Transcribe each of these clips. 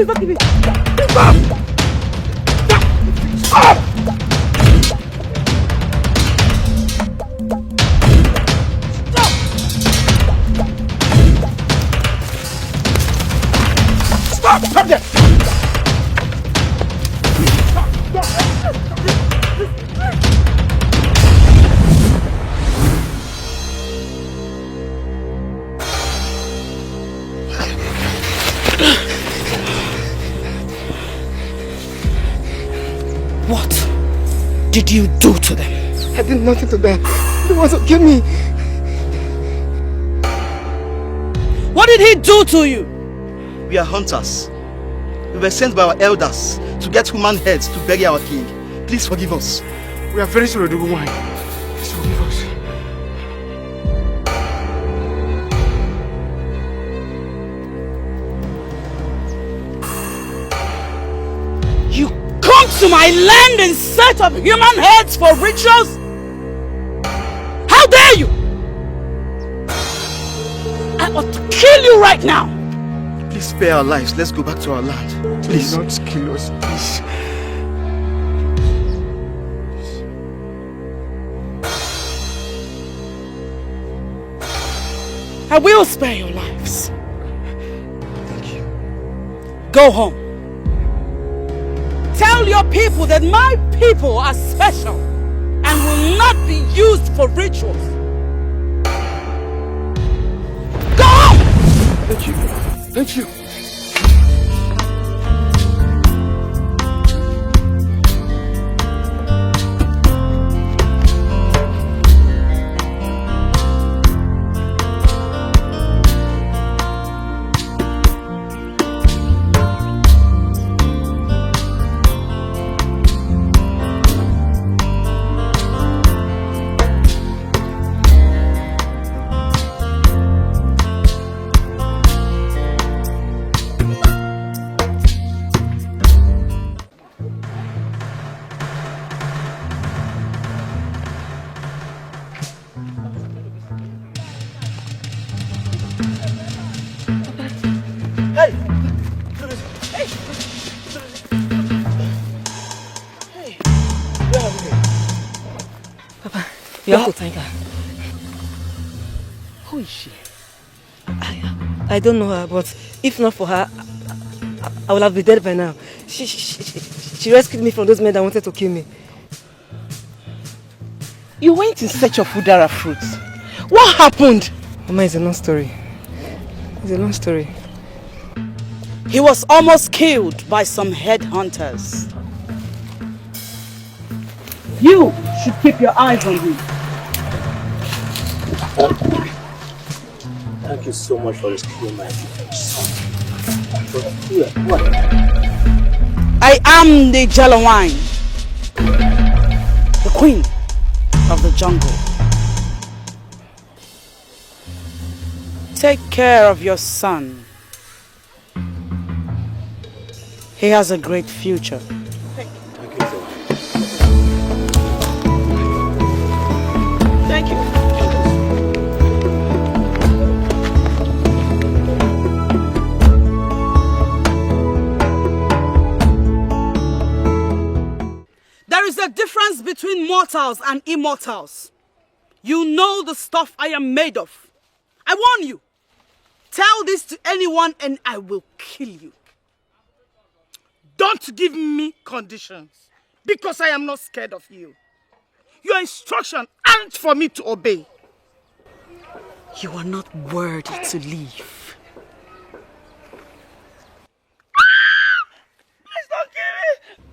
Please don't kill me. Stop! Stop! Stop! Stop there! What did you do to them? I did nothing to them. They want to kill me. What did he do to you? We are hunters. We were sent by our elders to get human heads to bury our king. Please forgive us. We are very sorry, Dugu wine. Please forgive us. You come to my land in search of human heads for rituals? How dare you! I ought to kill you right now! Please spare our lives. Let's go back to our land. Please. Do not kill us, please. I will spare your lives. Thank you. Go home. Tell your people that my people are special and will not be used for rituals. Go home! Thank you. Thank you. You have to thank her. Who is she? I don't know her, but if not for her, I would have been dead by now. She rescued me from those men that wanted to kill me. You went in search of udara fruits. What happened? Mama, it's a long story. It's a long story. He was almost killed by some headhunters. You should keep your eyes on him. Thank you so much for rescuing my son. I am the Jello Wine, the queen of the jungle. Take care of your son. He has a great future. Thank you so much. Thank you. There is a difference between mortals and immortals. You know the stuff I am made of. I warn you. Tell this to anyone and I will kill you. Don't give me conditions, because I am not scared of you. Your instructions aren't for me to obey. You are not worthy to live. Please don't kill me!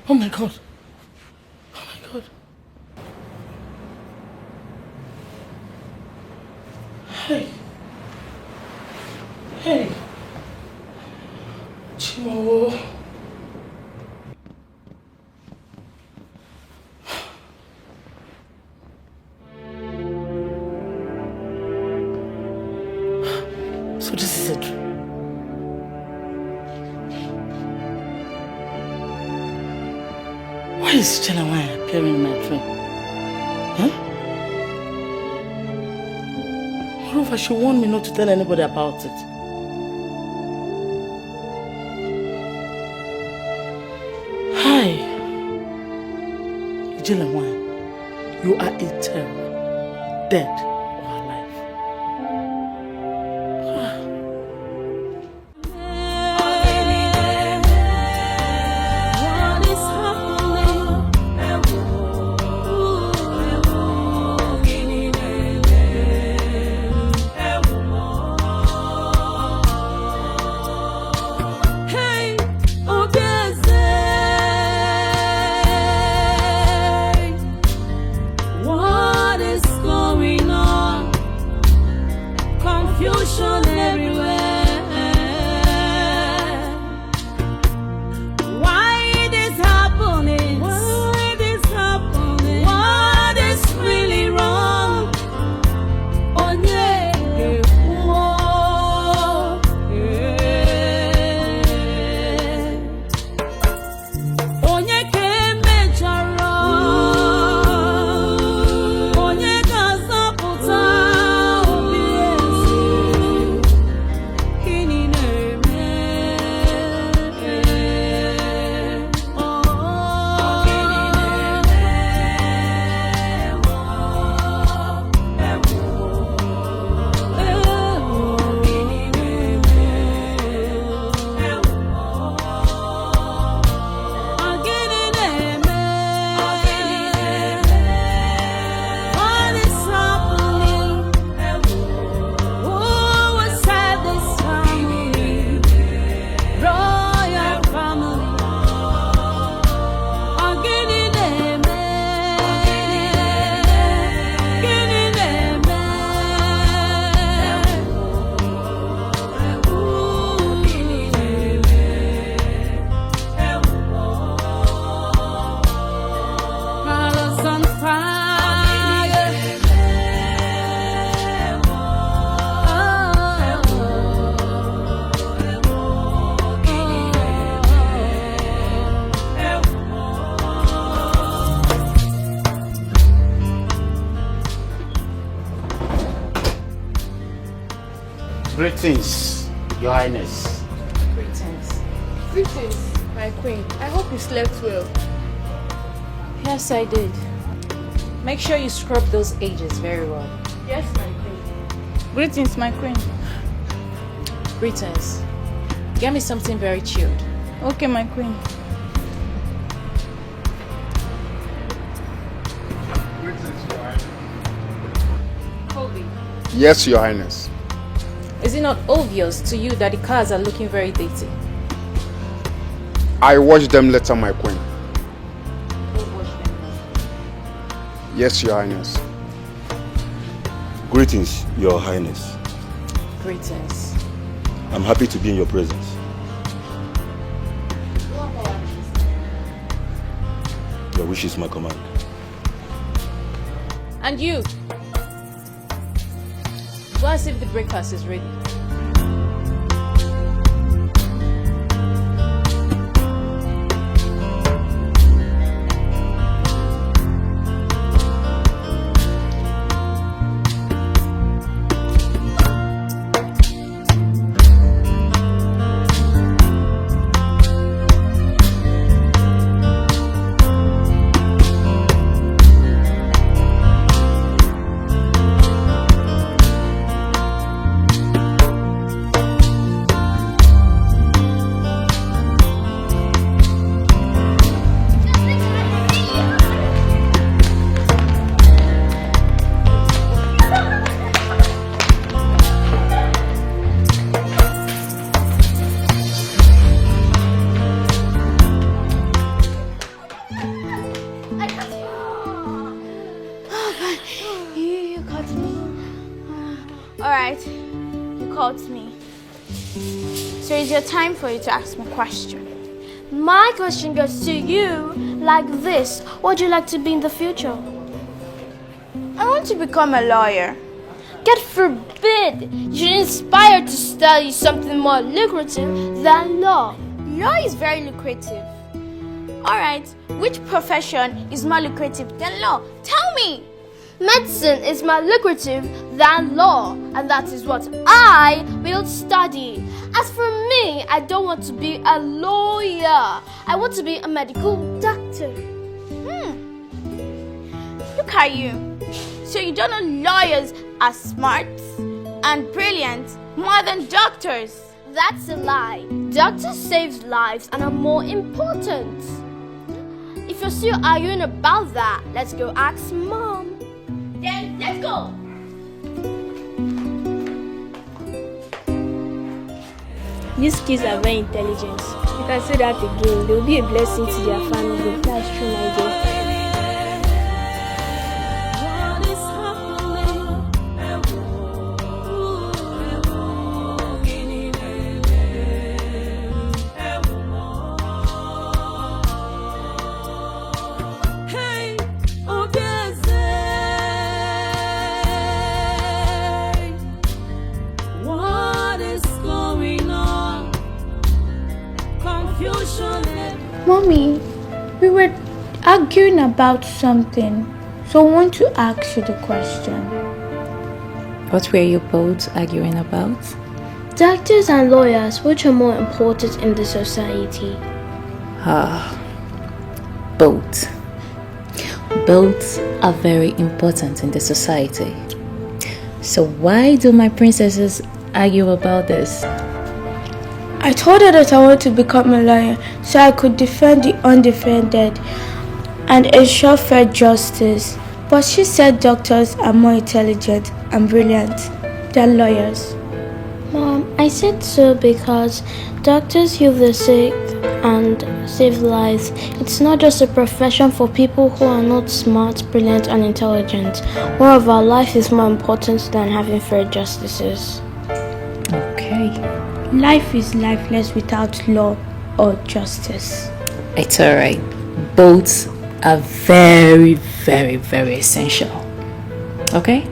Oh my God. Oh my God. Hey. Hey. Chimo. Why is Chelawai appearing in my dream? Huh? Moreover, she warned me not to tell anybody about it. Hi. Chelawai, you are a terror. Dead or alive. What is happening? Hey, what is going on? Confusion everywhere. Why it is happening? Why it is happening? What is really wrong? Onye whoa, Onye kemejara, onye ga-azọpụta obi ezi, gịnị na-eme? What is happening? Who was sad this family? Royal family. Palace on fire. Greetings, Your Highness. Greetings, my queen. I hope you slept well. Yes, I did. Make sure you scrub those edges very well. Yes, my queen. Greetings, my queen. Greetings. Get me something very chilled. Okay, my queen. Colby. Yes, Your Highness. Is it not obvious to you that the cars are looking very dainty? I watched them later, my queen. Yes, Your Highness. Greetings, Your Highness. Greetings. I'm happy to be in your presence. Your wish is my command. And you? Go and see if the breakfast is ready. Alright, you called me. So it's your time for you to ask me a question. My question goes to you like this. What would you like to be in the future? I want to become a lawyer. God forbid you should inspire to study something more lucrative than law. Law is very lucrative. Alright, which profession is more lucrative than law? Tell me! Medicine is more lucrative than law, and that is what I will study. As for me, I don't want to be a lawyer. I want to be a medical doctor. Look at you. So you don't know lawyers are smart and brilliant more than doctors? That's a lie. Doctors save lives and are more important. If you're still arguing about that, let's go ask Mom. Then let's go. These kids are very intelligent. You can say that again. They'll be a blessing to their family. That's true, my dear. Mommy, we were arguing about something, so I want to ask you the question. What were you both arguing about? Doctors and lawyers, which are more important in the society? Both. Both are very important in the society. So why do my princesses argue about this? I told her that I want to become a lawyer so I could defend the undefended and ensure fair justice. But she said doctors are more intelligent and brilliant than lawyers. Mom, I said so because doctors heal the sick and save lives. It's not just a profession for people who are not smart, brilliant, and intelligent. More of our life is more important than having fair justices. Okay. Life is lifeless without law or justice. It's alright. Both are very, very, very essential. Okay?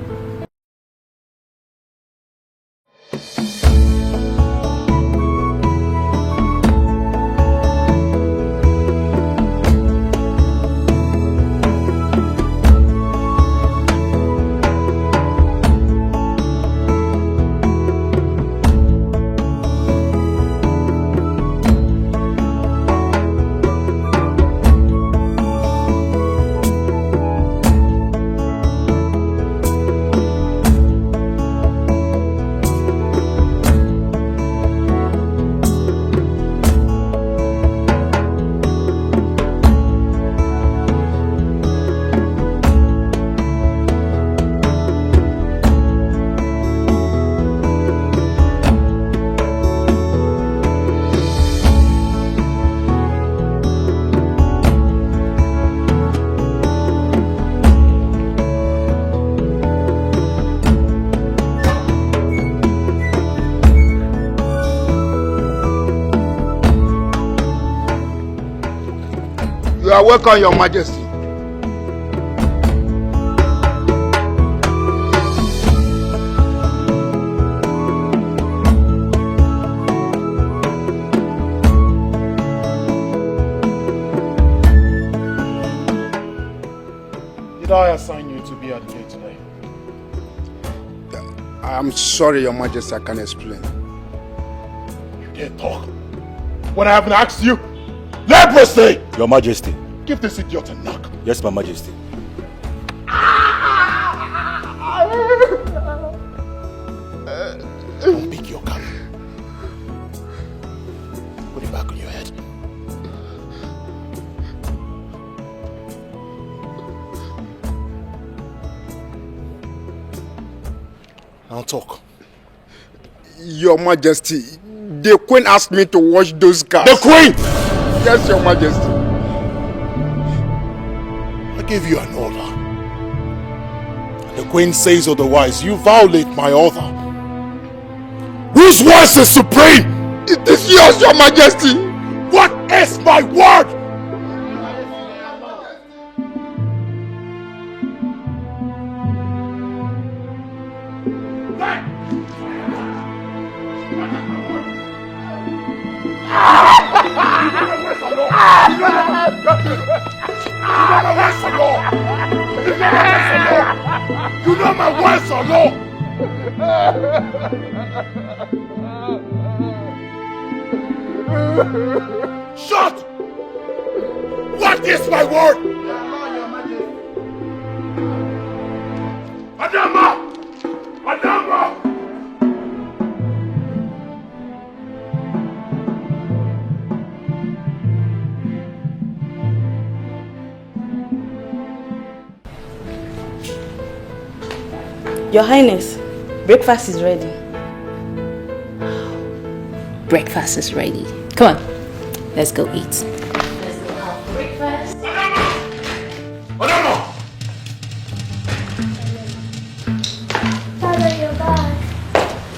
You are welcome, Your Majesty. Did I assign you to be at the gate today? I'm sorry, Your Majesty, I can't explain. You can't talk. When I haven't asked you? Leprosy! Your Majesty. Give this idiot a knock. Yes, my Majesty. Don't pick your gun. Put it back on your head. Now talk. Your Majesty, the Queen asked me to wash those cars. The Queen! Yes, Your Majesty. I gave you an order. The Queen says otherwise. You violate my order. Whose voice is supreme? It is yours, Your Majesty. What is my word? You know my words or no? Shut! What is my word? Adama! Adama! Your Highness, breakfast is ready. Breakfast is ready. Come on, let's go eat. Let's go have breakfast. Adama! Father, you're back.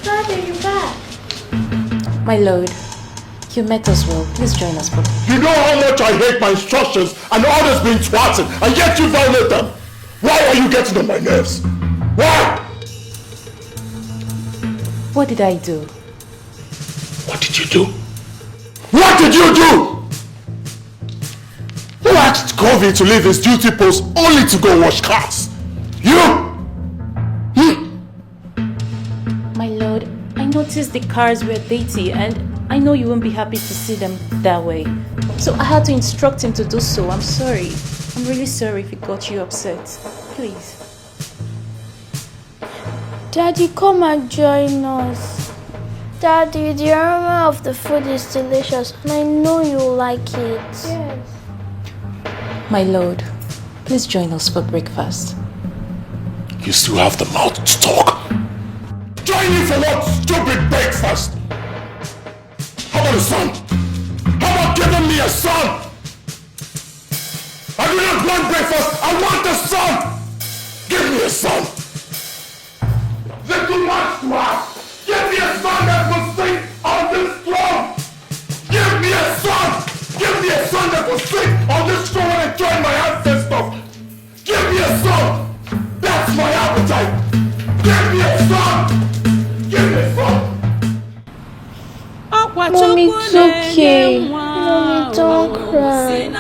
Father, you're back. My lord, you met us well. Please join us for... You know how much I hate my instructions and orders being thwarted, and yet you violate them. Why are you getting on my nerves? Why? What did I do? What did you do? What did you do? Who asked Covey to leave his duty post only to go wash cars? You? My lord, I noticed the cars were dirty and I know you won't be happy to see them that way. So I had to instruct him to do so. I'm sorry. I'm really sorry if it got you upset. Please. Daddy, come and join us. Daddy, the aroma of the food is delicious and I know you'll like it. Yes. My lord, please join us for breakfast. You still have the mouth to talk. Join me for what stupid breakfast? How about a son? How about giving me a son? I do not want breakfast, I want a son! Give me a son! Is it too much to ask? Give me a son that will sit on this throne! Give me a son! Give me a son that will sit on this throne and join my ancestors! Give me a son! That's my appetite! Give me a son! Give me a son! Mommy, it's okay. Mommy, don't cry.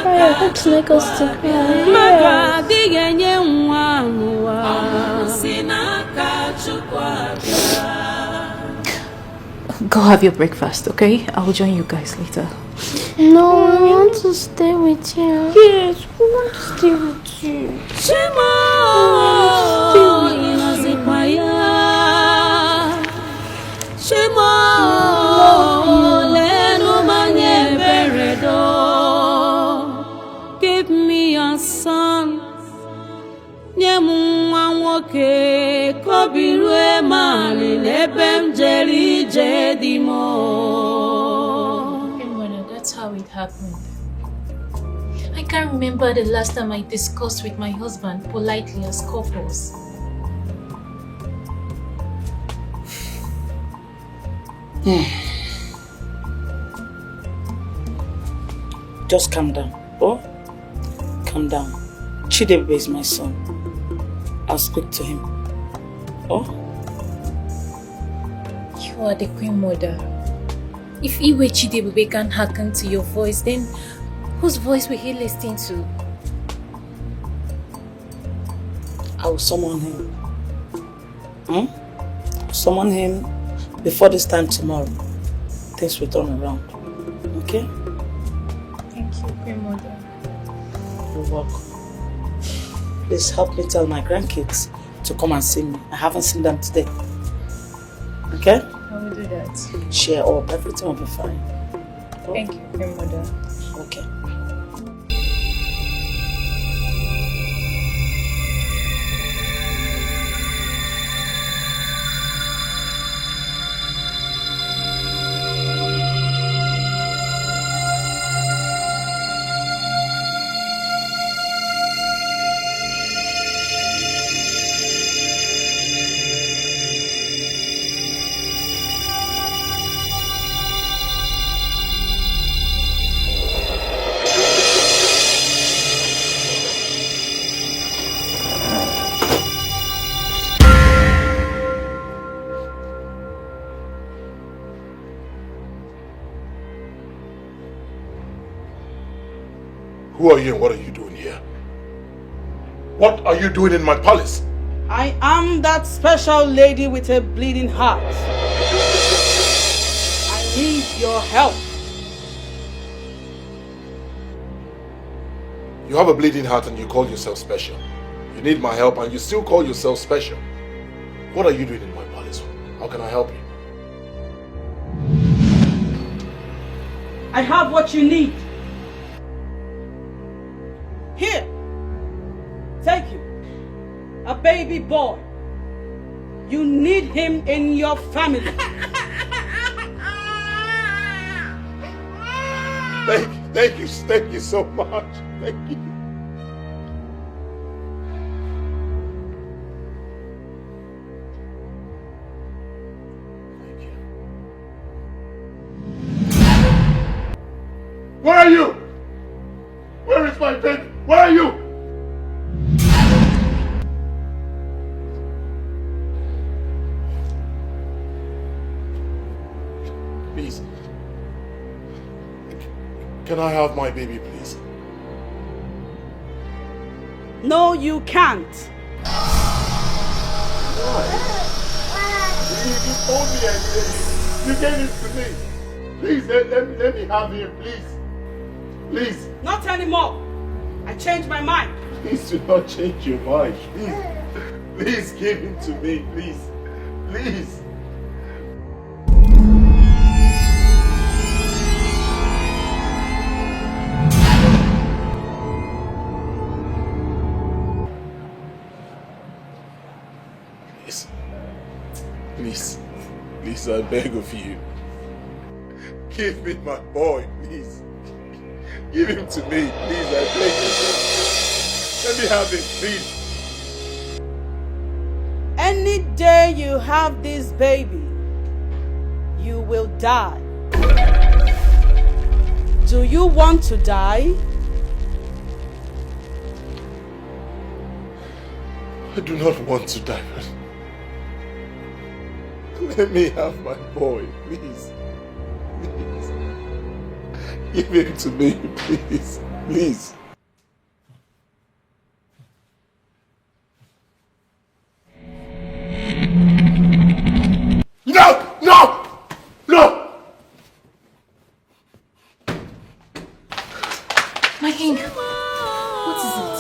Cry, don't make us to cry. Go have your breakfast, okay? I'll join you guys later. No, we want to stay with you. Yes, we want to stay with you. Give me a son. That's how it happened. I can't remember the last time I discussed with my husband politely as couples. Just calm down. Oh, calm down. Chidebe is my son. I'll speak to him. Oh? You are the Queen Mother. If Iwe Chidebe can hearken to your voice, then whose voice will he listen to? I will summon him. Summon him before this time tomorrow. Things will turn around. Okay? Thank you, Queen Mother. You're welcome. Please help me tell my grandkids to come and see me. I haven't seen them today. Okay? I will do that. Cheer up. Everything will be fine. Thank you, Queen Mother. Okay. Who are you and what are you doing here? What are you doing in my palace? I am that special lady with a bleeding heart. I need your help. You have a bleeding heart and you call yourself special. You need my help and you still call yourself special. What are you doing in my palace? How can I help you? I have what you need. Here. Take him. A baby boy. You need him in your family. Thank you so much. Thank you. Thank you. Where are you? Where is my baby? Where are you? Please. Can I have my baby, please? No, you can't. Why? You told me I needed him. You gave it to me. Please, let me have him, please. Please. Not anymore. I changed my mind. Please do not change your mind. Please. Please give him to me, please. Please. Please, I beg of you. Give me my boy, please. Give him to me, please, I beg you. Let me have him, please. Any day you have this baby, you will die. Do you want to die? I do not want to die, but let me have my boy, please. Please. Give him to me, please. Please. No! No! No! My king, what is it?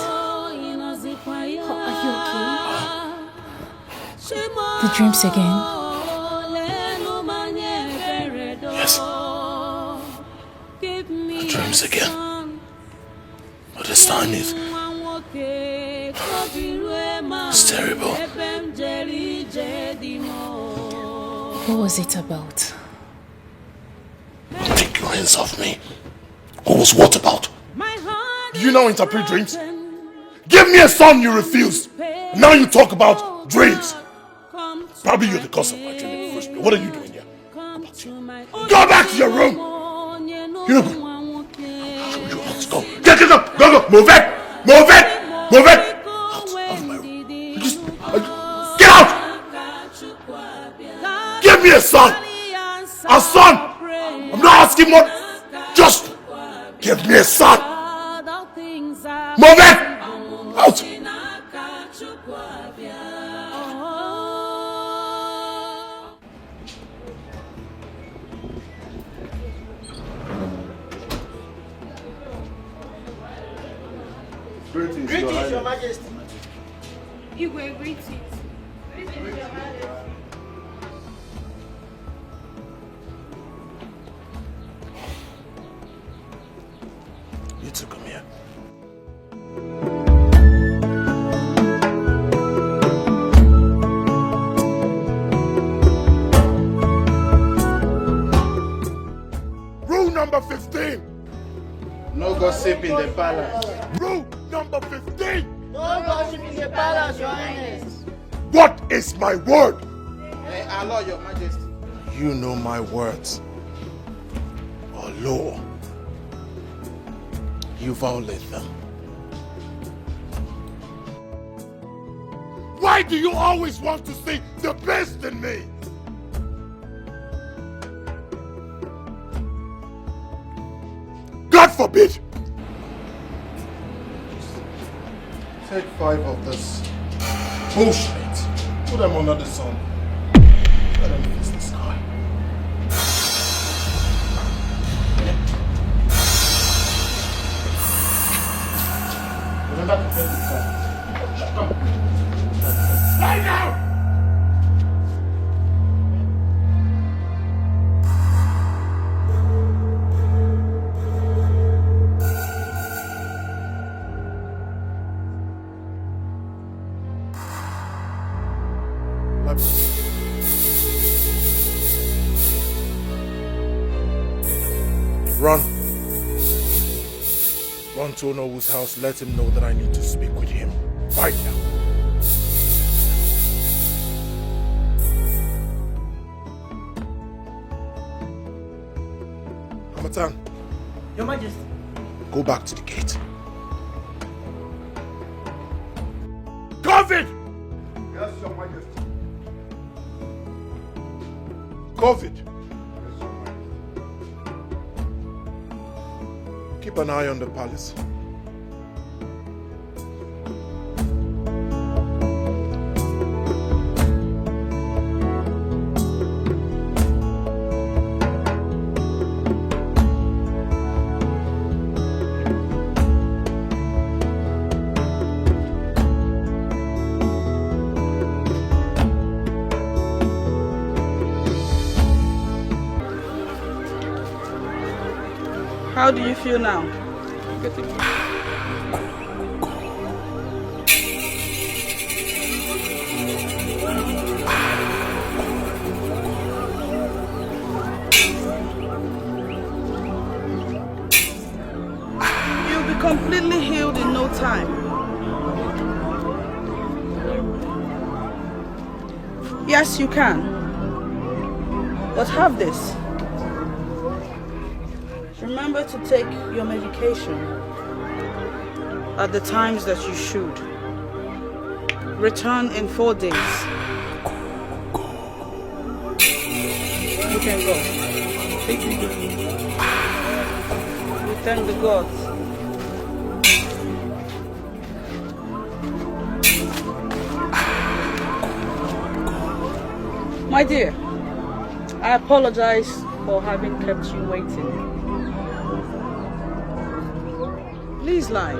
Are you okay? The dreams again? Yes. The dreams again. But this time it's terrible. What was it about? Take your hands off me. What was what about? Do you now interpret dreams? Give me a son, you refuse. Now you talk about dreams. Probably you're the cause of my dream in the first place. What are you doing here? Go back to your room. You're not going. Let's go. Get up. Go. Move it. Move it. Move it. Out of my room. Get out. Give me a son. A son. I'm not asking what. Just give me a son. Move it. Out. Greetings, Your Majesty. Igwe, greetings. Greetings, Your Majesty. You two come here. Rule number 15. No gossip in the palace. Rule number 15. No gossip in the palace, Your Highness. What is my word? Allow, Your Majesty. You know my words. Or law. You violate them. Why do you always want to see the best in me? God forbid Take 5 of this bullshit. Put them under the sun. Let them face the sky. Remember to tell the phone. Come. Lie down! Run. Run to Onobu's house. Let him know that I need to speak with him. Right now. Hamatan. Your Majesty. Go back to the gate. COVID! Yes, Your Majesty. COVID. Keep an eye on the palace. How do you feel now? You'll be completely healed in no time. Yes, you can. But have this. Remember to take your medication at the times that you should. Return in 4 days. You can go. We thank the gods. My dear, I apologize for having kept you waiting. Please lie.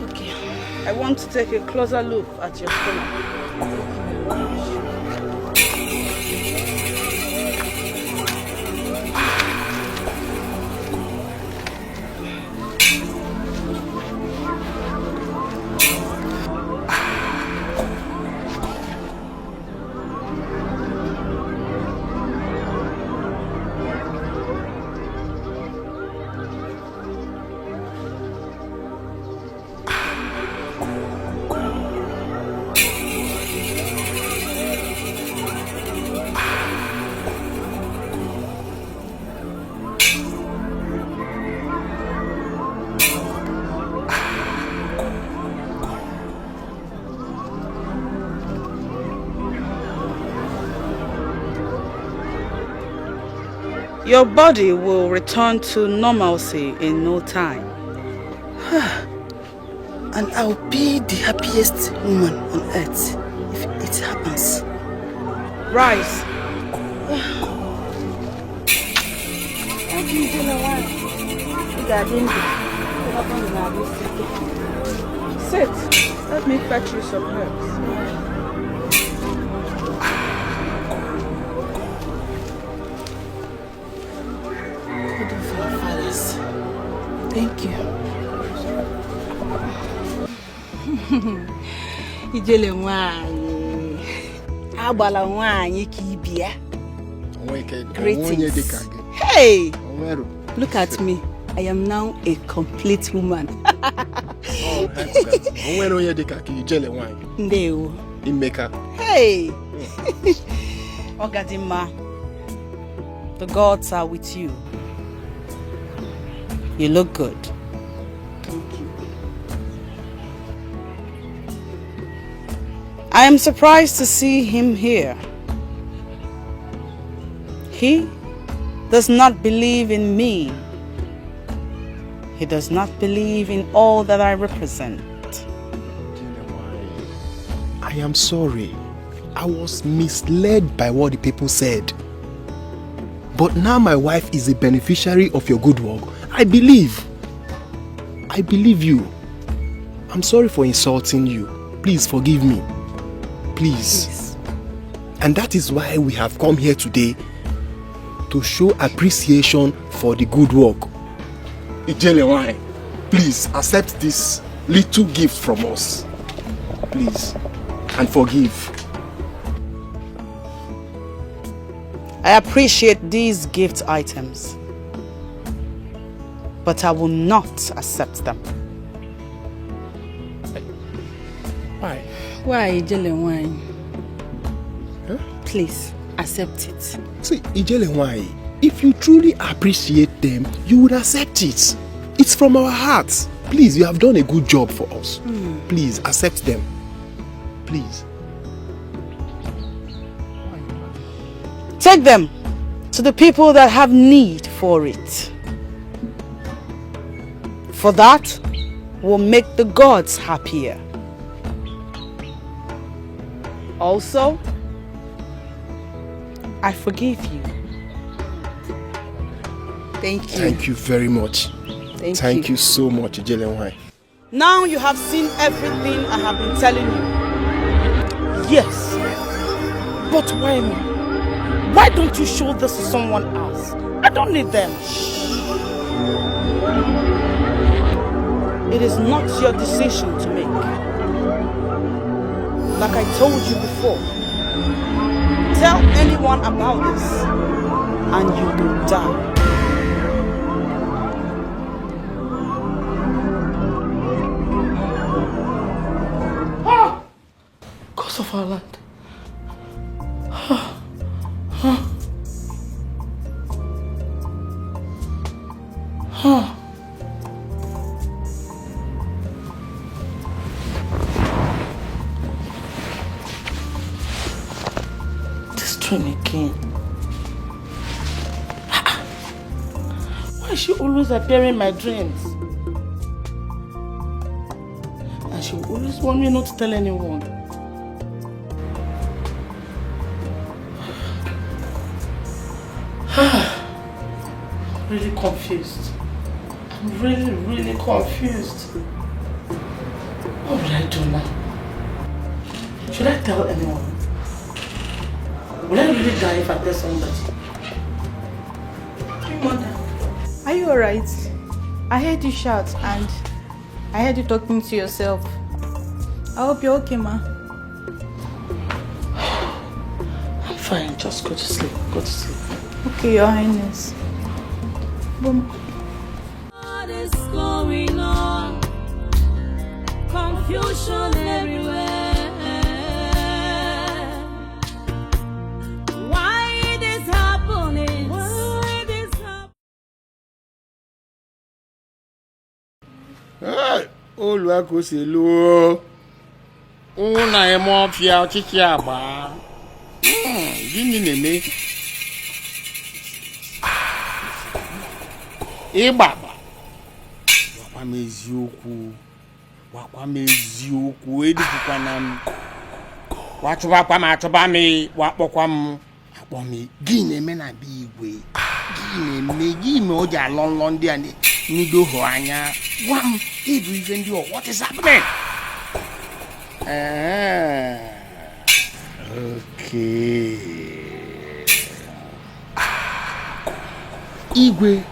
Okay. I want to take a closer look at your stomach. Your body will return to normalcy in no time. And I'll be the happiest woman on earth if it happens. Rise. Sit. Let me fetch you some herbs. Thank you. Ijele nwanyị. Agbala nwanyị ka ibia. Greetings. Hey! Look at me. I am now a complete woman. Ndewo. Hey! Ogadima, the gods are with you. You look good. Thank you. I am surprised to see him here. He does not believe in me. He does not believe in all that I represent. am sorry. I was misled by what the people said. But now my wife is a beneficiary of your good work. I believe you. I'm sorry for insulting you. Please forgive me. Please. And that is why we have come here today to show appreciation for the good work. Ijelewai, please accept this little gift from us. Please. And forgive. I appreciate these gift items, but I will not accept them. Why? Why, Ijelewai? Huh? Please, accept it. See, Ijelewai, if you truly appreciate them, you would accept it. It's from our hearts. Please, you have done a good job for us. Please, accept them. Please. Take them to the people that have need for it. For that will make the gods happier. Also, I forgive you. Thank you. Thank you very much. Thank you so much, Ijelewai. Now you have seen everything I have been telling you. Yes. But why me? Why don't you show this to someone else? I don't need them. It is not your decision to make. Like I told you before, tell anyone about this and you will die. Cause of our land. This train again. Why is she always appearing in my dreams? And she will always want me not to tell anyone. I'm really confused. I'm really confused. What will I do now? Should I tell anyone? Will I really die if I tell somebody? Mother. Are you alright? I heard you shout and I heard you talking to yourself. I hope you're okay, ma. I'm fine, just go to sleep. Go to sleep. Okay, Your Highness. Boom. What is going on? Confusion everywhere. Why it is happening? Why it is happening? Hey, Oluwakoselu. Una emo fia ochichi agba. Gini neme? Ibaba. Wakwa meziokwu edikwa na m. Wachuba kwa ma achuba me wakpokwa m akpo me gini eme na bi igwe. Gini me oja alon ndi ande nido ho anya. Wam ibu ife ndi o what is happening? Okay. Igwe,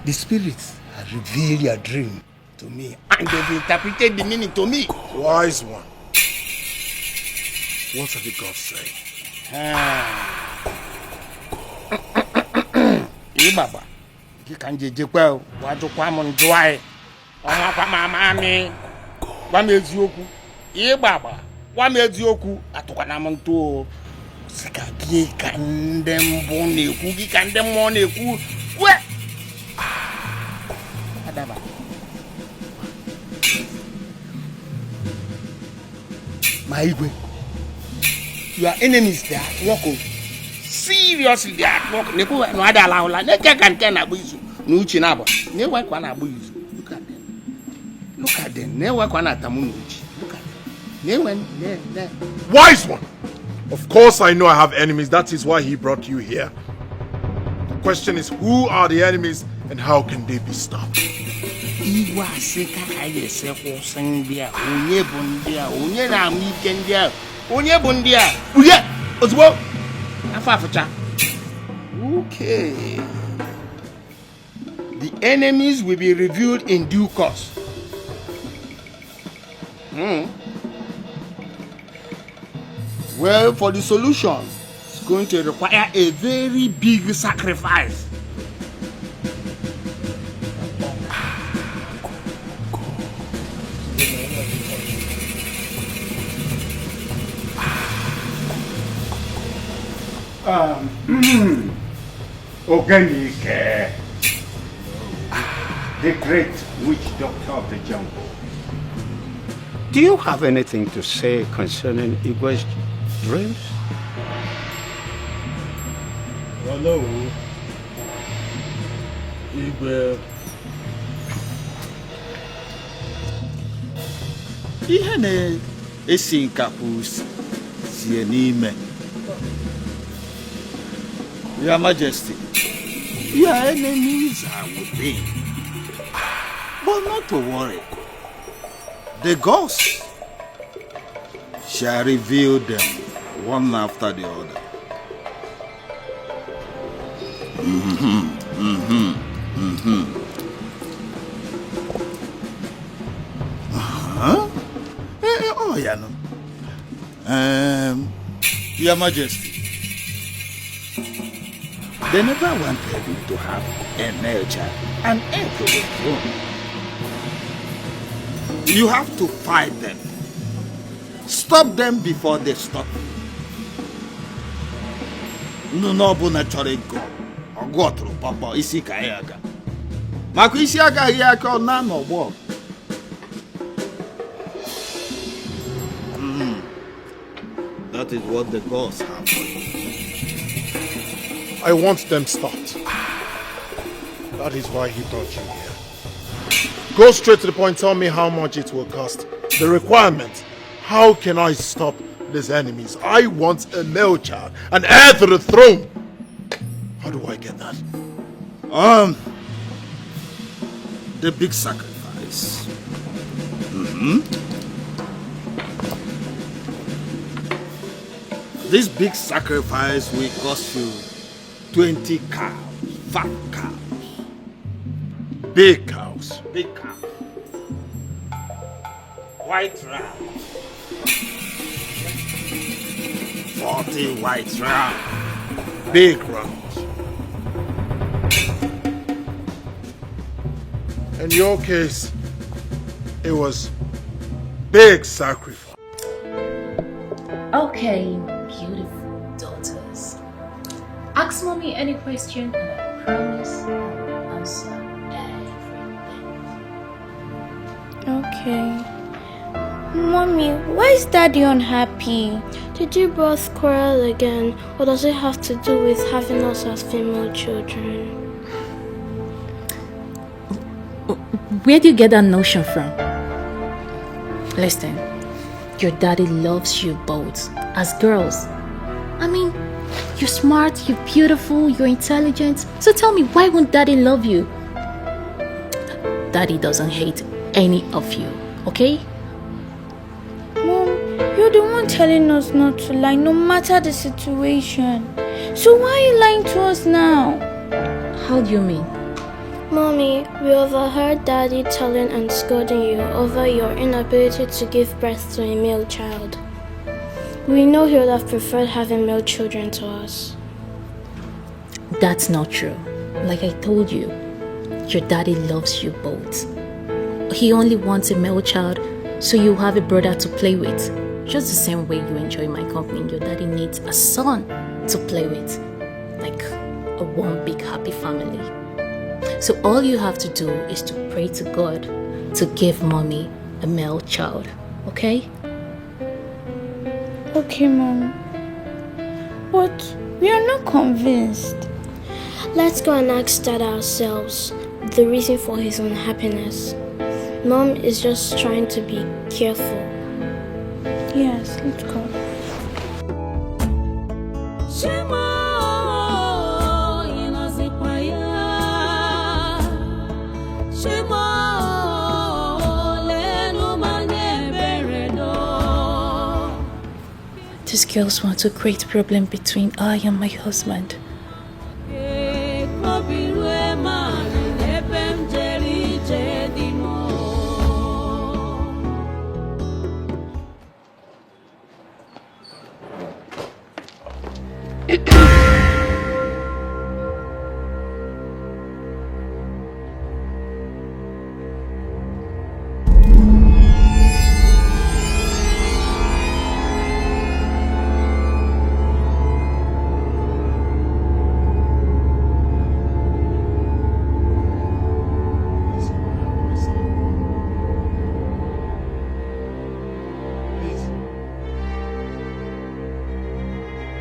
the spirits have revealed your dream to me and they've interpreted the meaning to me. Wise one. What are the gods saying? Baba, you can just well, what to come on dry. Oh, my mammy, what made you? Baba, what made you? At Wanamonto. Sikaki kandem bone, cookie kandem money, where? Adaba. My Igwe, your enemies they are working. Seriously, they are working. They go no other allow. They can't abuse you. No chinaba. They work one abuse. Look at them. They work one at Tamunuchi. Look at them. Wise one! Of course I know I have enemies. That is why he brought you here. The question is, who are the enemies and how can they be stopped? Okay. The enemies will be revealed in due course. Well, for the solution, it's going to require a very big sacrifice. Oganike, the great witch doctor of the jungle. Do you have anything to say concerning Igwe's dreams? Hello, Igwe. Ihe na-esi nkapụ sie n'ime. Your Majesty, your enemies are within. But not to worry. The gods shall reveal them one after the other. Oh, yeah, no. Your Majesty, they never wanted you to have a male child, an heir to the throne. You have to fight them. Stop them before they stop you. No, Buna Chorego. Or go through Papa Isikayaga. Mako Isiaga Yako Nan or what? That is what the gods have for you. I want them stopped. That is why he brought you here. Go straight to the point. Tell me how much it will cost. The requirement. How can I stop these enemies? I want a male child, an heir to the throne. How do I get that? The big sacrifice. This big sacrifice will cost you 20 cows, fat cows. Big cows. Big cows. White rams. 40 white rams. Big rams. In your case, it was big sacrifice. Okay, beautiful daughters. Ask mommy any question and I promise I'll answer everything. Okay. Mommy, why is Daddy unhappy? Did you both quarrel again, or does it have to do with having us as female children? Where do you get that notion from? Listen, your daddy loves you both as girls. I mean, you're smart, you're beautiful, you're intelligent. So tell me, why won't daddy love you? Daddy doesn't hate any of you, okay? Mom, you're the one telling us not to lie, no matter the situation. So why are you lying to us now? How do you mean? Mommy, we overheard Daddy telling and scolding you over your inability to give birth to a male child. We know he would have preferred having male children to us. That's not true. Like I told you, your daddy loves you both. He only wants a male child so you have a brother to play with. Just the same way you enjoy my company, your daddy needs a son to play with. Like a one big happy family. So all you have to do is to pray to God to give mommy a male child, okay? Okay, Mom. But we are not convinced. Let's go and ask Dad ourselves the reason for his unhappiness. Mom is just trying to be careful. Yes, let's go. These girls want to create a problem between I and my husband.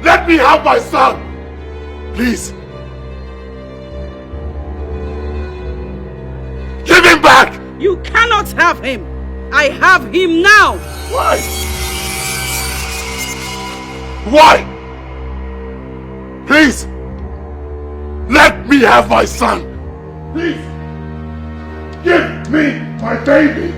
Let me have my son! Please! Give him back! You cannot have him! I have him now! Why? Why? Please! Let me have my son! Please! Give me my baby!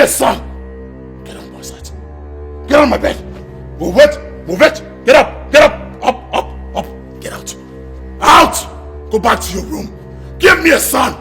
Son! Get on my side. Get on my bed. Move it. Move it. Get up. Get up. Up, up, up. Get out. Out! Go back to your room. Give me a son.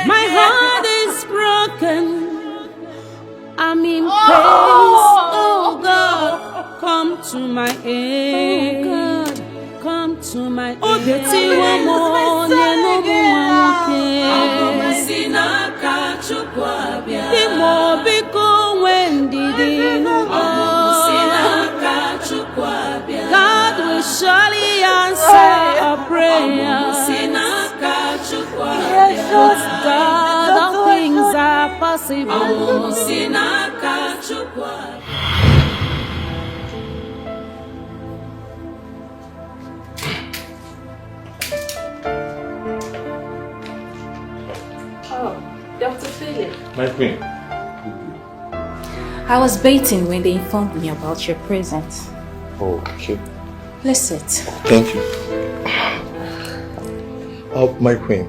My heart is broken. I'm in pain. Oh God, come to my aid. Oh God, come to my aid. Oh, Betty, one more, no God will surely answer a prayer. With God, all things are possible. Oh, Dr. Philip. My queen. I was baiting when they informed me about your presence. Oh, okay. Let's sit. Thank you. My queen,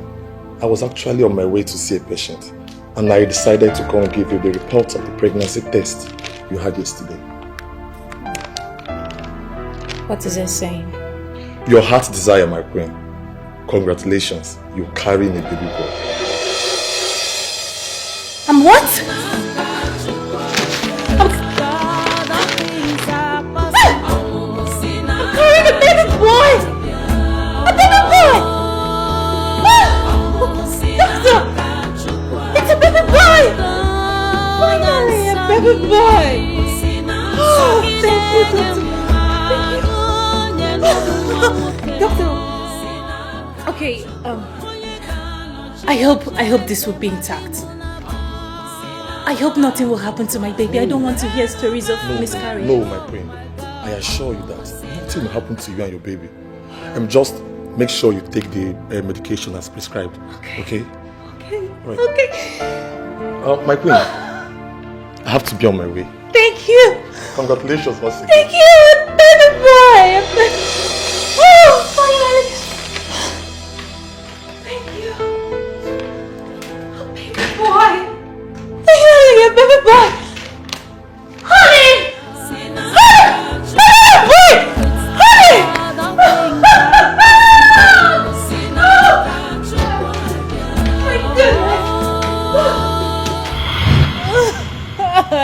I was actually on my way to see a patient, and I decided to come and give you the report of the pregnancy test you had yesterday. What is it saying? Your heart's desire, my queen. Congratulations, you're carrying a baby boy. I'm what? I'm carrying a baby boy! A baby boy! It's a baby boy! Finally, a baby boy! Oh, thank you, Doctor. Okay, I hope this will be intact. I hope nothing will happen to my baby. I don't want to hear stories of miscarriage. No, my queen. I assure you that nothing will happen to you and your baby. Just make sure you take the medication as prescribed. Okay? Okay. Right. Okay. My queen, I have to be on my way. Thank you. Congratulations, Wazico. Thank you, baby boy. Oh, finally. Thank you. Oh, baby boy. Finally, baby boy. Honey! Honey! Honey!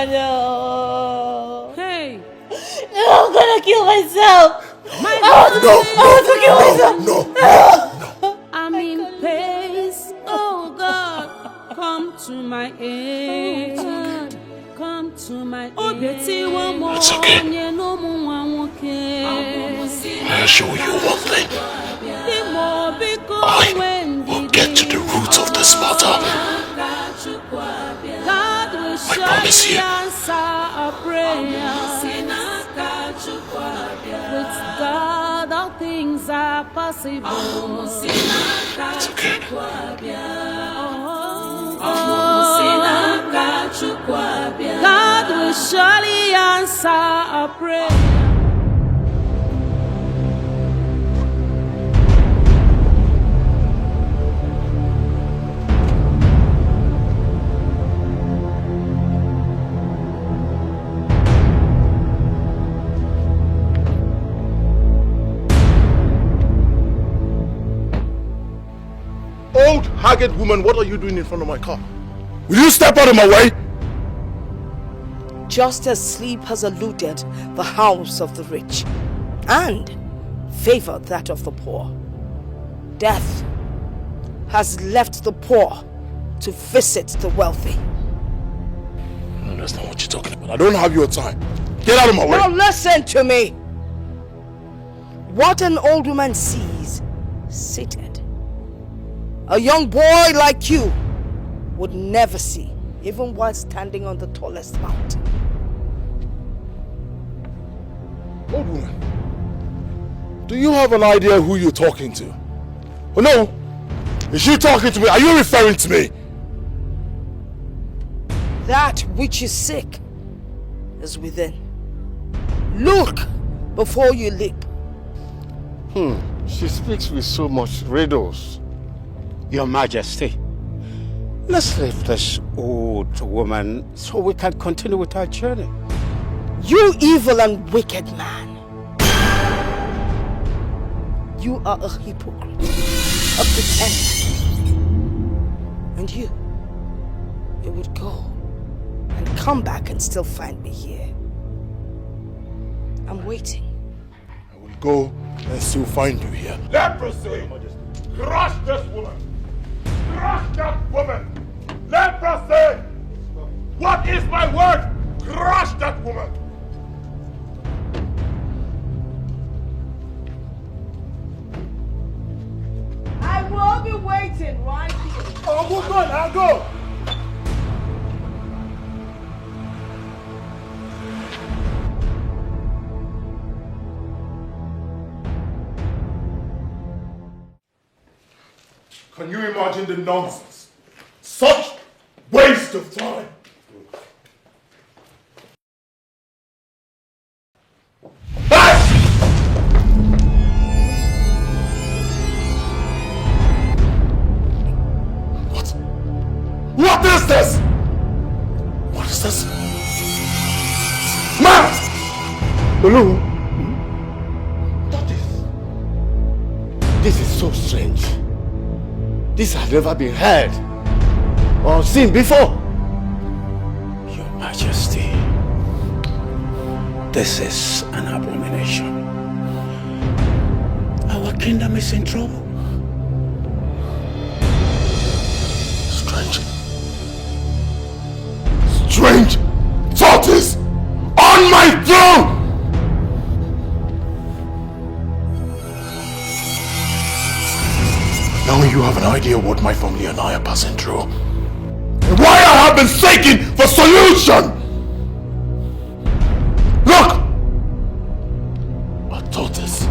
No. Hey. No, I'm gonna kill myself. I want to kill myself. I'm in pace. Oh God, come to my aid. Oh God, come to my aid. It's okay. I'll show you one thing. I will get to the roots of this matter. I promise you. With God, all things are possible. It's okay. God will surely answer our prayer. Old, haggard woman, what are you doing in front of my car? Will you step out of my way? Just as sleep has eluded the house of the rich and favored that of the poor, death has left the poor to visit the wealthy. I don't understand what you're talking about. I don't have your time. Get out of my way. Now listen to me. What an old woman sees seated, a young boy like you would never see, even while standing on the tallest mountain. Old woman, do you have an idea who you're talking to? Oh no, is she talking to me? Are you referring to me? That which is sick is within. Look before you leap. She speaks with so much riddles. Your Majesty, let's leave this old woman so we can continue with our journey. You evil and wicked man. You are a hypocrite, a pretender. And you would go and come back and still find me here. I'm waiting. I will go and still find you here. Leprosy! Crush this woman! Crush that woman! Leprosy! What is my word? Crush that woman! I will be waiting right here. Oh, move on, I'll go! Can you imagine the nonsense? Such waste of time! What is this? What is this? Man! Olu, this is so strange. This has never been heard or seen before. Your Majesty, this is an abomination. Our kingdom is in trouble. Strange tortoise on my throne! Now you have an idea what my family and I are passing through. And why I have been seeking for solution! Look! A tortoise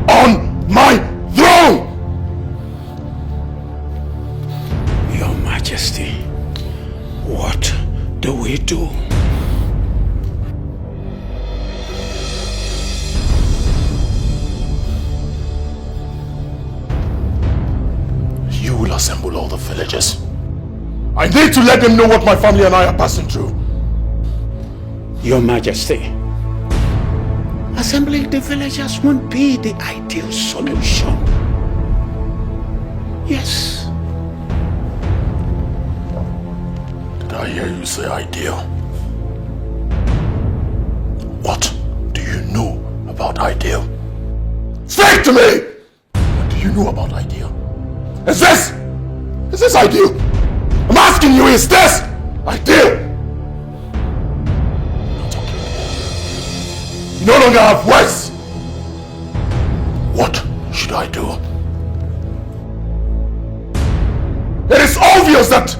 on my throne! Your Majesty, what do we do? assemble all the villagers. I need to let them know what my family and I are passing through. Your Majesty, assembling the villagers won't be the ideal solution. Yes. Did I hear you say ideal? What do you know about ideal? Speak to me! What do you know about ideal? Is this ideal? I'm asking you, is this ideal? You no longer have words. What should I do? It is obvious that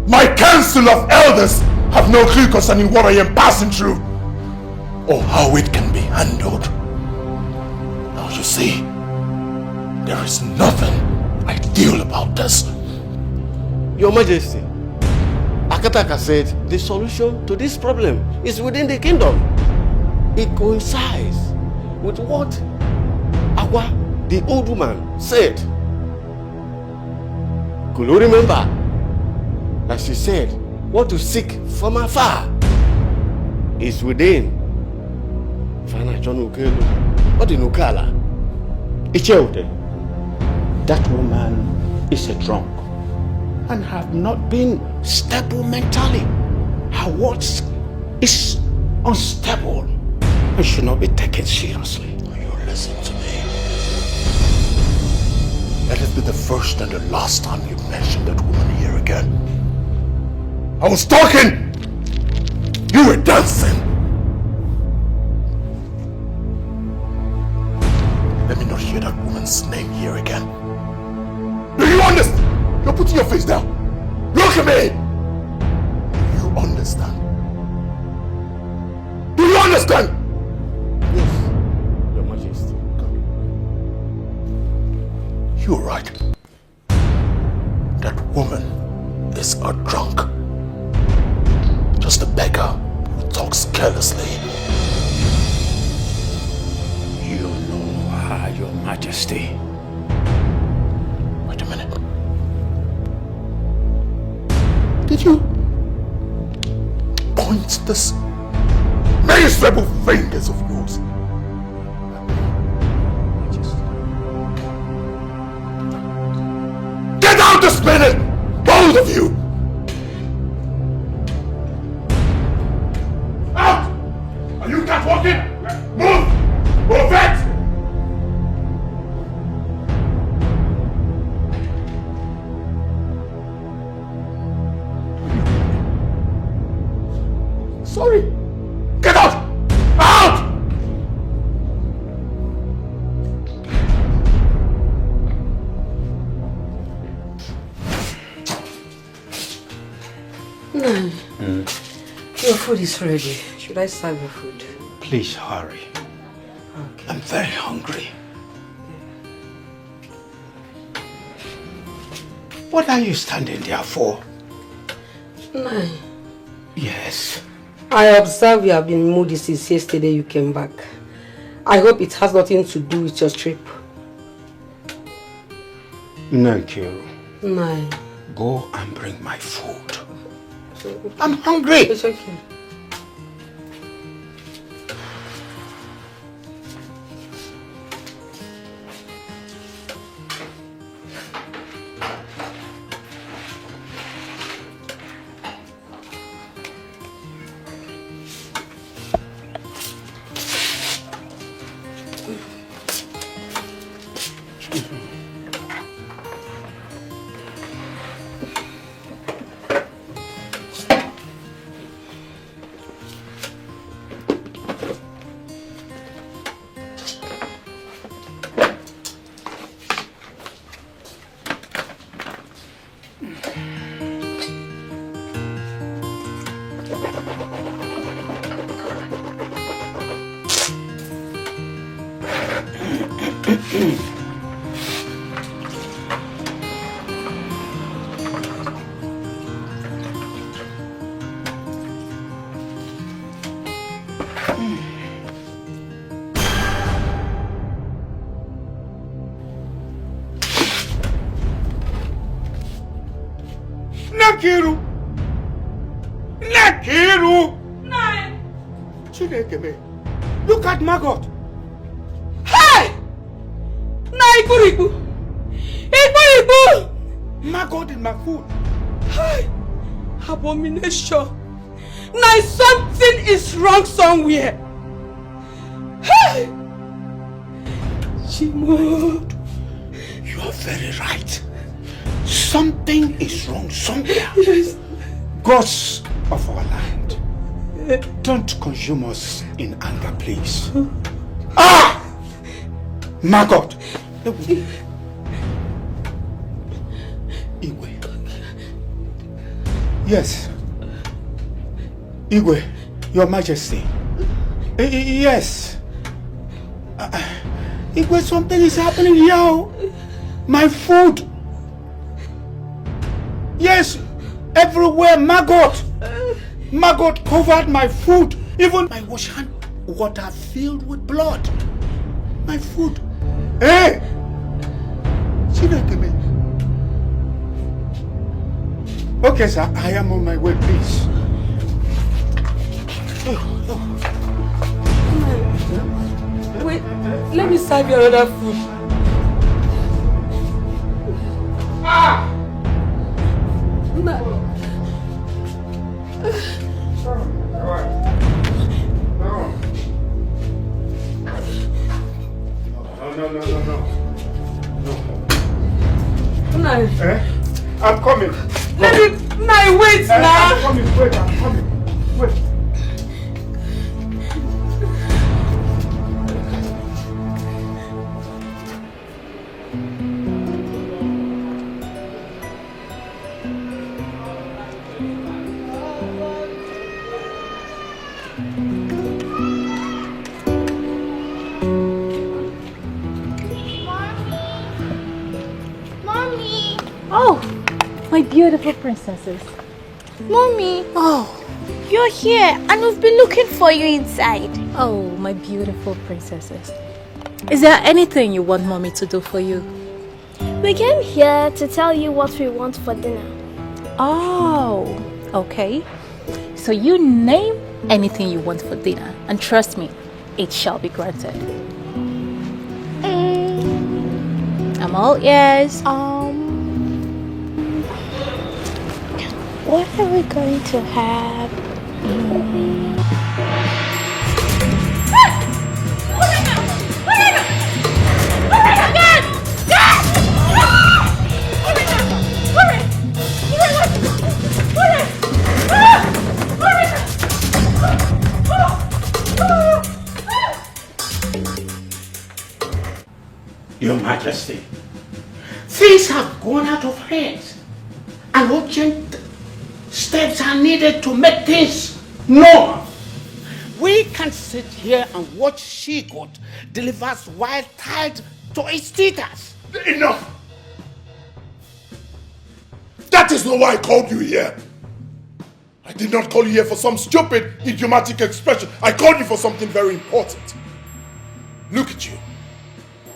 my council of elders have no clue concerning what I am passing through or how it can be handled. Now you see, there is nothing ideal about this. Your Majesty, Akataka said the solution to this problem is within the kingdom. It coincides with what Awa, the old woman, said. Could you remember that she said, what to seek from afar is within? Fana John Ukelu, what in Ukala? Icheude, that woman is a drunk and have not been stable mentally. Her words is unstable and should not be taken seriously. You listen to me. Let it be the first and the last time you mention that woman here again. I was talking! You were dancing! Let me not hear that woman's name here again. Do you understand? You're putting your face down. Look at me! Do you understand? Do you understand? Yes, Your Majesty. You're right. That woman is a drunk. Just a beggar who talks carelessly. You know her, Your Majesty. Wait a minute. Did you point this miserable fingers of yours? Get out this minute! Both of you! Out! Are you cat walking? Move! Move it! Sorry. Get out! Out! No. Your food is ready. Should I serve your food? Please hurry. Okay. I'm very hungry. What are you standing there for? No. Yes. I observe you have been moody since yesterday you came back. I hope it has nothing to do with your trip. Thank you. No. Go and bring my food. I'm hungry. It's okay. Nekiru! Nekiru! Nine! Chinekeme, look at Margot. Hey! Nine Ikuribu! Ikuribu! Margot in my food. Hey! Abomination! Now something is wrong somewhere. Hey! Chimod, you are very right. Something is wrong somewhere. Yes. Gods of our land, don't consume us in anger, please. Ah! Margot! Igwe. Yes. Igwe, Your Majesty. Yes. Igwe, something is happening here. My food. Yes, everywhere, Margot. Margot covered my food. Even my wash hand water filled with blood. My food. Hey! Chinekeme. Okay, sir, I am on my way, please. Wait, let me serve you another food. Ah! No. No. Eh? I'm coming. Let me wait now. I'm coming. Wait, I'm coming. Wait. Oh, my beautiful princesses. Mommy. Oh. You're here and we've been looking for you inside. Oh, my beautiful princesses. Is there anything you want mommy to do for you? We came here to tell you what we want for dinner. Oh, okay. So you name anything you want for dinner and trust me, it shall be granted. I'm all ears. What are we going to have? Your Majesty, things have gone out of hands and urgent steps are needed to make things normal. We can't sit here and watch she-goat delivers wild child to its teethers. Enough! That is not why I called you here. I did not call you here for some stupid, idiomatic expression. I called you for something very important. Look at you.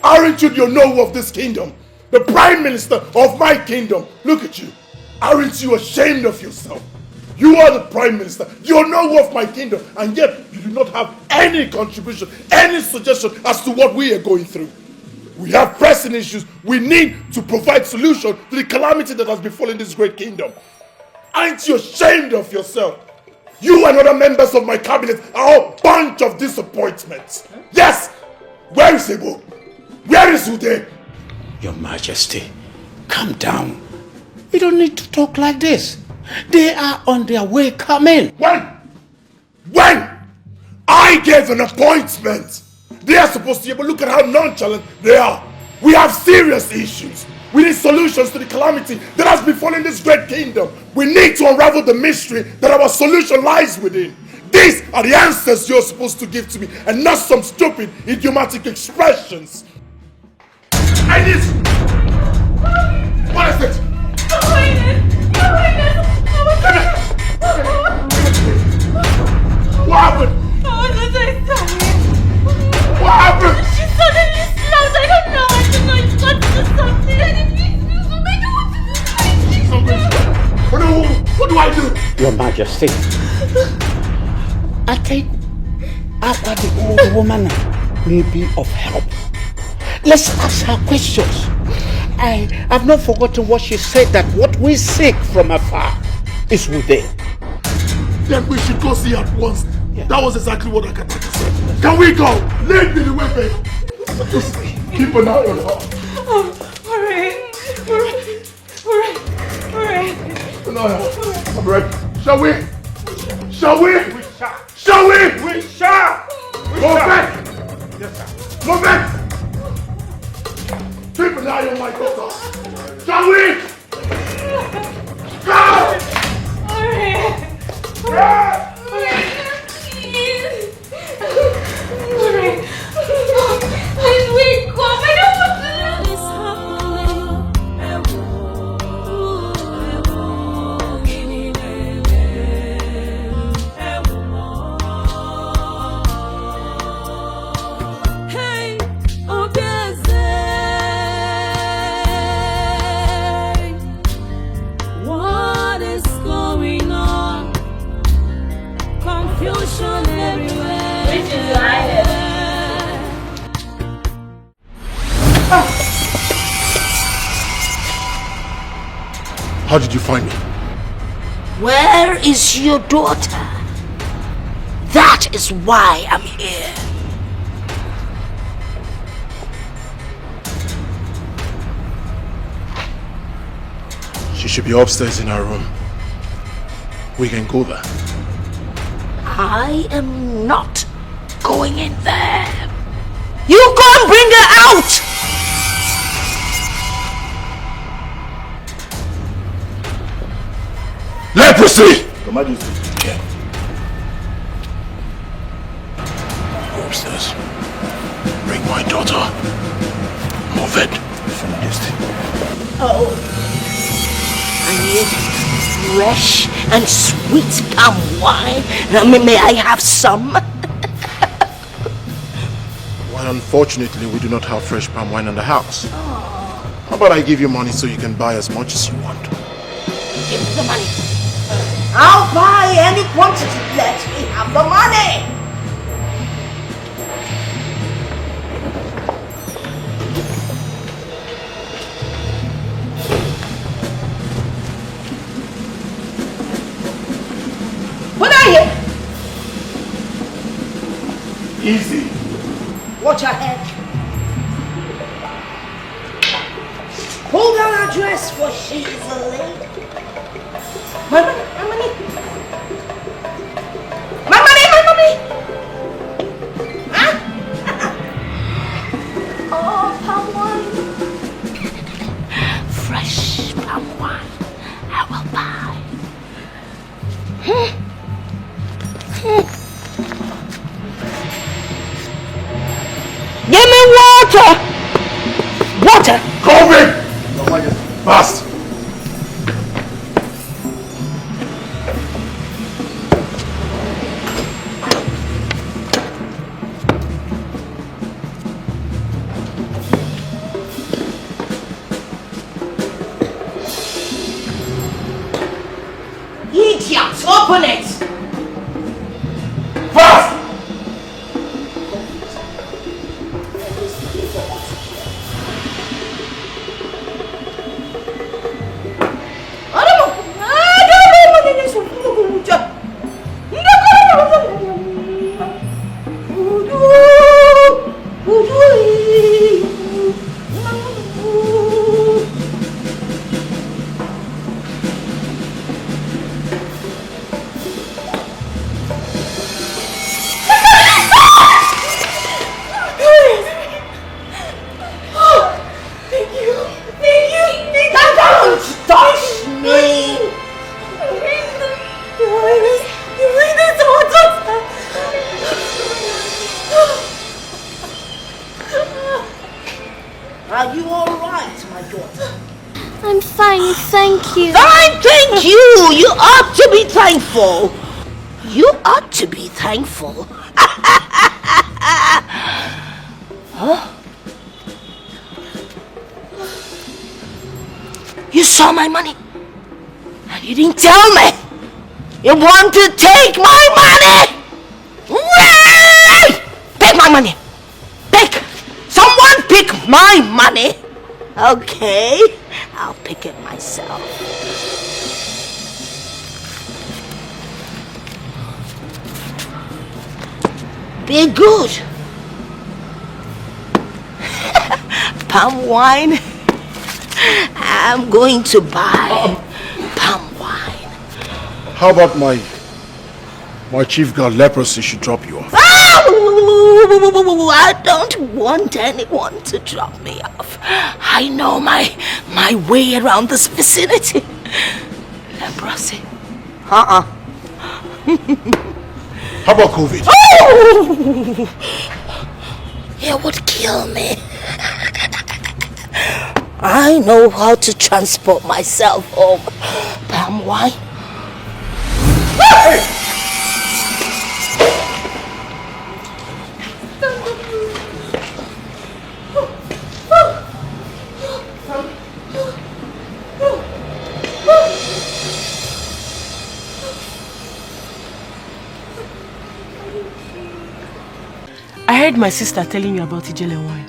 Aren't you the Onowu of this kingdom? The Prime Minister of my kingdom. Look at you. Aren't you ashamed of yourself? You are the Prime Minister, the Onowu of my kingdom, and yet you do not have any contribution, any suggestion as to what we are going through. We have pressing issues. We need to provide solution to the calamity that has befallen this great kingdom. Aren't you ashamed of yourself? You and other members of my cabinet are a bunch of disappointments. Yes! Where is Ebo? Where is Ude? Your Majesty, calm down. You don't need to talk like this. They are on their way coming. When? I gave an appointment. They are supposed to be able to look at how nonchalant they are. We have serious issues. We need solutions to the calamity that has befallen this great kingdom. We need to unravel the mystery that our solution lies within. These are the answers you're supposed to give to me and not some stupid, idiomatic expressions. I need... What is it? What happened? What happened? She suddenly snapped. I don't know. I don't know. It's got to do something. I don't know what to do. Something. Your Majesty, I think after the old woman may be of help. Let's ask her questions. I have not forgotten what she said, that what we seek from afar is within. Then we should go see at once. Yeah. That was exactly what Akataka said. Can we go? Lead me the way, babe. Just keep an eye on her. Alright. No, I'm ready. Shall we? Shall we? We shall. Shall we? We shall. Move back. Yes, sir. Move back. Keep an eye on my daughter. Shall we? Go! Alright. Please wake up. I don't want to know this Hey, oh what is going on? Confusion everywhere. Which is How did you find me? Where is your daughter? That is why I'm here. She should be upstairs in her room. We can go there. I am not going in there. You go and bring her out! Leprosy! Your Majesty. Yeah. Go upstairs. Bring my daughter. Move it. Your Majesty. Oh. I need fresh and sweet palm wine. May I have some? Well, unfortunately, we do not have fresh palm wine in the house. How about I give you money so you can buy as much as you want? Give me the money. I'll buy any quantity. Let me have the money. What are you? Easy. Watch her head. Pull down her dress, for she is a lady. My money, my money. My money, my money. Huh? Oh, palm wine. Fresh palm wine. I will buy. Give me water! Water! Coffee! Fast! Idiots, open it! Fast! Are you all right, my daughter? I'm fine, thank you. Fine, thank you. You ought to be thankful. You ought to be thankful. Huh? You saw my money and you didn't tell me. You want to take my money? Hey! Take my money. Take. Someone pick my money. Okay, I'll pick it myself. Be good. Palm wine. I'm going to buy palm wine. How about my chief girl leprosy should drop you off? I don't want anyone to drop me off. I know my way around this vicinity. Leprosy. How about COVID? Oh! It would kill me. I know how to transport myself home. Palm wine. Hey! I heard my sister telling you about Ijele wine.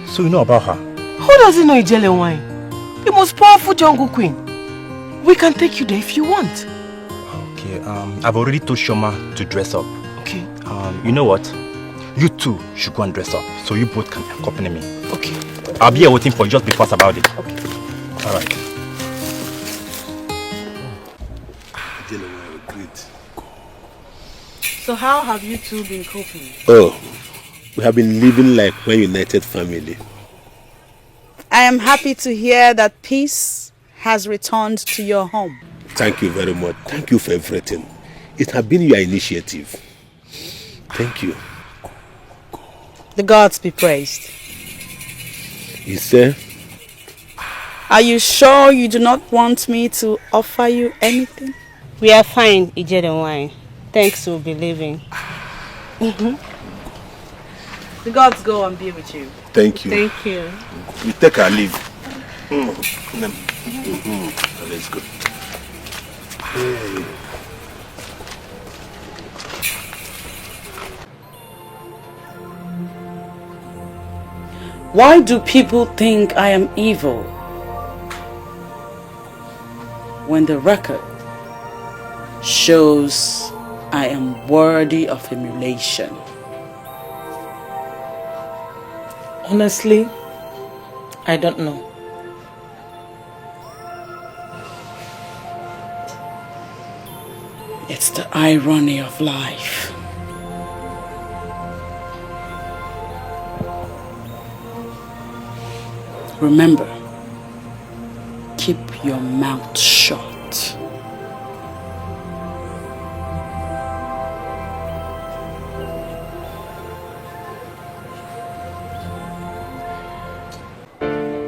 So you know about her? Who doesn't know Ijele wine? The most powerful jungle queen. We can take you there if you want. Okay, I've already told Shoma to dress up. Okay. You know what? You two should go and dress up, so you both can accompany me. Okay. I'll be here waiting for you, just be fast about it. Okay. Alright. So how have you two been coping? Oh, we have been living like one united family. I am happy to hear that peace has returned to your home. Thank you very much. Thank you for everything. It has been your initiative. Thank you. The gods be praised. You say? Are you sure you do not want me to offer you anything? We are fine, Ijele wine. Thanks for believing. The gods go and be with you. Thank you. Thank you. We take our leave. Let's go. Hey. Why do people think I am evil when the record shows I am worthy of emulation? Honestly, I don't know. It's the irony of life. Remember, keep your mouth shut.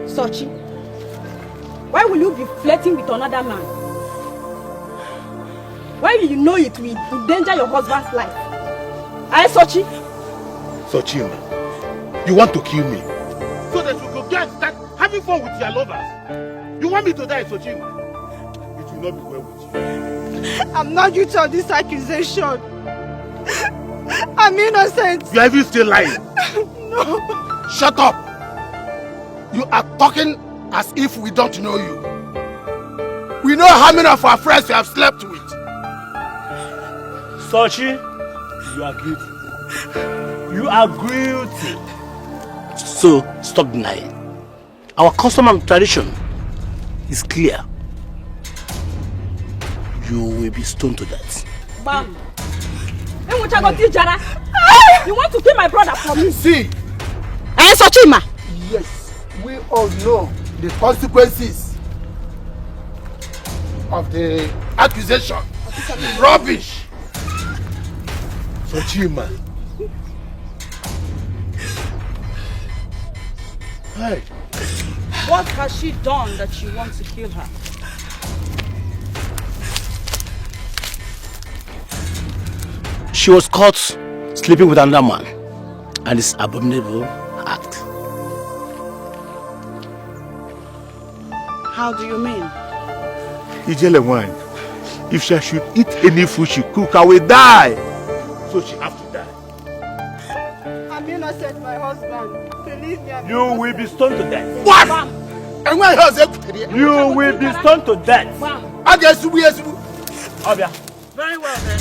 Sochi, why will you be flirting with another man? Why you know it will endanger your husband's life? Eh, Sochi? Sochi, you want to kill me? So that you could get start having fun with your lovers? You want me to die, Sochi? It will not be well with you. I'm not guilty of this accusation. I'm innocent. You are even still lying. No. Shut up. You are talking as if we don't know you. We know how many of our friends you have slept with. Sochi, you are guilty. You are guilty. So, stop denying. Our custom and tradition is clear. You will be stoned to death. Bam. You want to kill my brother for me? See. Eh, Sochima? Yes, we all know the consequences of the accusation. Rubbish. Sochima. Hey. What has she done that you want to kill her? She was caught sleeping with another man, and this abominable act. How do you mean? Ijele wine, If she should eat any food she cook, I will die. So she have to die. I'm innocent, my husband. Believe me, I'm You will be stoned to death. What? You will be stoned to death. Obia. Very well then.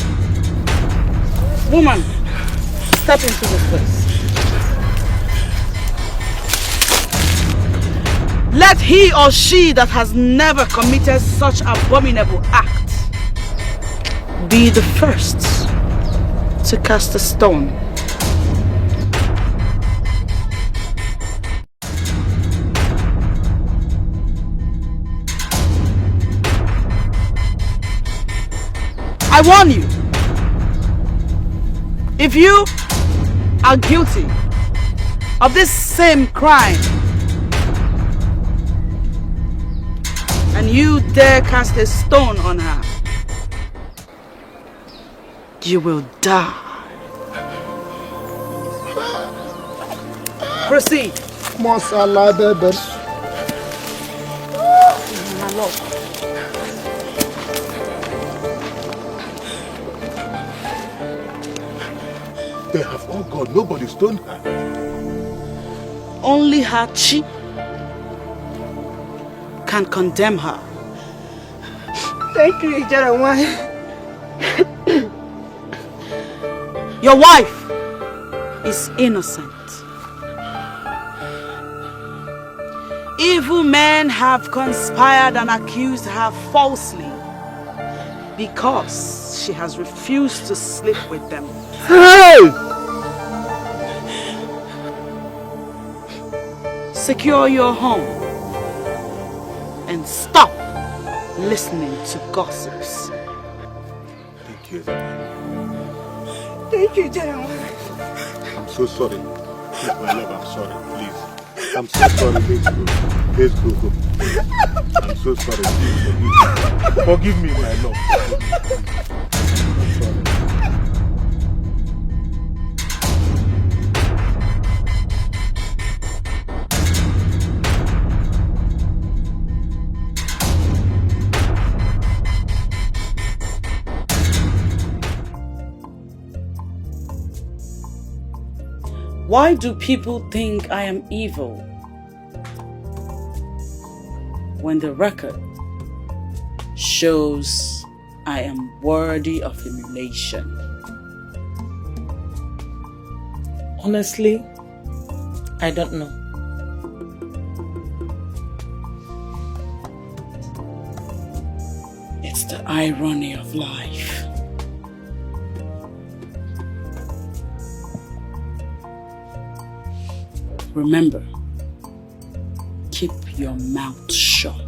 Woman, step into this place. Let he or she that has never committed such abominable act be the first to cast a stone. I warn you, if you are guilty of this same crime and you dare cast a stone on her, you will die. Proceed. My lord. They have all gone. Nobody stoned her. Only her chi can condemn her. Thank you, Jeremiah. Your wife is innocent. Evil men have conspired and accused her falsely because she has refused to sleep with them. Hey! Secure your home and stop listening to gossips. Thank you. Thank you, Jeremiah. I'm so sorry. Please, my love, I'm sorry. Please. I'm so sorry. Let's go home. I'm so sorry. Please forgive me, my love. I'm sorry. Why do people think I am evil when the record shows I am worthy of emulation? Honestly, I don't know. It's the irony of life. Remember, keep your mouth shut.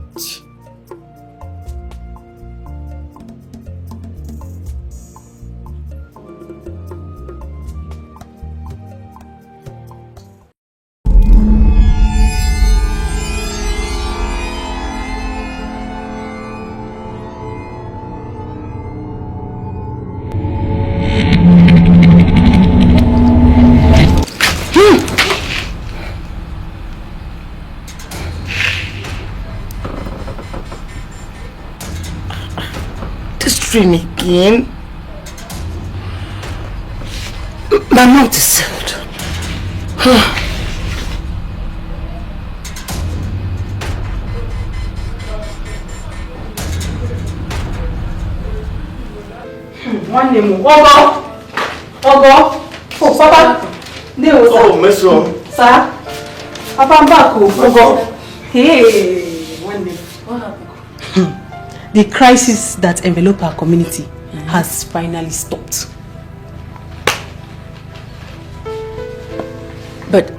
Dream again. My mouth is sealed. One name, Ogo. Oh, Papa. Oh, Meso. Sir. Papa, I'm back. Ogo. Hey, one name. What happened? The crisis that enveloped our community has finally stopped. But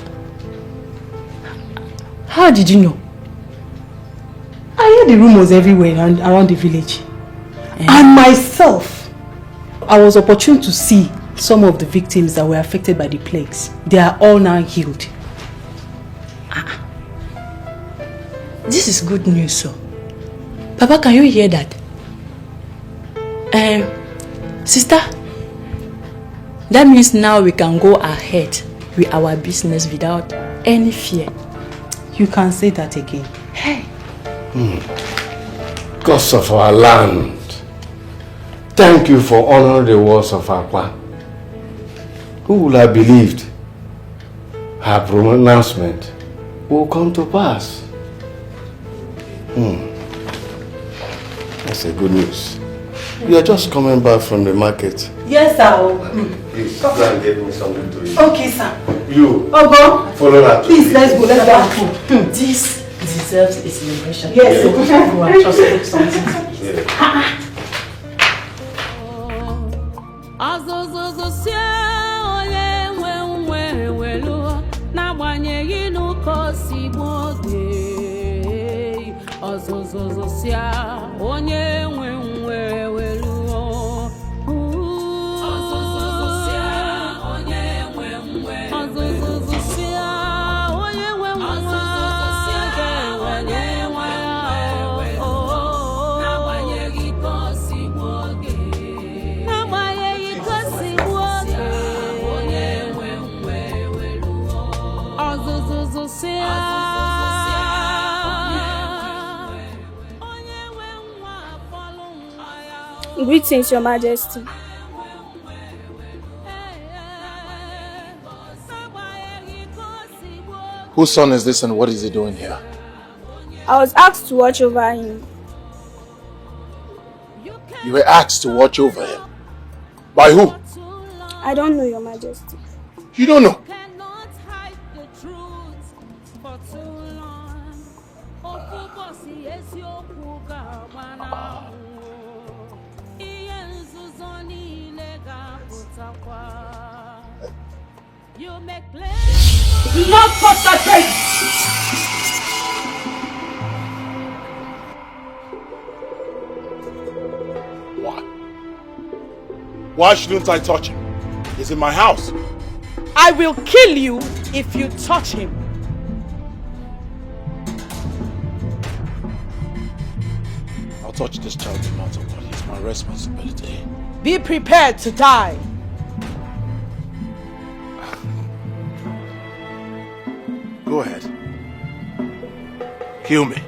how did you know? I heard the rumors everywhere around the village. And myself, I was opportune to see some of the victims that were affected by the plagues. They are all now healed. This is good news, sir. Papa, can you hear that? Sister, that means now we can go ahead with our business without any fear. You can say that again. Hey. Gods of our land, Thank you for honoring the words of Akwa. Who would have believed her pronouncement will come to pass? That's a good news. You are just coming back from the market. Yes, sir. Please, go and get me something to eat. Okay, sir. You, Ogo, follow that. please, let's go. Let's go. This deserves a celebration. Yes, So, go and just take something to eat. Azozozosia onye nwe welu n'agbanyeghị n'ụkọ si gboge. Azozozosia onye nwe welu. Azozozosia onye nwe. Azozozosia onye nwe. Azozozosia onye nwe. N'agbanyeghị ka o si gboge. Greetings, Your Majesty. Whose son is this and what is he doing here? I was asked to watch over him. You were asked to watch over him. By who? I don't know, Your Majesty. You don't know? Do not touch that baby! Why? Why shouldn't I touch him? He's in my house. I will kill you if you touch him. I'll touch this child no matter what. It's my responsibility. Be prepared to die. Go ahead. Kill me.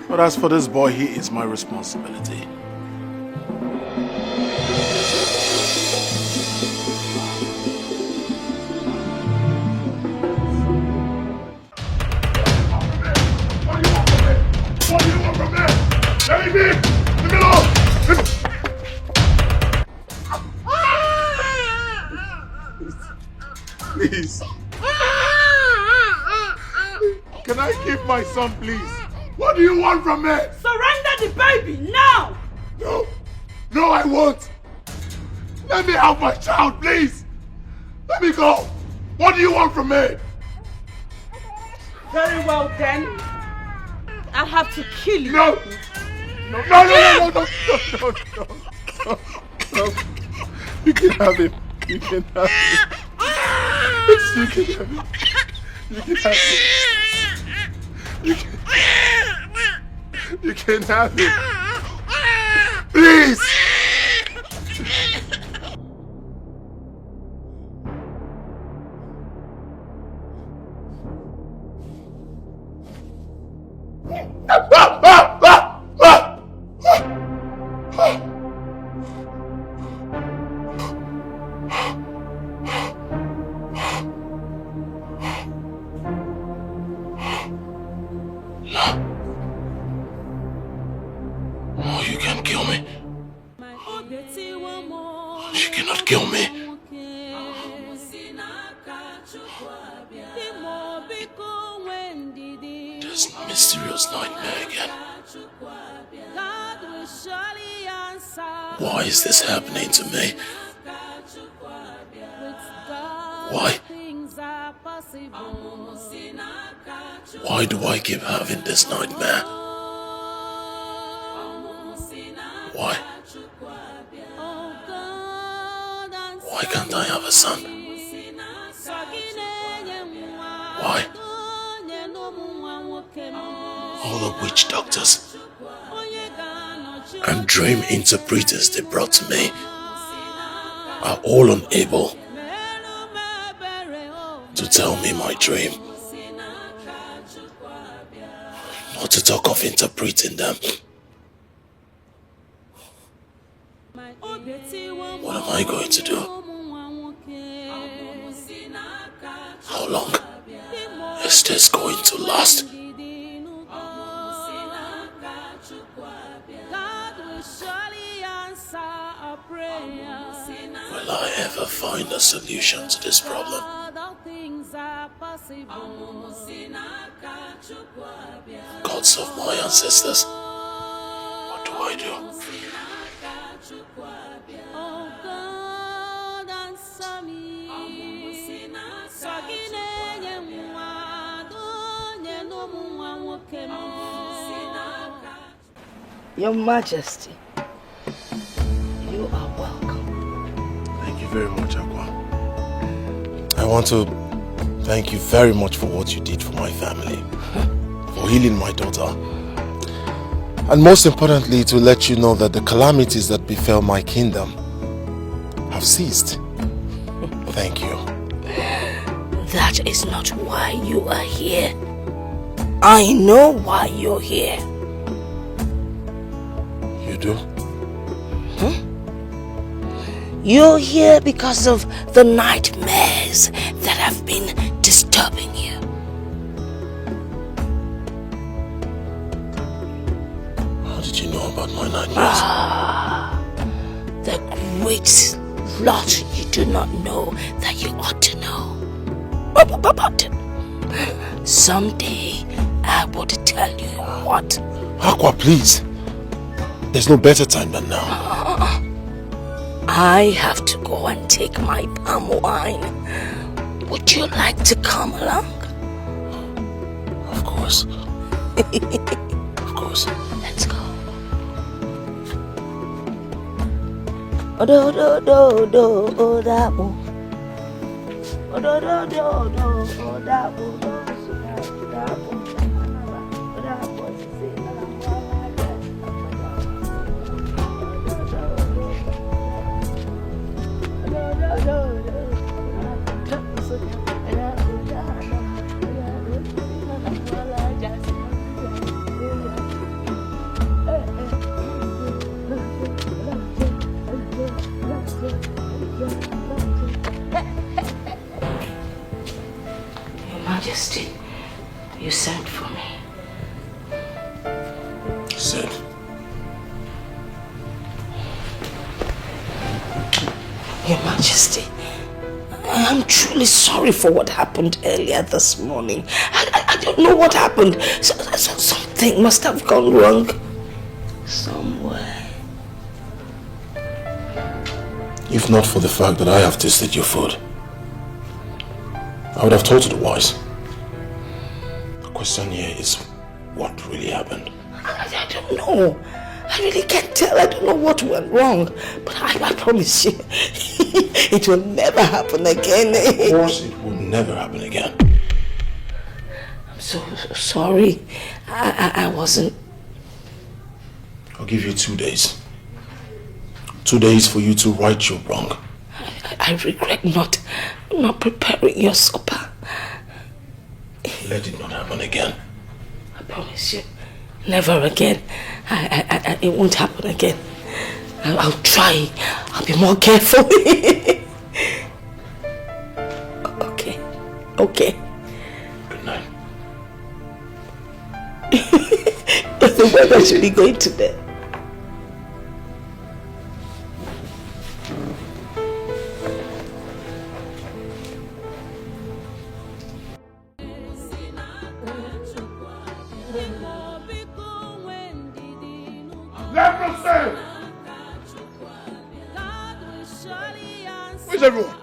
But as for this boy, he is my responsibility. What do you want from me? Let me be! Leave me alone! Please. Can I keep my son, please? What do you want from me? Surrender the baby now! No! No, I won't! Let me have my child, please! Let me go! What do you want from me? Very well then. I'll have to kill you. No! No, no, no, no, no, no, no, no, no. You can have him. You can have him. You can have him. You can have him. You can have him. Please! Oh, you can kill me. You cannot kill me. This mysterious nightmare again. Why is this happening to me? Why? Why do I keep having this nightmare? Why? Why can't I have a son? Why? All the witch doctors and dream interpreters they brought to me are all unable to tell me my dream. Not to talk of interpreting them. What am I going to do? How long is this going to last? Will I ever find a solution to this problem? Gods of my ancestors, what do I do? Your Majesty, you are welcome. Thank you very much, Aqua. I want to thank you very much for what you did for my family, for healing my daughter, and most importantly, to let you know that the calamities that befell my kingdom have ceased. Thank you. That is not why you are here. I know why you're here. You do? You're here because of the nightmares that have been disturbing you. How did you know about my nightmares? The great lot you do not know that you ought to know. But someday I would tell you what. Aqua, please. There's no better time than now. I have to go and take my palm wine. Would you like to come along? Of course. Of course. Let's go. Do do do do do da bo. Do do do do da bo da bo. Your Majesty, you sent for me. Said. Your Majesty, I am truly sorry for what happened earlier this morning. I don't know what happened. Something must have gone wrong somewhere. If not for the fact that I have tasted your food, I would have told you the wise. The question here is, what really happened? I don't know. I really can't tell. I don't know what went wrong. But I promise you, it will never happen again. Of course it will never happen again. I'm so sorry. I wasn't... I'll give you 2 days. 2 days for you to right your wrong. I regret not preparing your supper. Let it not happen again. I promise you. Never again. It won't happen again. I'll try. I'll be more careful. Okay. Okay. Good night. The weather's really going to bed. Leprosy! Where's everyone?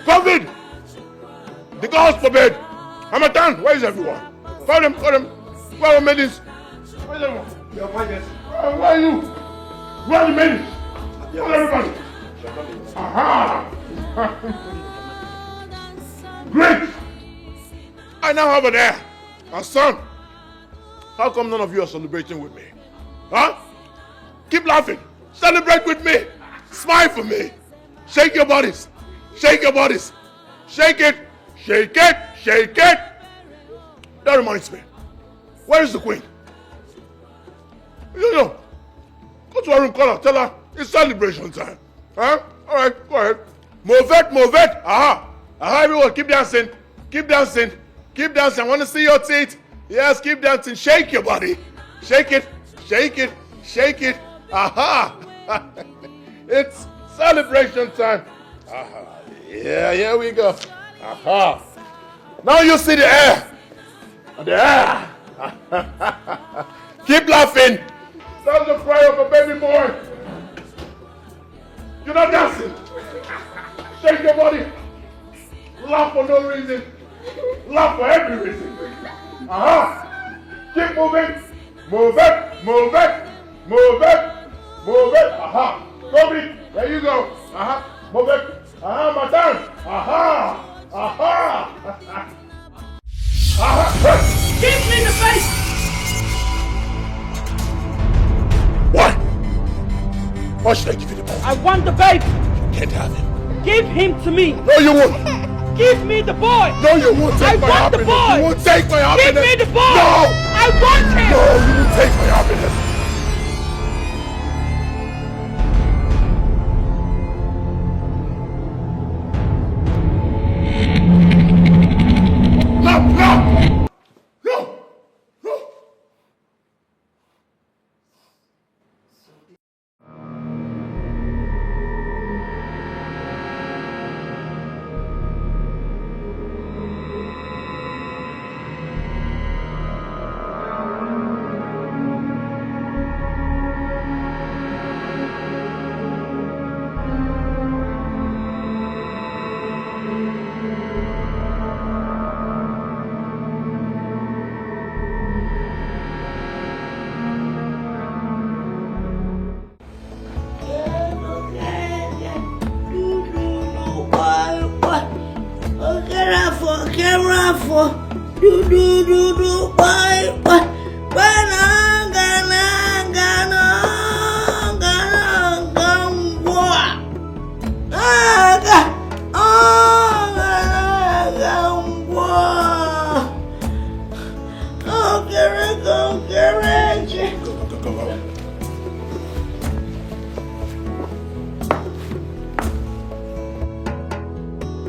COVID! The gods forbid! Hamatan, where is everyone? Call them, call them. Where are the maidens? Where's everyone? Your Majesty. Where are you? Where are the maidens? Call everybody. Aha! Great! I now have an heir. A son. How come none of you are celebrating with me? Huh? Keep laughing. Celebrate with me. Smile for me. Shake your bodies. Shake your bodies. Shake it. Shake it. Shake it. That reminds me. Where is the queen? No. Go to her room, call her, tell her it's celebration time. Huh? Alright, go ahead. Move it. Aha, everyone, keep dancing. Keep dancing. Keep dancing. I want to see your teeth. Yes, keep dancing. Shake your body. Shake it. Shake it. Shake it. Aha. It's celebration time. Aha. Yeah, here we go. Aha. Now you see the air. The air. Keep laughing. That's the cry of a baby boy. You're not dancing. Shake your body. Laugh for no reason. Laugh for every reason. Aha. Keep moving. Move it. Move it. Move it. Move it. Aha. Kobe. There you go. Aha. Move it. Aha, my turn. Aha. Aha. Aha. Give me the face. Why? Why should I give you the ball? I want the babe. You can't have him. Give him to me. No, you won't. Give me the boy. No, you won't take my happiness. The boy. You won't take my happiness. Give me the boy. No. I want him. No, you won't take my happiness.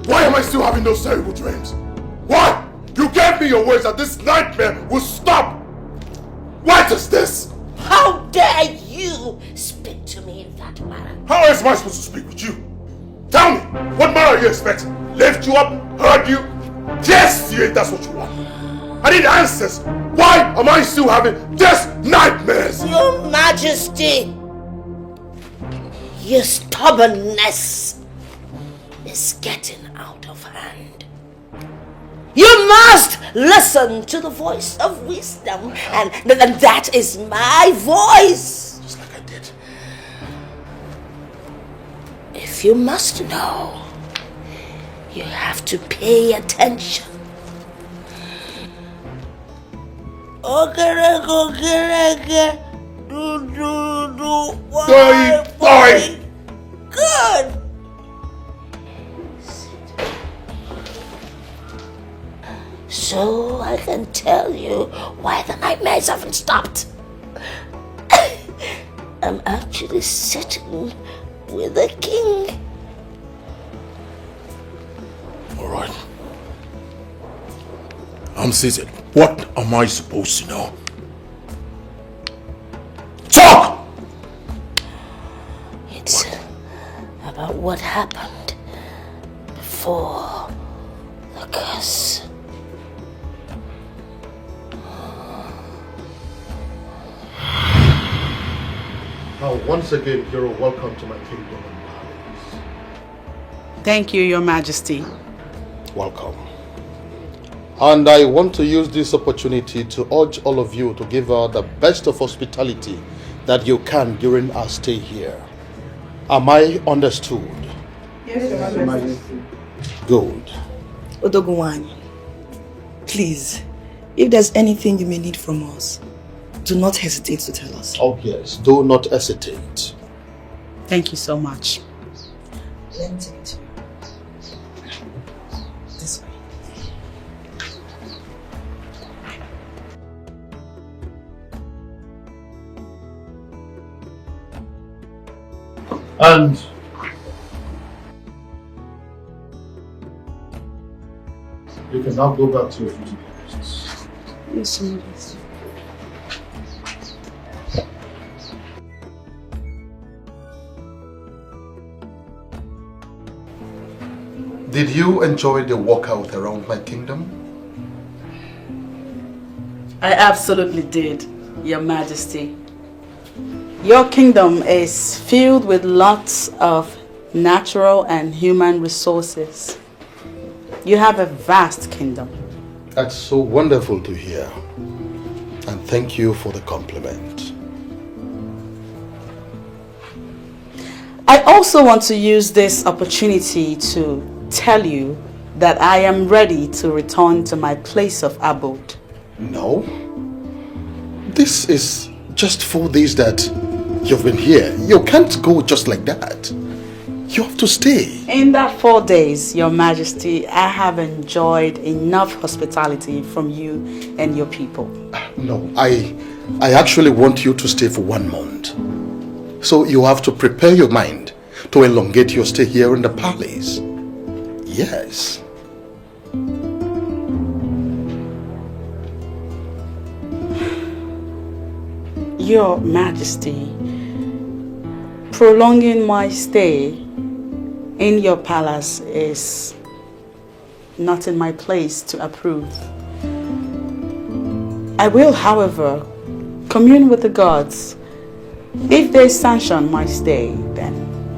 Why am I still having those terrible dreams? Why? You gave me your words that this nightmare will stop. What is this? How dare you speak to me in that manner? How else am I supposed to speak with you? Tell me, what manner you expect? Lift you up? Hurt you? Yes, you ain't that's what you want. I need answers. Why am I still having these nightmares? Your Majesty, your stubbornness is getting out of hand. You must listen to the voice of wisdom, and that is my voice. Just like I did. If you must know, you have to pay attention. Boy. Good. So I can tell you why the nightmares haven't stopped. I'm actually sitting with the king. Alright. I'm seated. What am I supposed to know? Talk! It's about what happened before the curse. Now, once again, you're welcome to my kingdom and palace. Thank you, Your Majesty. Welcome. And I want to use this opportunity to urge all of you to give her the best of hospitality that you can during our stay here. Am I understood? Yes, Your Majesty. Good. Odogunwanyi, please, if there's anything you may need from us, do not hesitate to tell us. Oh yes, do not hesitate. Thank you so much. Let me take it to you. This way. And you can now go back to your duty posts. Yes, Your Majesty. Did you enjoy the walkout around my kingdom? I absolutely did, Your Majesty. Your kingdom is filled with lots of natural and human resources. You have a vast kingdom. That's so wonderful to hear. And thank you for the compliment. I also want to use this opportunity to tell you that I am ready to return to my place of abode. No. This is just 4 days that you've been here. You can't go just like that. You have to stay. In that 4 days, Your Majesty, I have enjoyed enough hospitality from you and your people. No, I actually want you to stay for 1 month. So you have to prepare your mind to elongate your stay here in the palace. Yes. Your Majesty, prolonging my stay in your palace is not in my place to approve. I will, however, commune with the gods. If they sanction my stay, then...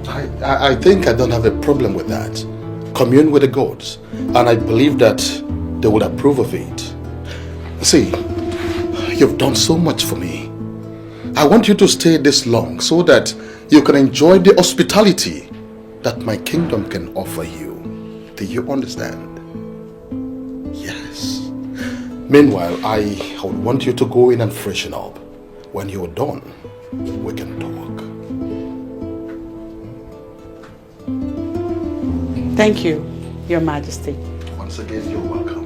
I think I don't have a problem with that. Commune with the gods, and I believe that they will approve of it. See, you've done so much for me. I want you to stay this long so that you can enjoy the hospitality that my kingdom can offer you. Do you understand? Yes. Meanwhile, I would want you to go in and freshen up. When you're done, we can talk. Thank you, Your Majesty. Once again, you're welcome.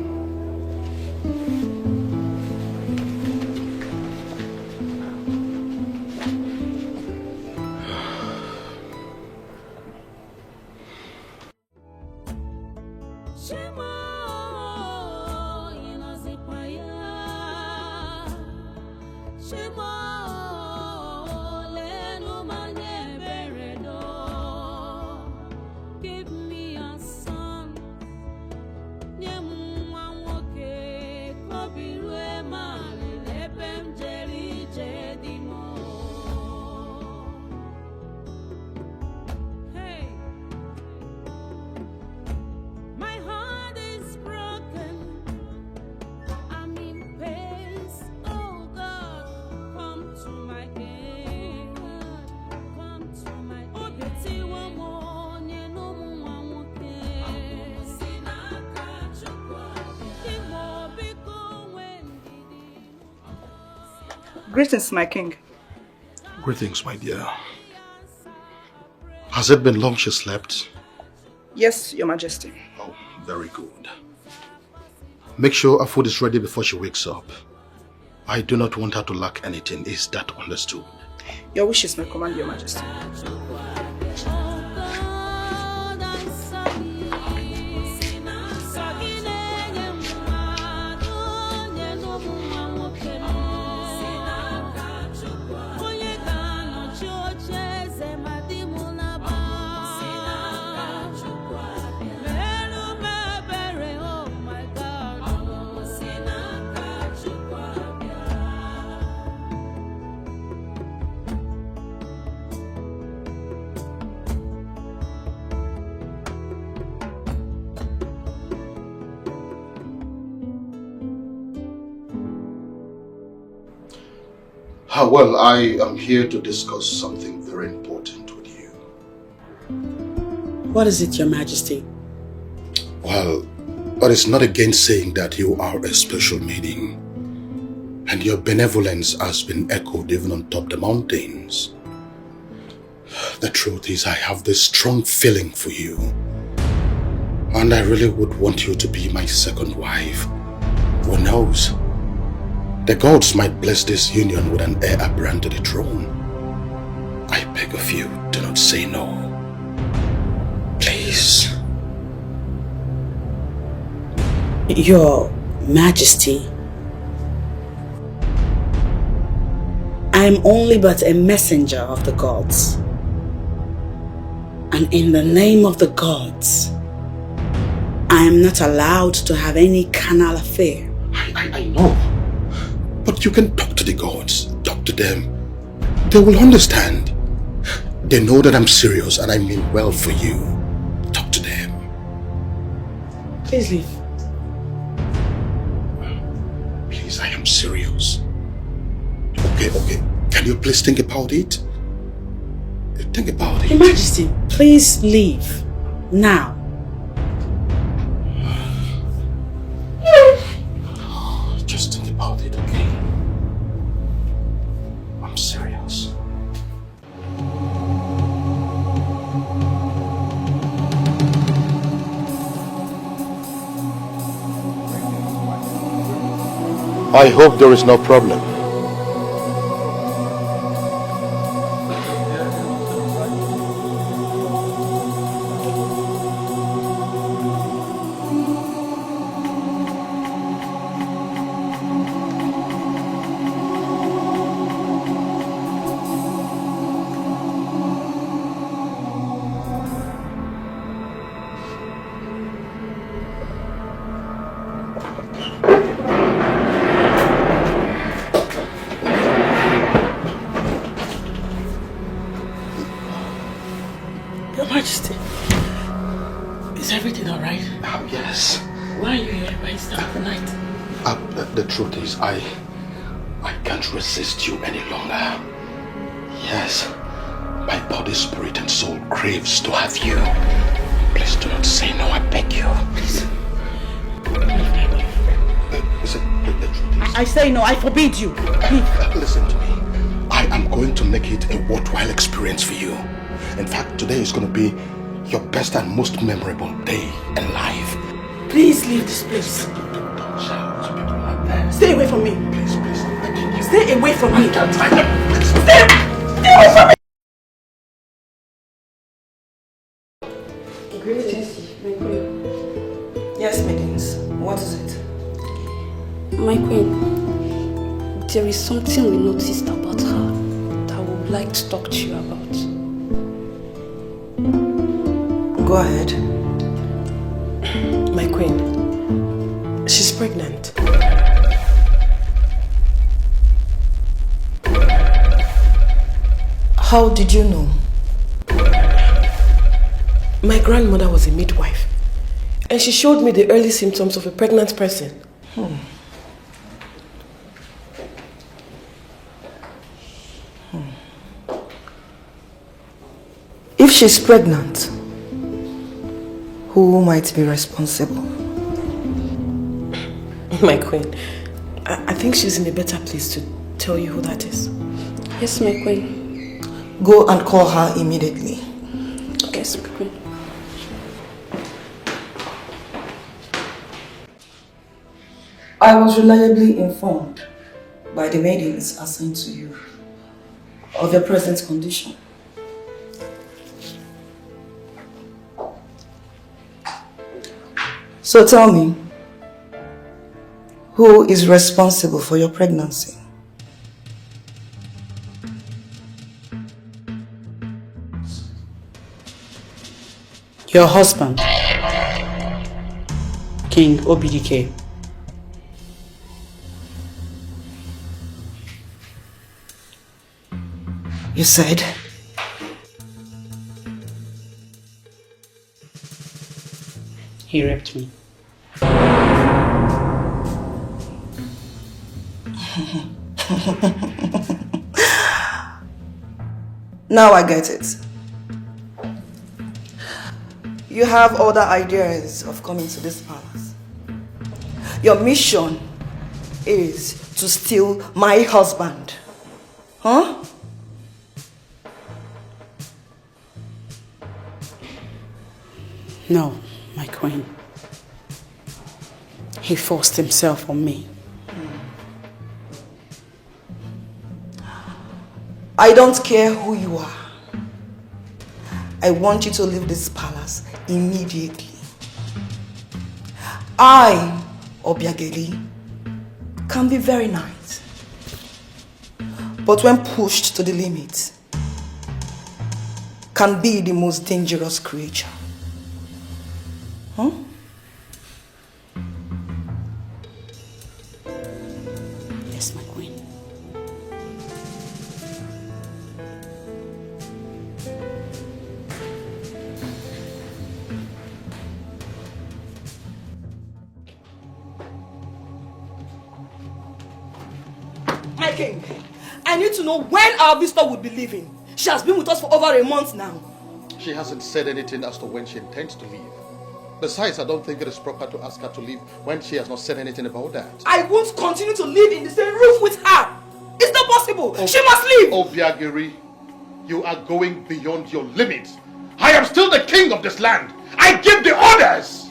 Greetings, my king. Greetings, my dear. Has it been long she slept? Yes, Your Majesty. Oh, very good. Make sure her food is ready before she wakes up. I do not want her to lack anything. Is that understood? Your wish is my command, Your Majesty. Well, I am here to discuss something very important with you. What is it, Your Majesty? Well, it is not against saying that you are a special maiden, and your benevolence has been echoed even on top the mountains. The truth is, I have this strong feeling for you, and I really would want you to be my second wife. Who knows? The gods might bless this union with an heir apparent to the throne. I beg of you, do not say no. Please. Your Majesty, I am only but a messenger of the gods. And in the name of the gods, I am not allowed to have any carnal affair. I know. But you can talk to the gods. Talk to them. They will understand. They know that I'm serious and I mean well for you. Talk to them. Please leave. Please, I am serious. Okay. Can you please think about it? Think about it. Your Majesty, please leave. Now. Just think about it, okay? I'm serious. I hope there is no problem. Your Majesty, is everything alright? Yes. Why are you here by this time of the night? The truth is, I can't resist you any longer. Yes, my body, spirit, and soul craves to have you. Please do not say no, I beg you. Please. The truth is, I say no, I forbid you. listen to me. I am going to make it a worthwhile experience for you. In fact, today is going to be your best and most memorable day in life. Please leave this place. Don't shout. People are there. Stay away from me. Please. Stay away from me. Stay away from me. Greetings, my queen. Yes, Maidens. What is it? My queen, there is something we noticed about her that we would like to talk to you about. Go ahead. My queen, she's pregnant. How did you know? My grandmother was a midwife, and she showed me the early symptoms of a pregnant person. If she's pregnant, who might be responsible? My queen, I think she's in a better place to tell you who that is. Yes, my queen. Go and call her immediately. Yes, my queen. I was reliably informed by the maidens assigned to you of your present condition. So tell me, who is responsible for your pregnancy? Your husband, King Obidike. You said? He raped me. Now I get it. You have other ideas of coming to this palace. Your mission is to steal my husband. Huh? No, my queen. He forced himself on me. I don't care who you are. I want you to leave this palace immediately. I, Obiageli, can be very nice. But when pushed to the limit, can be the most dangerous creature. Huh? Yes, my queen. My king, I need to know when our visitor would be leaving. She has been with us for over a month now. She hasn't said anything as to when she intends to leave. Besides, I don't think it is proper to ask her to leave when she has not said anything about that. I won't continue to live in the same roof with her. It's not possible. She must leave. Obiageri, you are going beyond your limits. I am still the king of this land. I give the orders.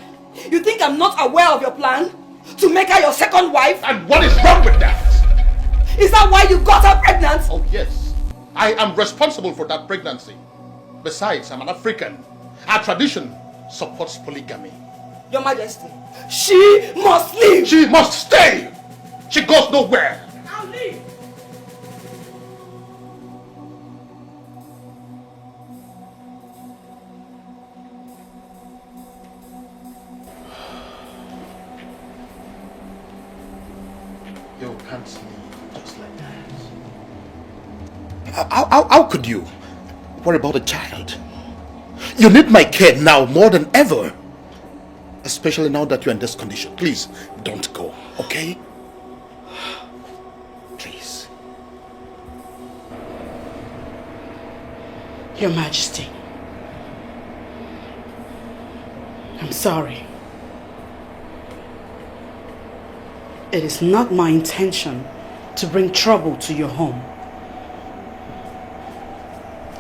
You think I'm not aware of your plan? To make her your second wife? And what is wrong with that? Is that why you got her pregnant? Oh yes, I am responsible for that pregnancy. Besides, I'm an African. Our tradition supports polygamy. Your Majesty, she must leave. She must stay. She goes nowhere. I'll leave. You can't leave just like that. How could you? What about the child? You need my care now more than ever. Especially now that you're in this condition. Please, don't go, okay? Please. Your Majesty, I'm sorry. It is not my intention to bring trouble to your home.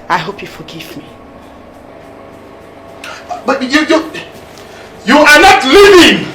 I hope you forgive me. But you are not leaving!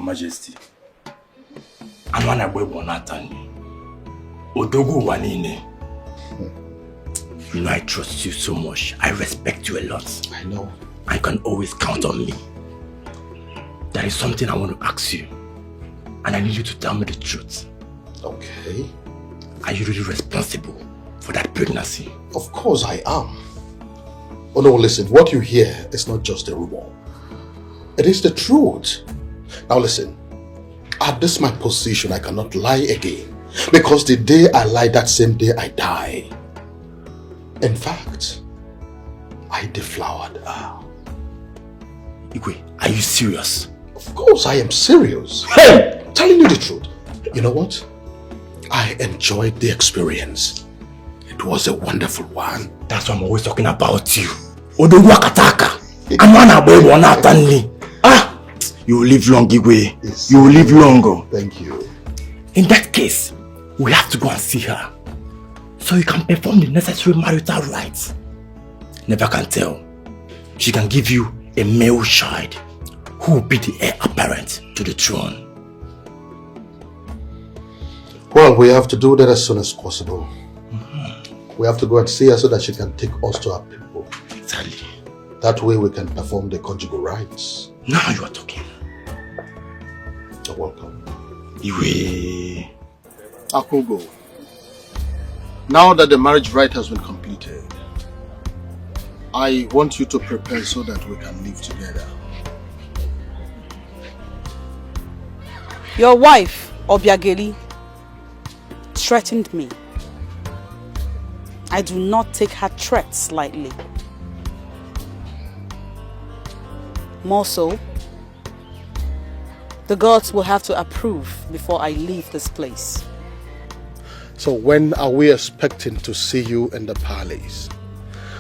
Majesty, I'm not a boy Nathan. Odogo Wanine. You know I trust you so much. I respect you a lot. I know. I can always count on me. There is something I want to ask you. And I need you to tell me the truth. Okay. Are you really responsible for that pregnancy? Of course I am. Oh no, listen, what you hear is not just a rumor. It is the truth. Now listen, at this my position, I cannot lie again. Because the day I lie, that same day I die. In fact, I deflowered her. Igwe, are you serious? Of course I am serious. Hey! telling you the truth. You know what? I enjoyed the experience. It was a wonderful one. That's why I'm always talking about you. Odogu akataka. Amana boy wanatanli. Ah, you will live long, Igwe. You will live long. Thank you. In that case, we have to go and see her, so you can perform the necessary marital rites. Never can tell. She can give you a male child who will be the heir apparent to the throne. Well, we have to do that as soon as possible. We have to go and see her so that she can take us to our people. Exactly. That way we can perform the conjugal rites. Now you are talking. You're welcome. Iwe. Akugo, now that the marriage rite has been completed, I want you to prepare so that we can live together. Your wife, Obiageli, threatened me. I do not take her threats lightly. More so, the gods will have to approve before I leave this place. So when are we expecting to see you in the palace?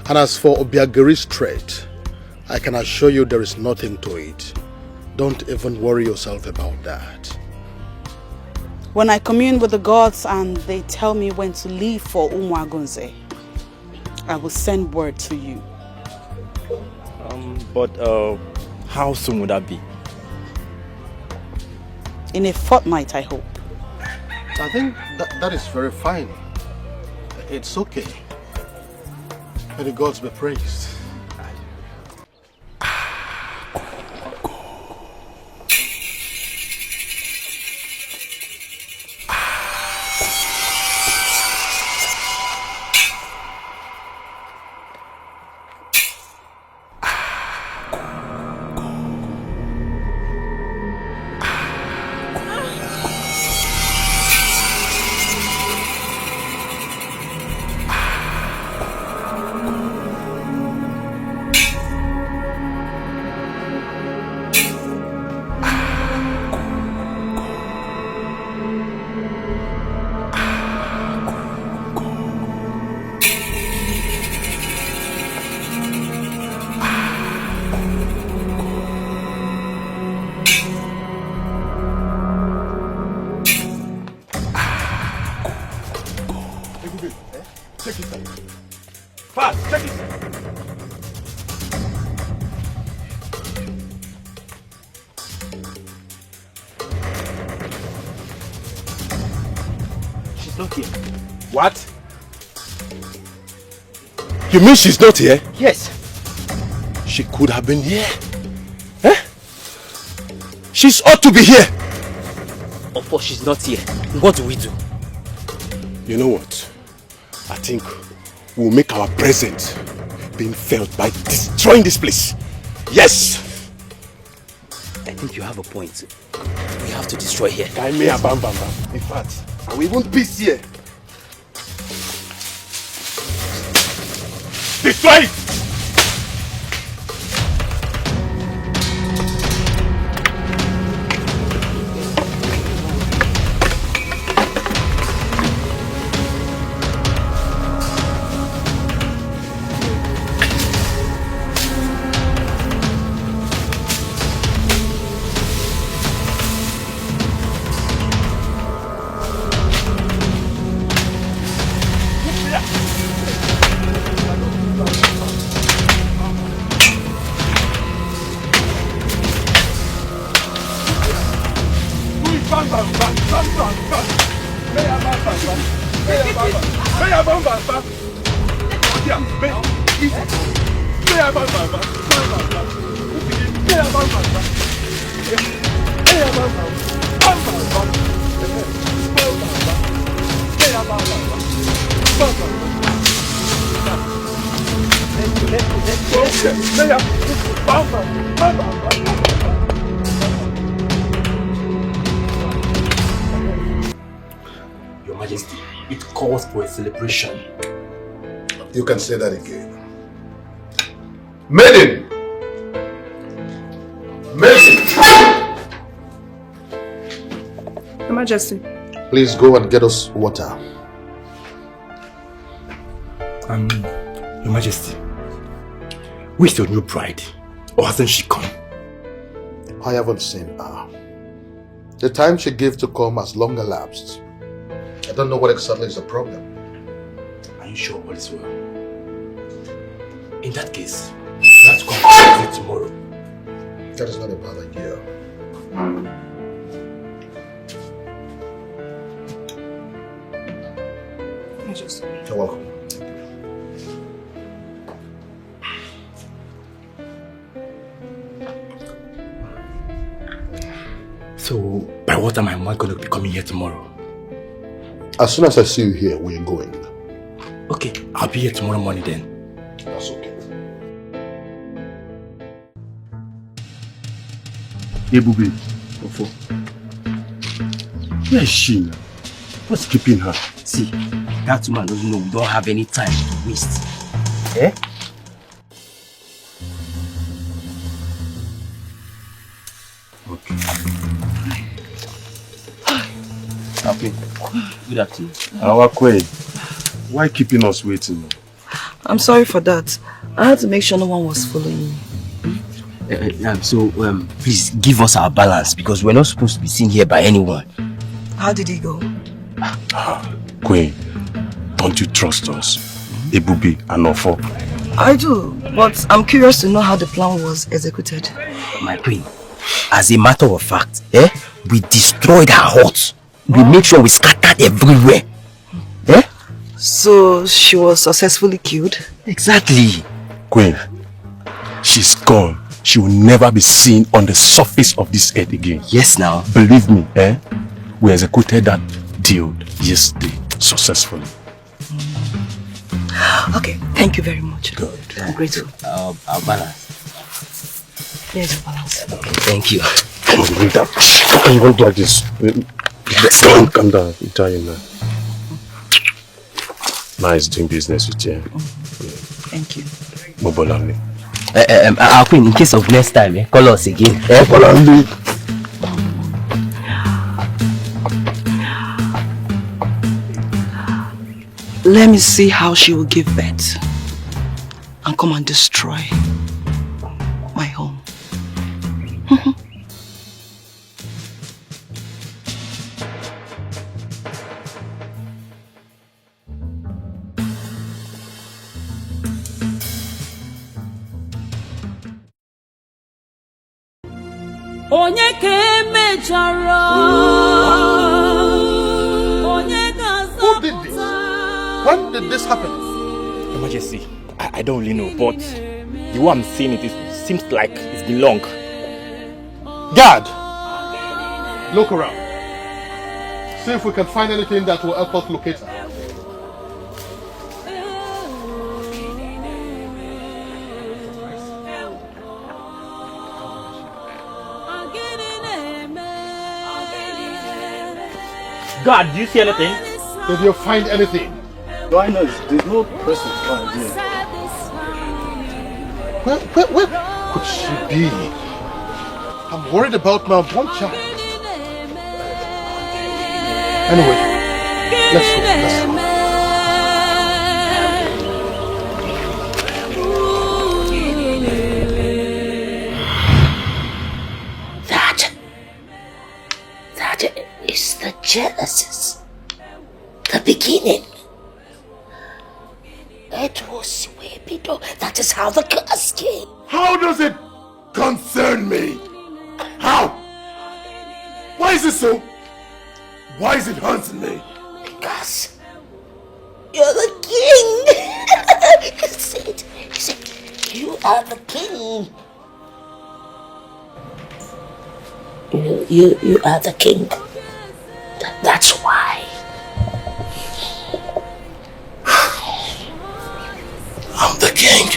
And as for Obiageri's threat, I can assure you there is nothing to it. Don't even worry yourself about that. When I commune with the gods and they tell me when to leave for Umuagunze, I will send word to you. But how soon would that be? In a fortnight, I hope. I think that is very fine. It's okay. May the gods be praised. What? You mean she's not here? Yes. She could have been here. Eh? She's ought to be here. Of course she's not here. What do we do? You know what? I think we'll make our presence being felt by destroying this place. Yes! I think you have a point. We have to destroy here. In fact, I will even peace here. Destroy it! Your Majesty, it calls for a celebration. You can say that again. Maiden! Maiden! Majesty. Please go and get us water. Your Majesty, where's your new bride? Or hasn't she come? I haven't seen her. The time she gave to come has long elapsed. I don't know what exactly is the problem. Are you sure all is well? In that case, you have to come visit tomorrow. That is not a bad idea. Majesty. You're welcome. So, by what time am I going to be coming here tomorrow? As soon as I see you here, we're going. Okay, I'll be here tomorrow morning then. That's okay. Ebubi, where is she now? What's keeping her? See, that woman doesn't know we don't have any time to waste. Eh? Okay. Okay. Good afternoon. Our queen, why keeping us waiting? I'm sorry for that. I had to make sure no one was following me. Please give us our balance because we're not supposed to be seen here by anyone. How did he go? Queen, don't you trust us? Ebubi and Ofo. I do, but I'm curious to know how the plan was executed. My queen, as a matter of fact, we destroyed her hut. We made sure we scattered everywhere. So she was successfully killed? Exactly. Queen, she's gone. She will never be seen on the surface of this earth again. Yes, now. Believe me, we executed that deal yesterday successfully. Okay, thank you very much. Good. I'm grateful. Our balance. Here's your balance. Okay, thank you. Come on, bring that. You won't like this. Calm down. I'm telling you now. Nice doing business with you. Thank you. Mobolami. Our queen, in case of next time, call us again. Mobolami. Let me see how she will give birth and come and destroy my home. Onye ka emechara. Who did this? When did this happen? Your Majesty, I don't really know, but the way I'm seeing it seems like it's been long. Guard! Look around. See if we can find anything that will help us locate her. God, do you see anything? Did you find anything? Do I know? There's no person found here. Where could she be? I'm worried about my unborn child. Anyway, let's go. That is the Genesis, the beginning. It was way below. That is how the curse came. How does it concern me? How? Why is it so? Why is it haunting me? Because you're the king. You said, you are the king. You are the king. That's why. I'm the king.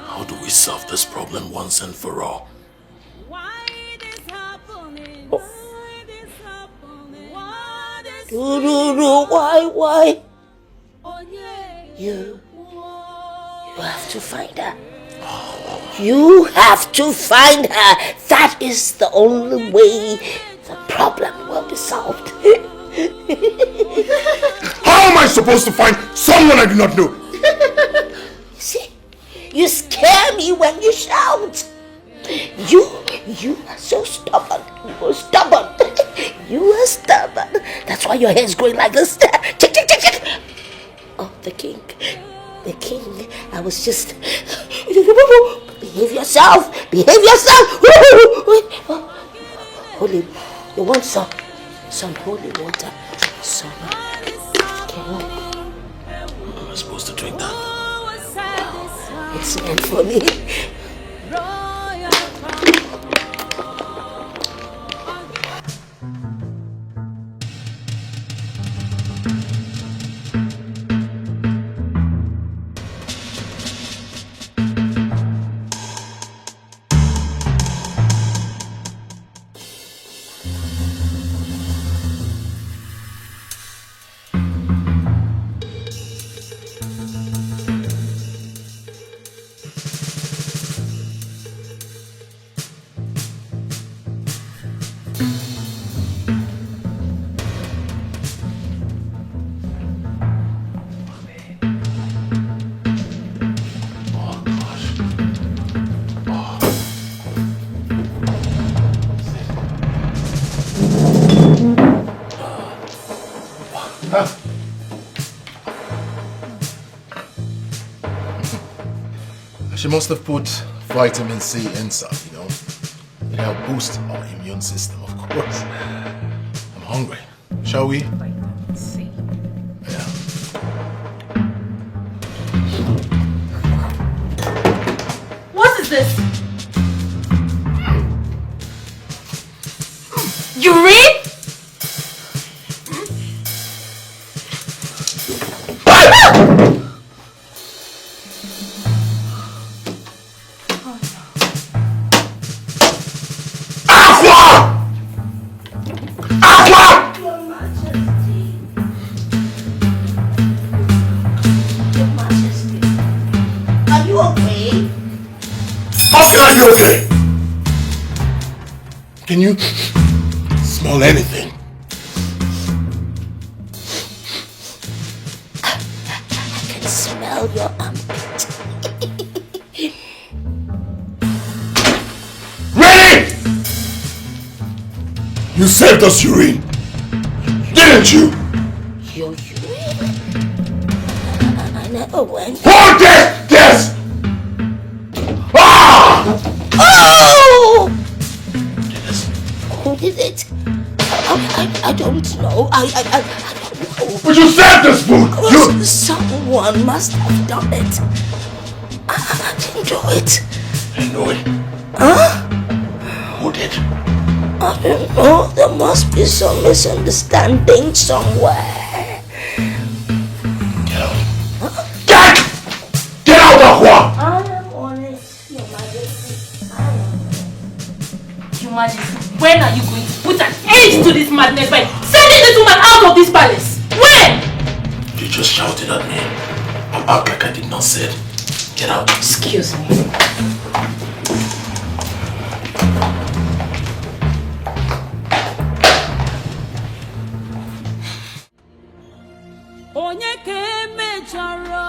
How do we solve this problem once and for all? No, why? You have to find her. You have to find her. That is the only way the problem will be solved. How am I supposed to find someone I do not know? See, you scare me when you shout. You are so stubborn. You are stubborn. You are stubborn. That's why your hair is growing like this. Oh, the king. The king. I was just... Behave yourself. Behave yourself. Holy... You want some holy water? Some... King. Am I supposed to drink that? It's meant for me. She must have put vitamin C inside, you know. It helped boost our immune system, of course. I'm hungry. Shall we? Vitamin C. Yeah. What is this? Urine? Are you okay? Can you smell anything? I can smell your armpit. Ready? You saved us urine, didn't you? Your urine? I never went. Hold this! This! Oh! Who did it? I don't know. I don't know. But you saved us, food! Someone must have done it. I didn't do it. I know it. Huh? Who did? I don't know. There must be some misunderstanding somewhere. Get out. Huh? Get out, Aqua! I am on it, Your Majesty. I am. Your Majesty, when are you going to put an end to this madness by sending this woman out of this palace? When? You just shouted at me and act like I did not say it. Get out. Excuse me. Onye ka emechara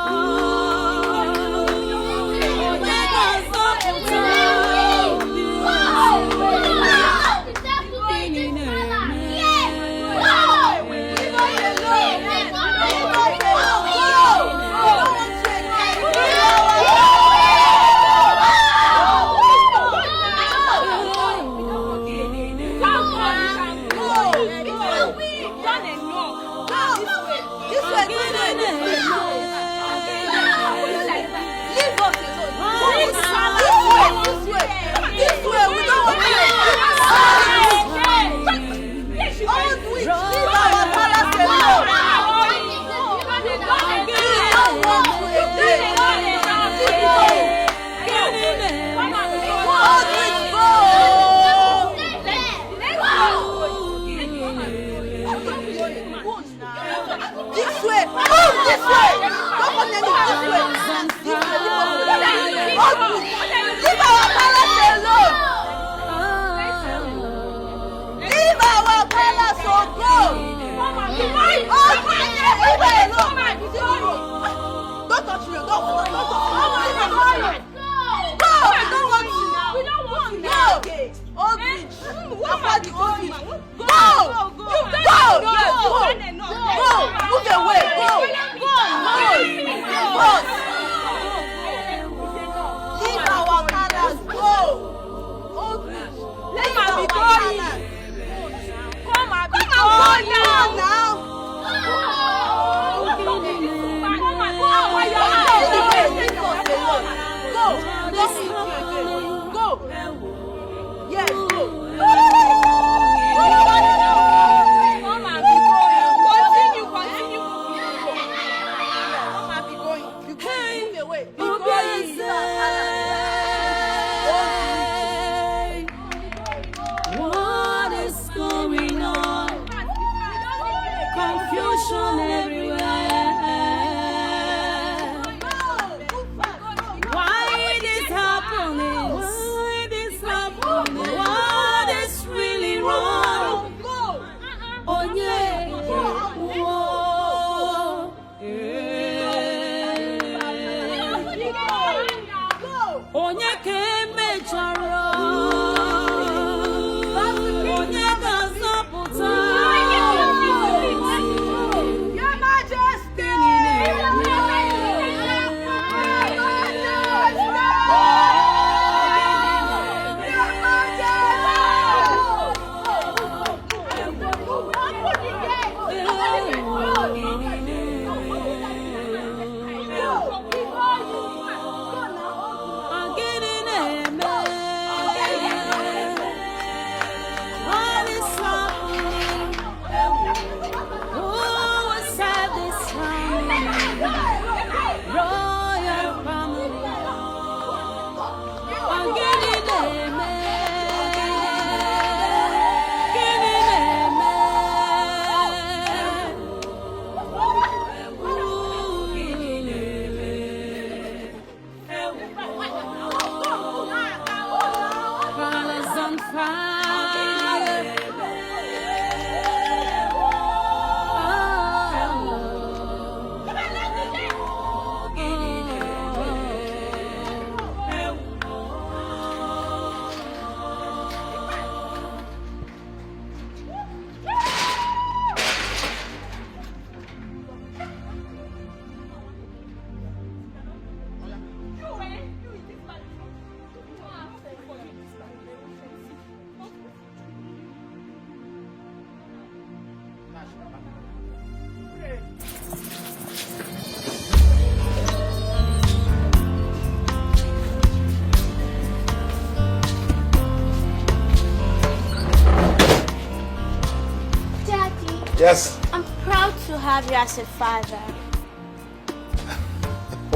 Yes? I'm proud to have you as a father.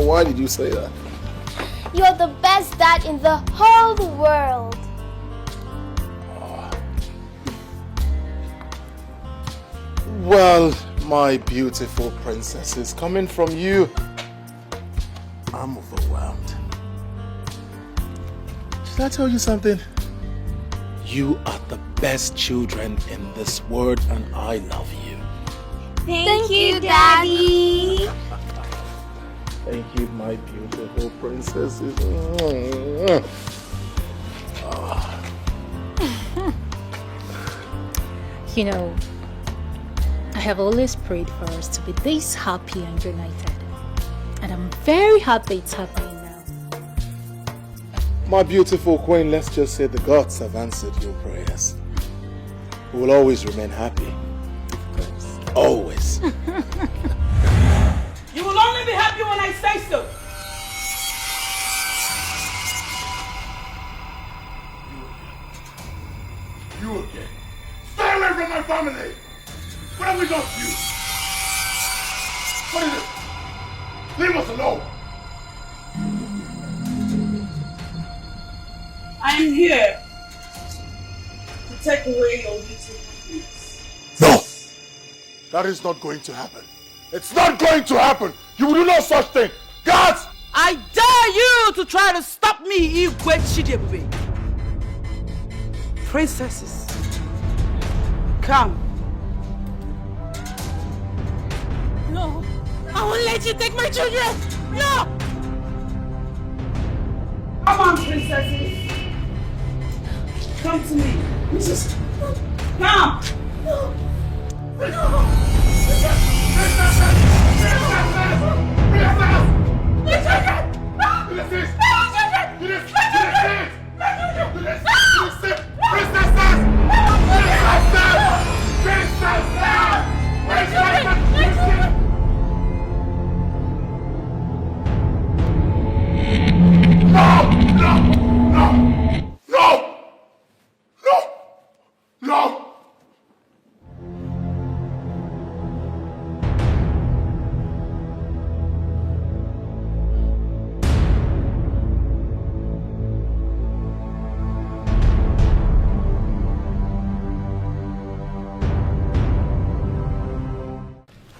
Why did you say that? You're the best dad in the whole world. Well, my beautiful princesses, coming from you, I'm overwhelmed. Should I tell you something? You are the best children in this world and I love you. Thank you, Daddy. Thank you, my beautiful princesses. You know, I have always prayed for us to be this happy and united. And I'm very happy it's happening now. My beautiful queen, let's just say the gods have answered your prayers. We will always remain happy. Always. You will only be happy when I say so. You again. Stay away from my family! What have we done to you? What is it? Leave us alone! I'm here to take away your beautiful things. No! That is not going to happen. It's not going to happen! You will do no such thing! Guards! I dare you to try to stop me, Witch-2026. Princesses, come. No, I won't let you take my children. No. Come on, princesses. Come to me. Princess. Come.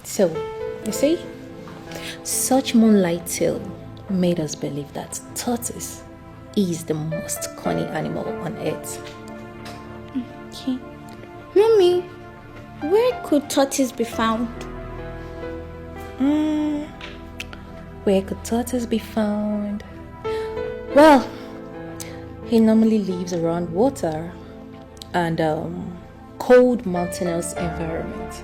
So, you see, such moonlight tale made us believe that tortoise is the most cunning animal on earth. Okay. Mommy, where could tortoise be found? Where could tortoise be found? Well, he normally lives around water and cold mountainous environment.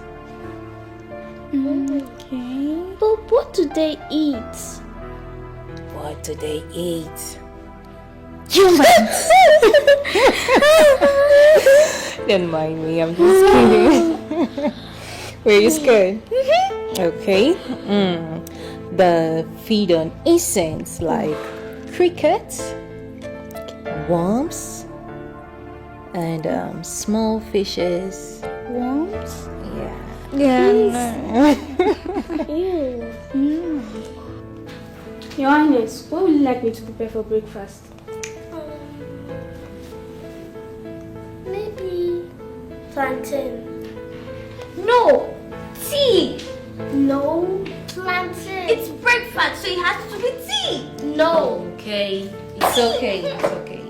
Okay. But what do they eat? What do they eat? Humans! Don't mind me, I'm just kidding. Were you scared? Okay. They feed on insects like crickets, worms, and small fishes. Worms? Yeah. Yeah. Your Highness, what would you like me to prepare for breakfast? Maybe plantain. No! Tea! No, plantain. It's breakfast, so it has to be tea! No. Okay. It's okay. It's okay.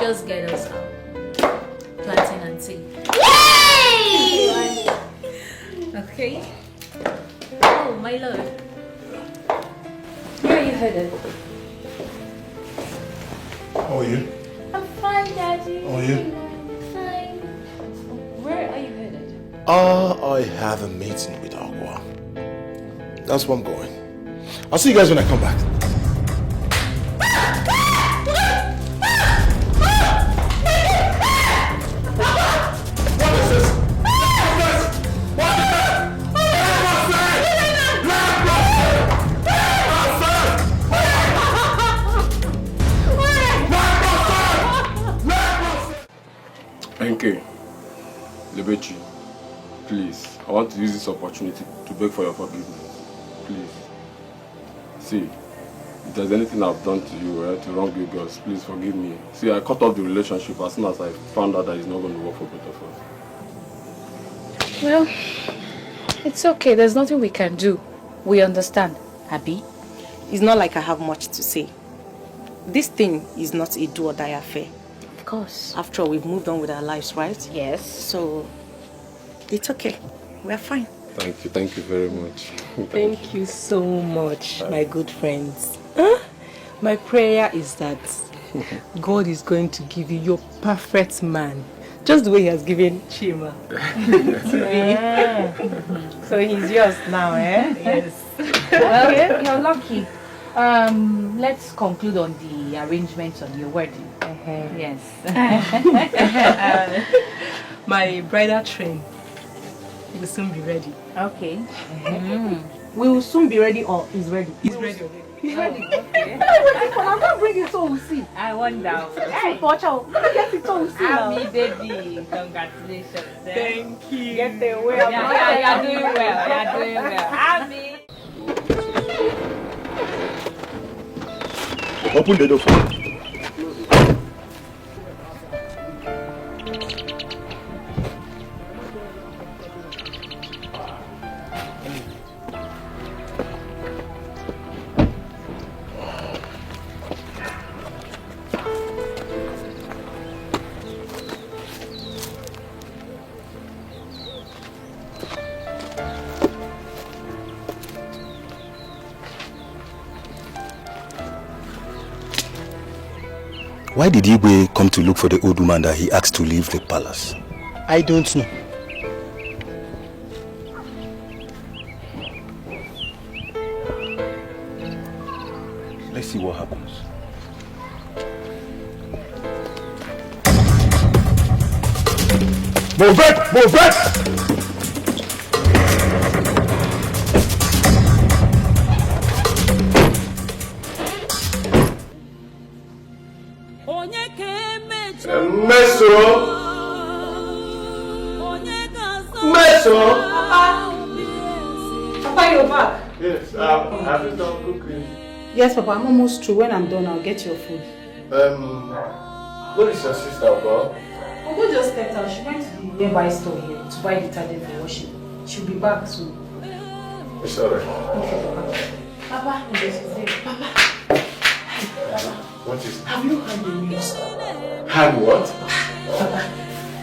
Just get us out. Plantain and tea. Yay! Okay. Oh, my lord. Where are you headed? How are you? I'm fine, Daddy. How are you? Fine. Where are you headed? I have a meeting with Agua. That's where I'm going. I'll see you guys when I come back. NK, Lebechi, please, I want to use this opportunity to beg for your forgiveness. Please. See, if there's anything I've done to you, to wrong you girls, please forgive me. See, I cut off the relationship as soon as I found out that it's not going to work for both of us. Well, it's okay. There's nothing we can do. We understand. Abby, it's not like I have much to say. This thing is not a do or die affair. Of course. After all, we've moved on with our lives, right? Yes. So, it's okay. We're fine. Thank you very much. Thank you so much, my good friends. My prayer is that God is going to give you your perfect man, just the way He has given Chima to me. So he's yours now, eh? Yes. Well, you're lucky. Let's conclude on the arrangements on your wedding. Yes. My bridal train will soon be ready. Okay. We will soon be ready, or is ready? He's ready. He's ready. Okay. I'm not bringing it so we'll see. I wonder. Hey, watch out. Let me get it so we'll see. Happy baby. Congratulations. Thank you. Get the way. Yeah, you're doing well. You're doing well. Happy. Open the door for me. Why did Igwe come to look for the old woman that he asked to leave the palace? I don't know. Let's see what happens. Move it! Move it! Meso! Meso! Papa, you're back. Yes, have you done cooking? Yes, Papa, I'm almost through. When I'm done, I'll get your food. Where is your sister, Papa? Ogo just stepped out. She went to the nearby store here to buy detergent for washing. She'll be back soon. It's alright. Okay, Papa. Papa, Papa. What is it? Have you heard the news? Heard what? Papa,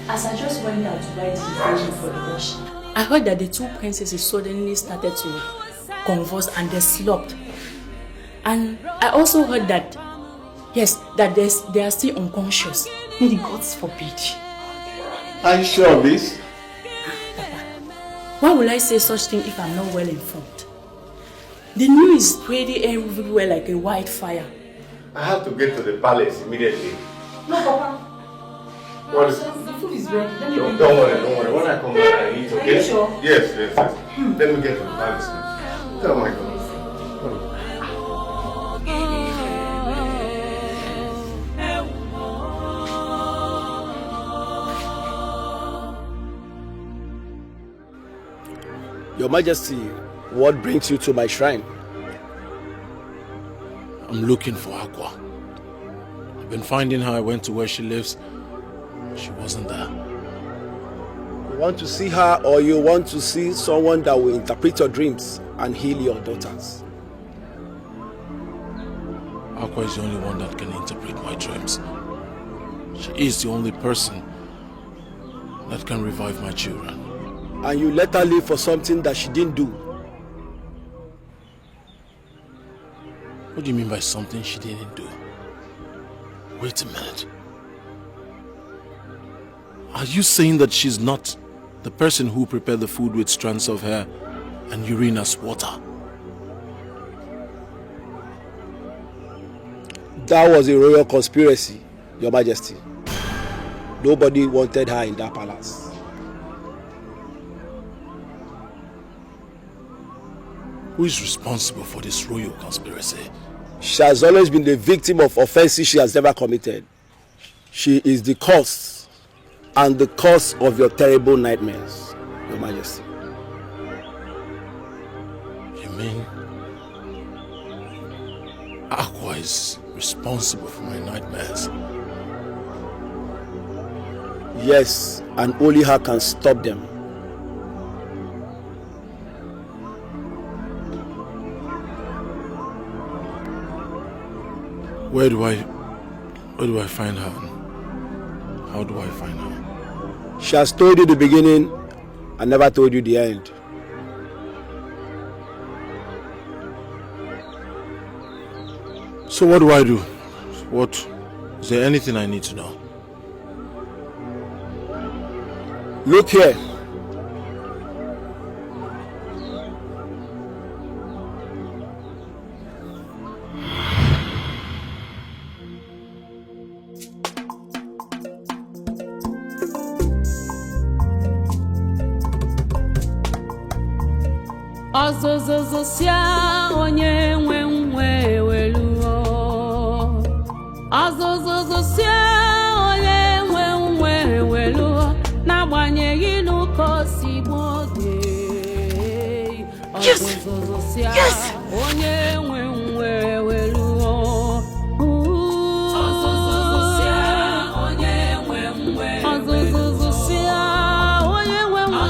as I just went out to buy detergent for the wash, I heard that the two princesses suddenly started to convulse and they slopped. And I also heard that, yes, that they are still unconscious. May the gods forbid. Are you sure of this? Papa, why will I say such thing if I'm not well informed? The news is spreading everywhere like a wildfire. I have to get to the palace immediately. No, Papa. What is The food is ready. Don't worry. When I come back, I eat, okay? Are you sure? Yes. Let me get to the palace now. Oh my God. Your Majesty, what brings you to my shrine? I'm looking for Aqua. I've been finding her. I went to where she lives. She wasn't there. You want to see her, or you want to see someone that will interpret your dreams and heal your daughters? Aqua is the only one that can interpret my dreams. She is the only person that can revive my children. And you let her live for something that she didn't do? What do you mean by something she didn't do? Wait a minute. Are you saying that she's not the person who prepared the food with strands of hair and urine as water? That was a royal conspiracy, Your Majesty. Nobody wanted her in that palace. Who is responsible for this royal conspiracy? She has always been the victim of offenses she has never committed. She is the cause and the cause of your terrible nightmares, Your Majesty. You mean Aqua is responsible for my nightmares? Yes, and only her can stop them. Where do I find her? How do I find her? She has told you the beginning and never told you the end. So what do I do? Is there anything I need to know? Look here. Ọzụzụzụsịa onye nwe nwe weluo. Ọzụzụzụsịa onye nwe nwe weluo. N'agbanyeghị n'ụkọ si gbode. Ọzụzụzụsịa onye nwe nwe weluo. Ọzụzụzụsịa onye nwe nwe. Ọzụzụzụsịa onye nwe nwe.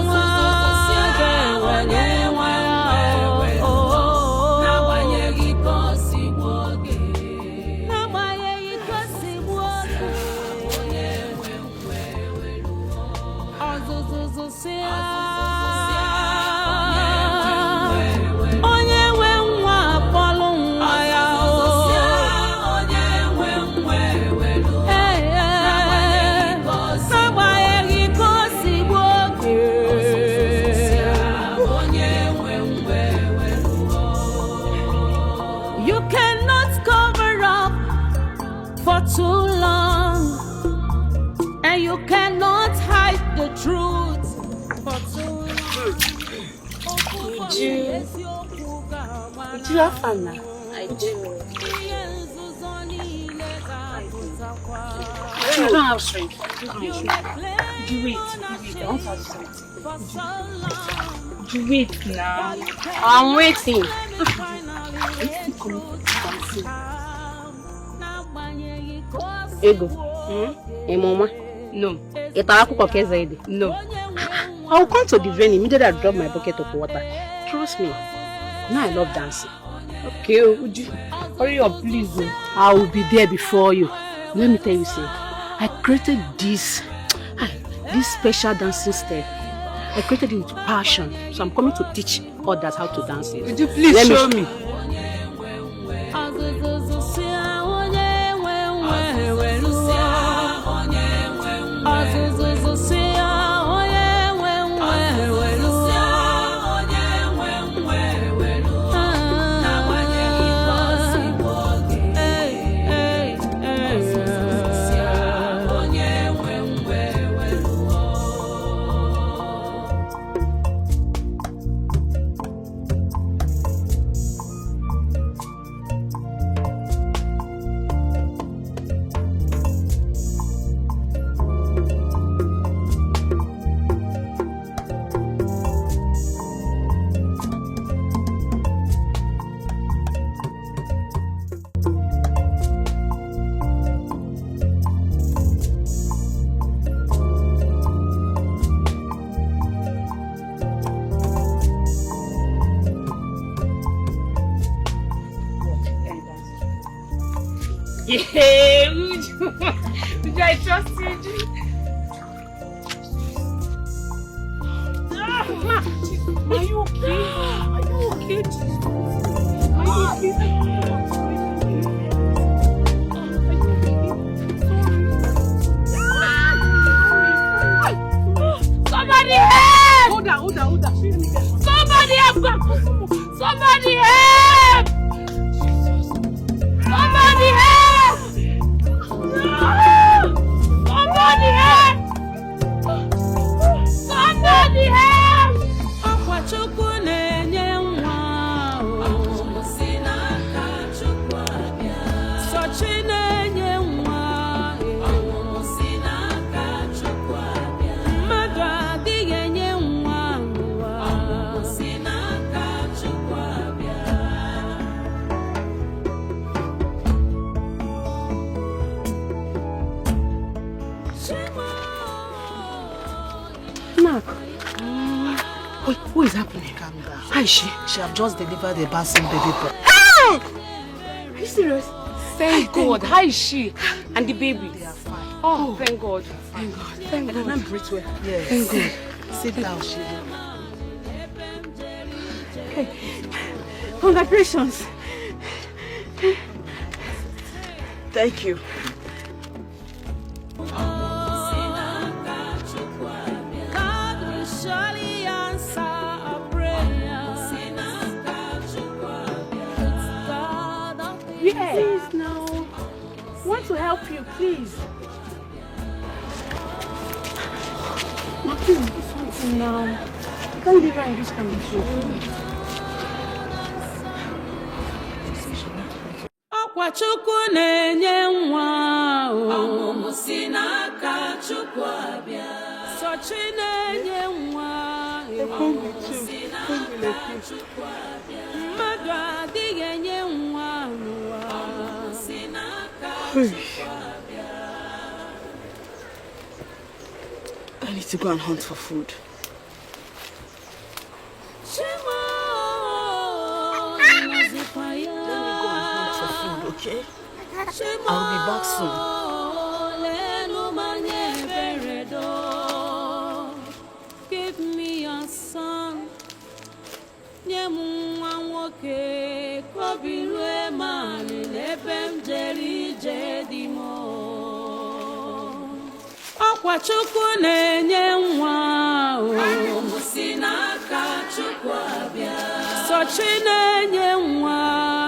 Onye nwe nwa apọlụ Do you have fun now? I do. You don't have strength. Do wait. I want to ask you something. Do wait now. I'm waiting. Ego. Mama. No. No. I will come to the venue immediately I drop my bucket of water. Trust me. Now I love dancing. Okay, would you hurry up, please? I will be there before you. Let me tell you, see, I created this special dancing step. I created it with passion. So I'm coming to teach others how to dance it. Would you please show me? Yeah, Uju, I trust you, Uju. Are you okay? Are you okay? Are you okay? Somebody help! Hold on. Somebody help! Somebody help! Somebody help! Somebody help! Somebody help! Akwachukwu na-enye nwa o. Sinaka Chukwu abịa. Sochi na-enye nwa o. Sinaka Chukwu abịa. Mmadụ adịghị enye nwa o. Sinaka Chukwu abịa. Mark. Wait, who is happening? Calm down. How is she? She have just delivered a bouncing baby boy. Hey! Are you serious? Thank God. How is she? And the baby? They are fine. Oh, thank God. Thank God. Thank God. I'm breathe well. Yes. Thank God. Sit down, she. Hey, congratulations. Thank you. Please now. Want to help you, please. Please do something now. You can't leave her in this condition. Akwachukwu na-enye nwa o. Ọmụmụ si n'aka Chukwu abịa. Sochi na-enye nwa o. Ọmụmụ si n'aka Chukwu abịa. Mmadụ adịghị enye nwa n'ụwa. Ọmụmụ si n'aka Chukwu abịa. I need to go and hunt for food. Okay? I'll be back soon. Give me a son. Akwachukwu na-enye nwa o. Ọmụmụ si n'aka Chukwu abịa. Sochi na-enye nwa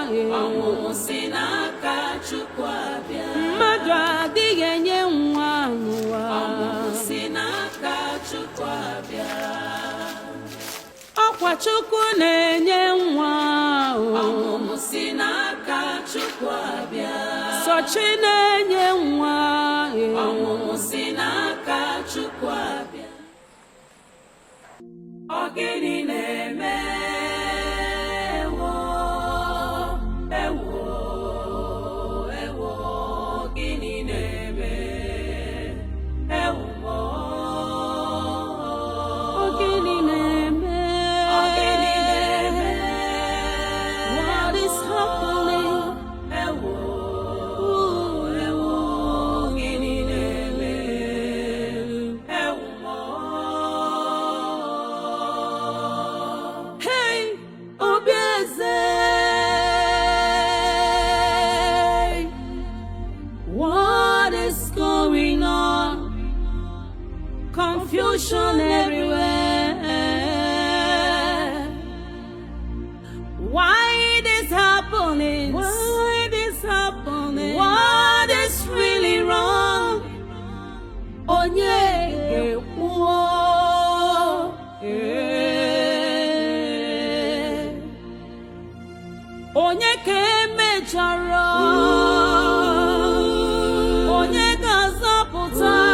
o. Ọmụmụ si n'aka Chukwu abịa. Mmadụ adịghị enye nwa n'ụwa. Ọmụmụ si n'aka Chukwu abịa. ọkwa Chukwu na-enye nwa ọmụmụ si n'aka Chukwu abịa Sochi na-enye nwa ọmụmụ si n'aka Chukwu abịa ọ gịnị na-eme Confusion everywhere. Why this happening? Why this happening? What is really wrong? Onye ekwo. Onye ke mejọrọ. Onye ga-azọpụta.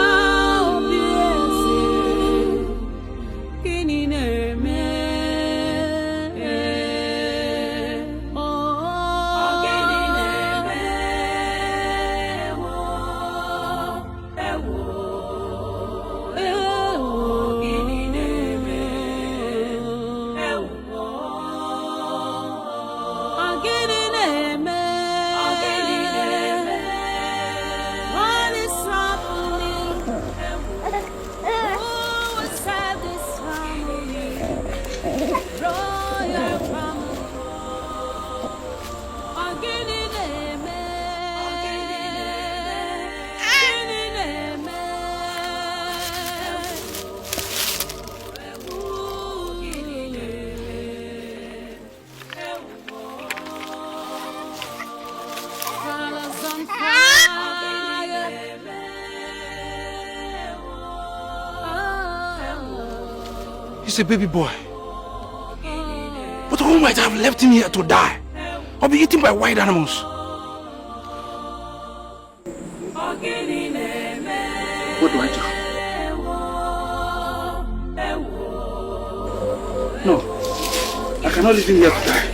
He's a baby boy. But who might have left him here to die or be eaten by wild animals? What do I do? No, I cannot leave him here to die.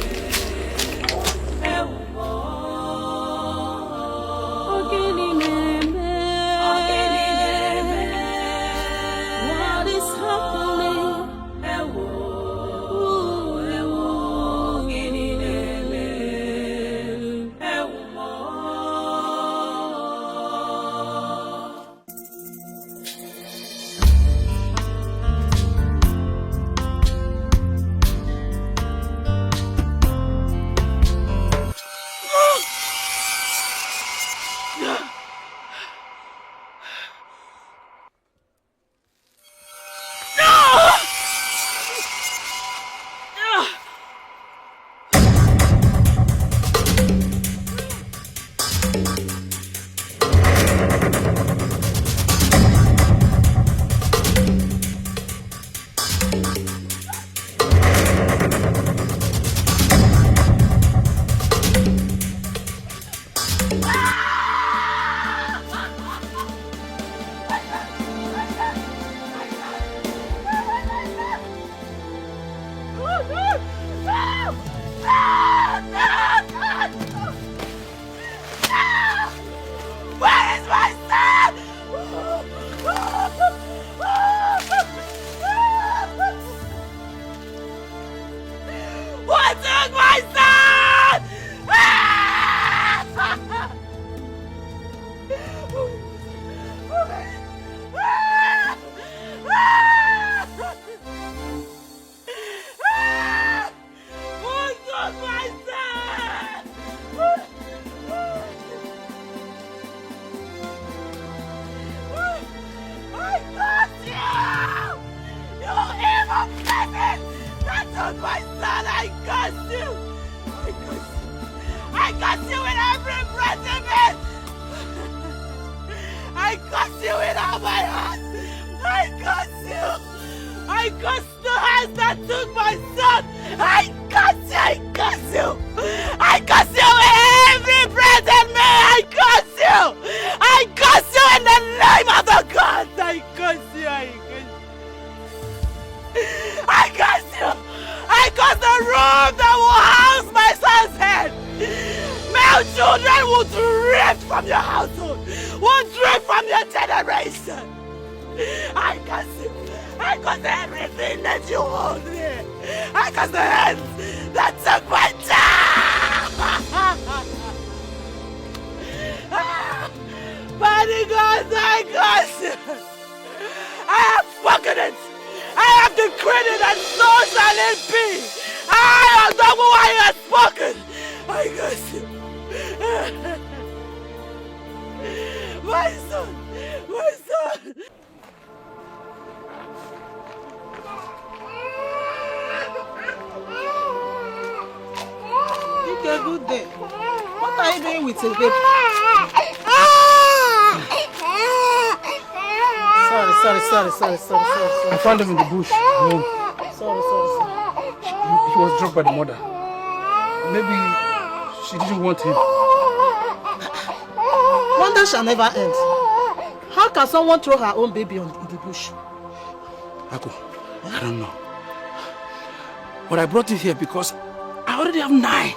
I curse you with all my heart. I curse you. I curse the wickedness that took my son. I curse you, I curse you. I curse you with every breath in me. I curse you. I curse you in the name of the gods. I curse you, I curse you. I curse you. I curse the room that will house my son's head. Male children will drift from your household, will drift from your generation. I curse you. I curse everything that you hold here. I curse the hands that took my child. Mighty God, I curse you. I have spoken it. I have decreed it, and so shall it be. I am the one who has spoken. I curse you. My son, my son. Okay, good day. What are you doing with his baby? Sorry. I found him in the bush. No. Sorry. He was dropped by the mother. Maybe she didn't want him. Wonder shall never end. How can someone throw her own baby in the bush? Ako, I don't know. But I brought you here because I already have 9.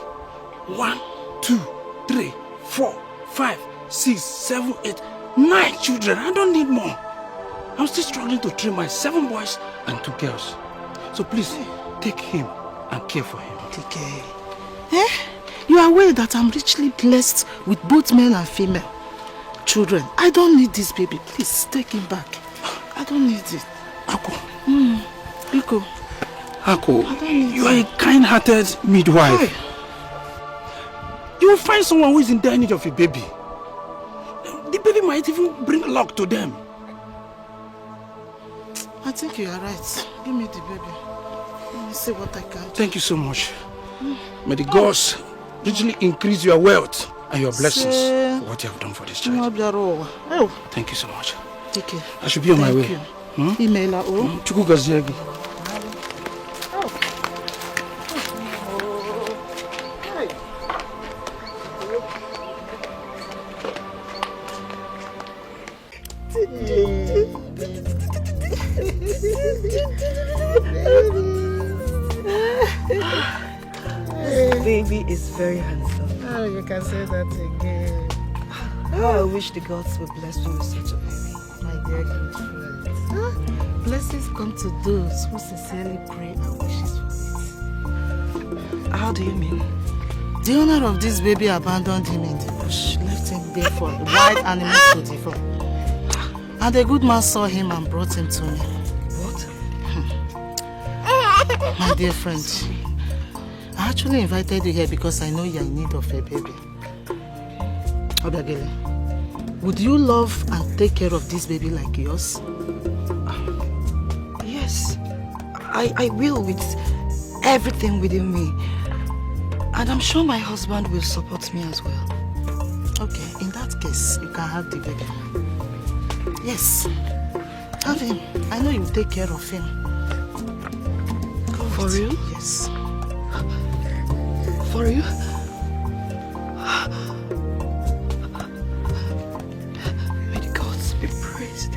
1, 2, 3, 4, 5, 6, 7, 8, 9 children. I don't need more. I'm still struggling to train my 7 boys and 2 girls. So please, take him and care for him. Take care. Eh? You are aware that I'm richly blessed with both male and female children. I don't need this baby. Please, take him back. I don't need it. Ako. Rico. Ako, you are a kind-hearted midwife. Hey. You will find someone who is in dire need of a baby. The baby might even bring luck to them. I think you are right. Give me the baby. Let me see what I can do. Thank you so much. May the gods richly increase your wealth and your blessings for what you have done for this child. Thank you so much. Take care. I should be on my way. Chuku gaziagi. Baby is very handsome. Oh, you can say that again. How I wish the gods would bless you with such a baby. My dear good friend. Blessings come to those who sincerely pray and wishes for it. How do you mean? The owner of this baby abandoned him in the bush, left him there for the wild animals to devour. And a good man saw him and brought him to me. What? My dear friend, I actually invited you here because I know you are in need of a baby. Obiageli, would you love and take care of this baby like yours? Yes, I will with everything within me. And I'm sure my husband will support me as well. Okay, in that case, you can have the baby. Yes, have him. I know you will take care of him. Go for real? Yes. For you? May the gods be praised.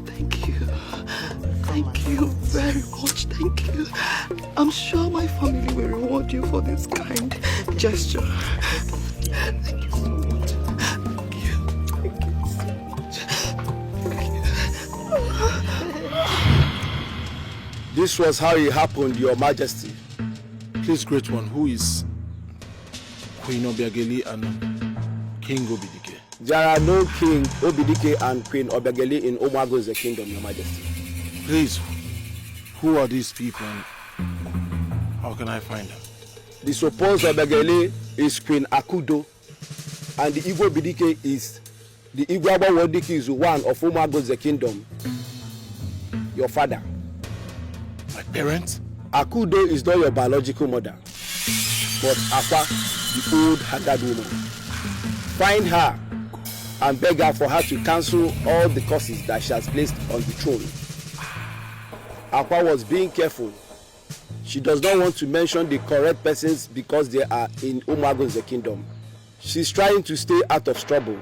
Thank you. Thank you very much. Thank you. I'm sure my family will reward you for this kind gesture. Thank you so much. Thank you. Thank you so much. This was how it happened, Your Majesty. Please, great one, who is Queen Obiageli and King Obidike? There are no King Obidike and Queen Obiageli in Omwago's kingdom, Your Majesty. Please, who are these people and how can I find them? The supposed Obiageli is Queen Akudo, and the Igwe Obidike is the Igwe Abawodike is one of Omwago's kingdom. Your father. My parents? Akudo is not your biological mother, but Afa, the old haggard woman. Find her and beg her for her to cancel all the curses that she has placed on the throne. Aqua was being careful. She does not want to mention the correct persons because they are in Umago's kingdom. She's trying to stay out of trouble.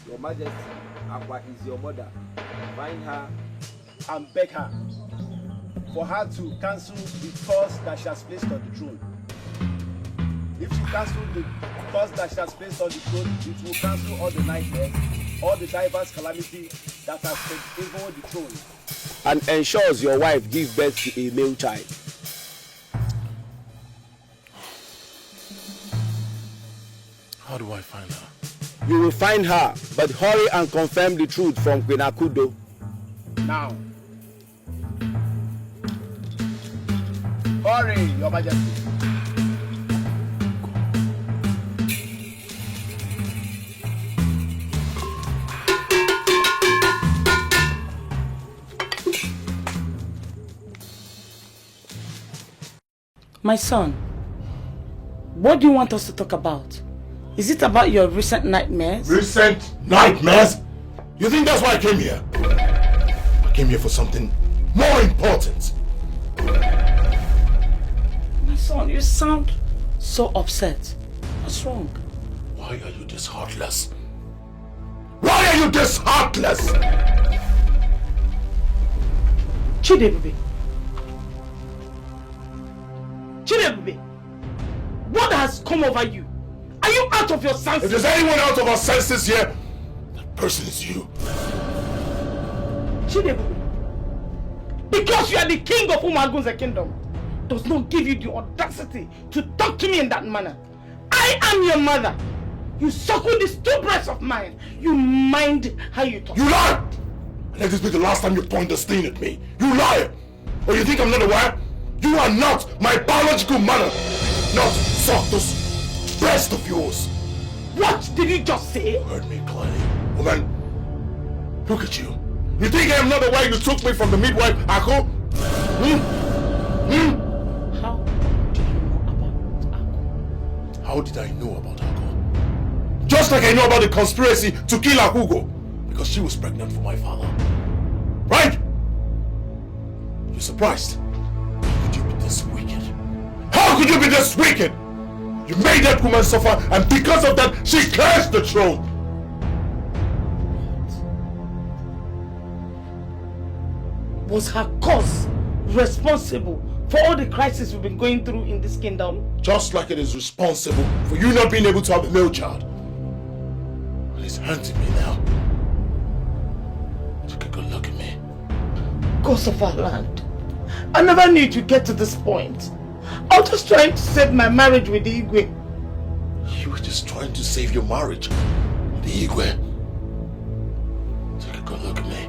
Your Majesty, Aqua is your mother. Find her and beg her for her to cancel the curse that she has placed on the throne. If she cancels the curse that she has placed on the throne, it will cancel all the nightmares, all the diverse calamity that has taken over the throne, and ensures your wife gives birth to a male child. How do I find her? You will find her, but hurry and confirm the truth from Queen Akudo. Now. Hurry, Your Majesty. My son, what do you want us to talk about? Is it about your recent nightmares? Recent nightmares? You think that's why I came here? I came here for something more important. My son, you sound so upset. What's wrong? Why are you this heartless? Why are you this heartless? Chidebube. Chidebube, what has come over you? Are you out of your senses? If there's anyone out of our senses here, that person is you. Chidebube, because you are the king of Umagun's kingdom, does not give you the audacity to talk to me in that manner. I am your mother. You suckle these two breasts of mine. You mind how you talk. You lie! Let this be the last time you point the sting at me. You lie! Or you think I'm not aware? You are not my biological mother. Not suck those breasts of yours. What did you just say? You heard me clearly. Woman, look at you. You think I am not aware you took me from the midwife, Ako? How did you know about Ako? Just like I know about the conspiracy to kill Akugo, because she was pregnant for my father. Right? You're surprised? How could you be this wicked? How could you be this wicked? You made that woman suffer, and because of that, she cursed the throne. Was her cause responsible for all the crises we've been going through in this kingdom? Just like it is responsible for you not being able to have a male child. And it's hurting me now. Take a good look at me. Gods of our land, I never knew it would get to this point. I was just trying to save my marriage with the Igwe. You were just trying to save your marriage with the Igwe. Take a good look at me.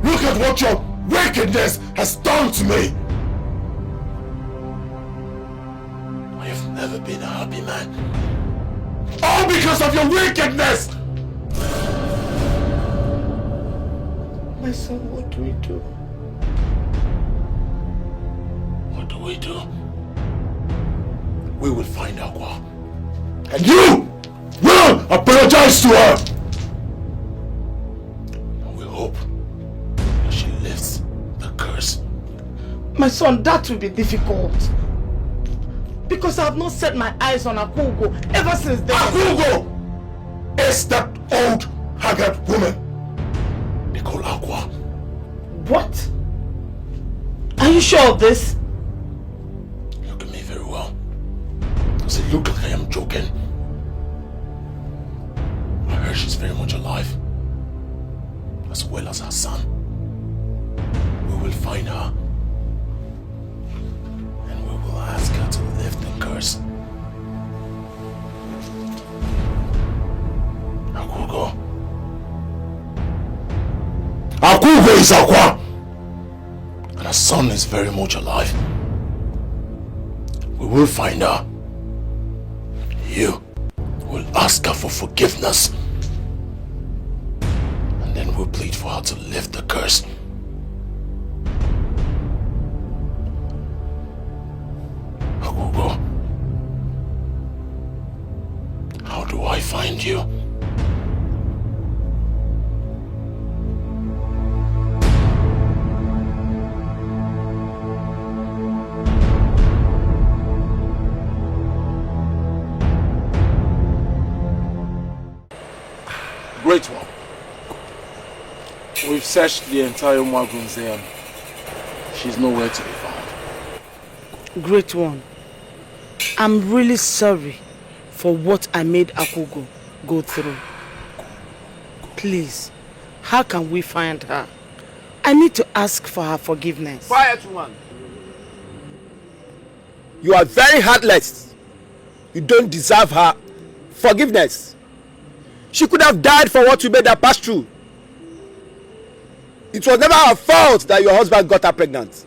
Look at what your wickedness has done to me. I have never been a happy man. All because of your wickedness! My son, what do we do? What do we do? We will find Aqua. And you will apologize to her! And we hope that she lifts the curse. My son, that will be difficult. Because I have not set my eyes on Akugo ever since then. Akugo is that old, haggard woman they call Aqua. What? Are you sure of this? Look at me very well. Does it look like I am joking? I heard she's very much alive, as well as her son. We will find her, and we will ask her to lift the curse. Akugo. Akugo is Aqua! And her son is very much alive. We will find her. You will ask her for forgiveness. And then we'll plead for her to lift the curse. Akugo, how do I find you? We've searched the entire Umagunze and she's nowhere to be found. Great one. I'm really sorry for what I made Akugo go through. Please, how can we find her? I need to ask for her forgiveness. Quiet, woman. You are very heartless. You don't deserve her forgiveness. She could have died for what you made her pass through. It was never her fault that your husband got her pregnant.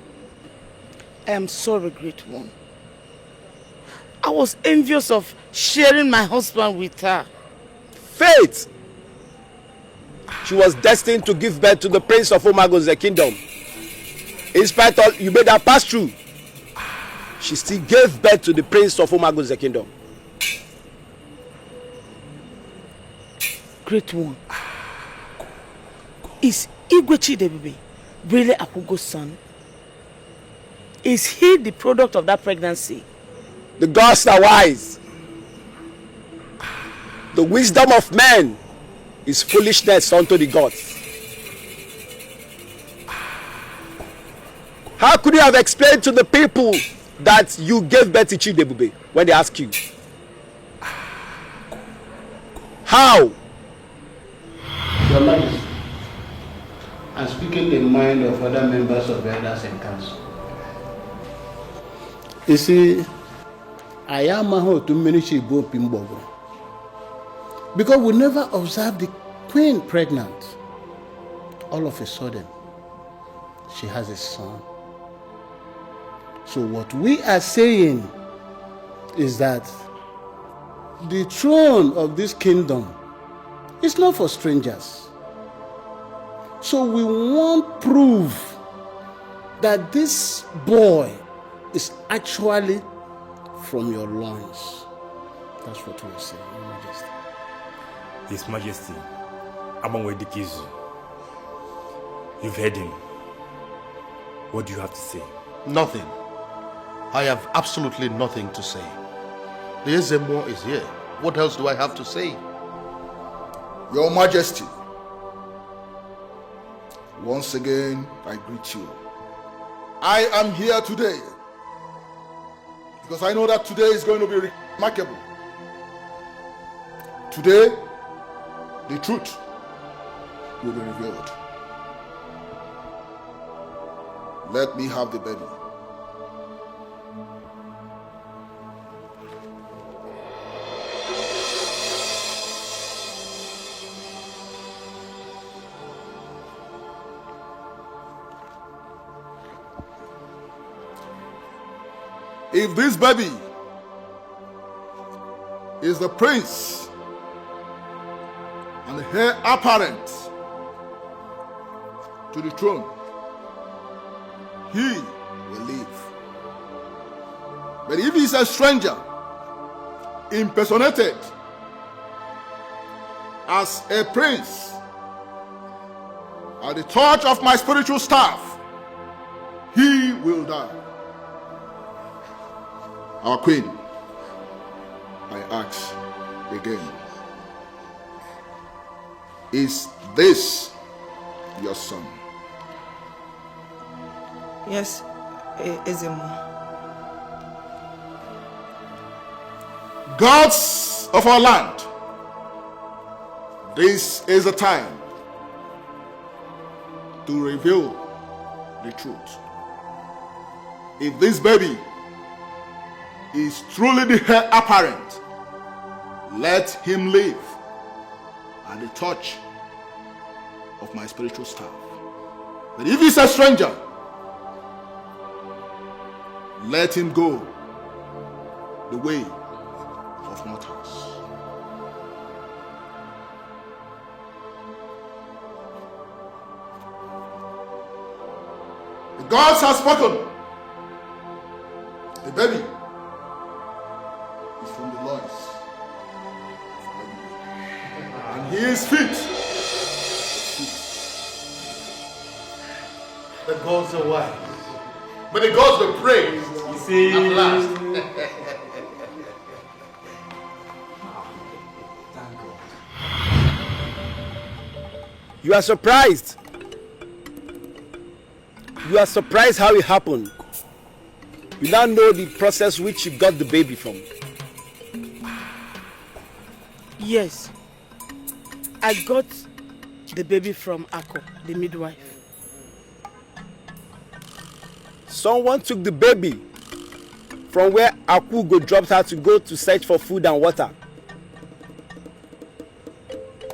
I am sorry, great one. I was envious of sharing my husband with her. Fate! She was destined to give birth to the prince of Umagunze kingdom. In spite of you made her pass through, she still gave birth to the prince of Umagunze kingdom. Great one. Is Igwe Chidebube really Akugo's son? Is he the product of that pregnancy? The gods are wise. The wisdom of men is foolishness unto the gods. How could you have explained to the people that you gave birth to Chidebube when they ask you? How? Your Majesty, I'm speaking the mind of other members of the elders and council. You see, I am a to ministry because we never observed the queen pregnant. All of a sudden, she has a son. So what we are saying is that the throne of this kingdom is not for strangers. So we want proof that this boy is actually from your loins. That's what we are saying, Your Majesty. His Majesty, Amangwe Dikizu, you've heard him. What do you have to say? Nothing. I have absolutely nothing to say. The Ezemo is here. What else do I have to say? Your Majesty, once again I greet you. I am here today because I know that today is going to be remarkable. Today, the truth will be revealed. Let me have the baby. If this baby is the prince and the heir apparent to the throne, he will live. But if he is a stranger, impersonated as a prince, at the touch of my spiritual staff, he will die. Our queen, I ask again, is this your son? Yes, Ezemo. Gods of our land, this is the time to reveal the truth. If this baby is truly the heir apparent, let him live at the touch of my spiritual staff. But if he's a stranger, let him go the way of mortals. The gods have spoken. The baby is from the loins, and he is fit. The gods are wise. But the gods were praised. You see, at last. You are surprised You are surprised how it happened. You now know the process which you got the baby from. Yes. I got the baby from Ako, the midwife. Someone took the baby from where Akugo dropped her to go to search for food and water.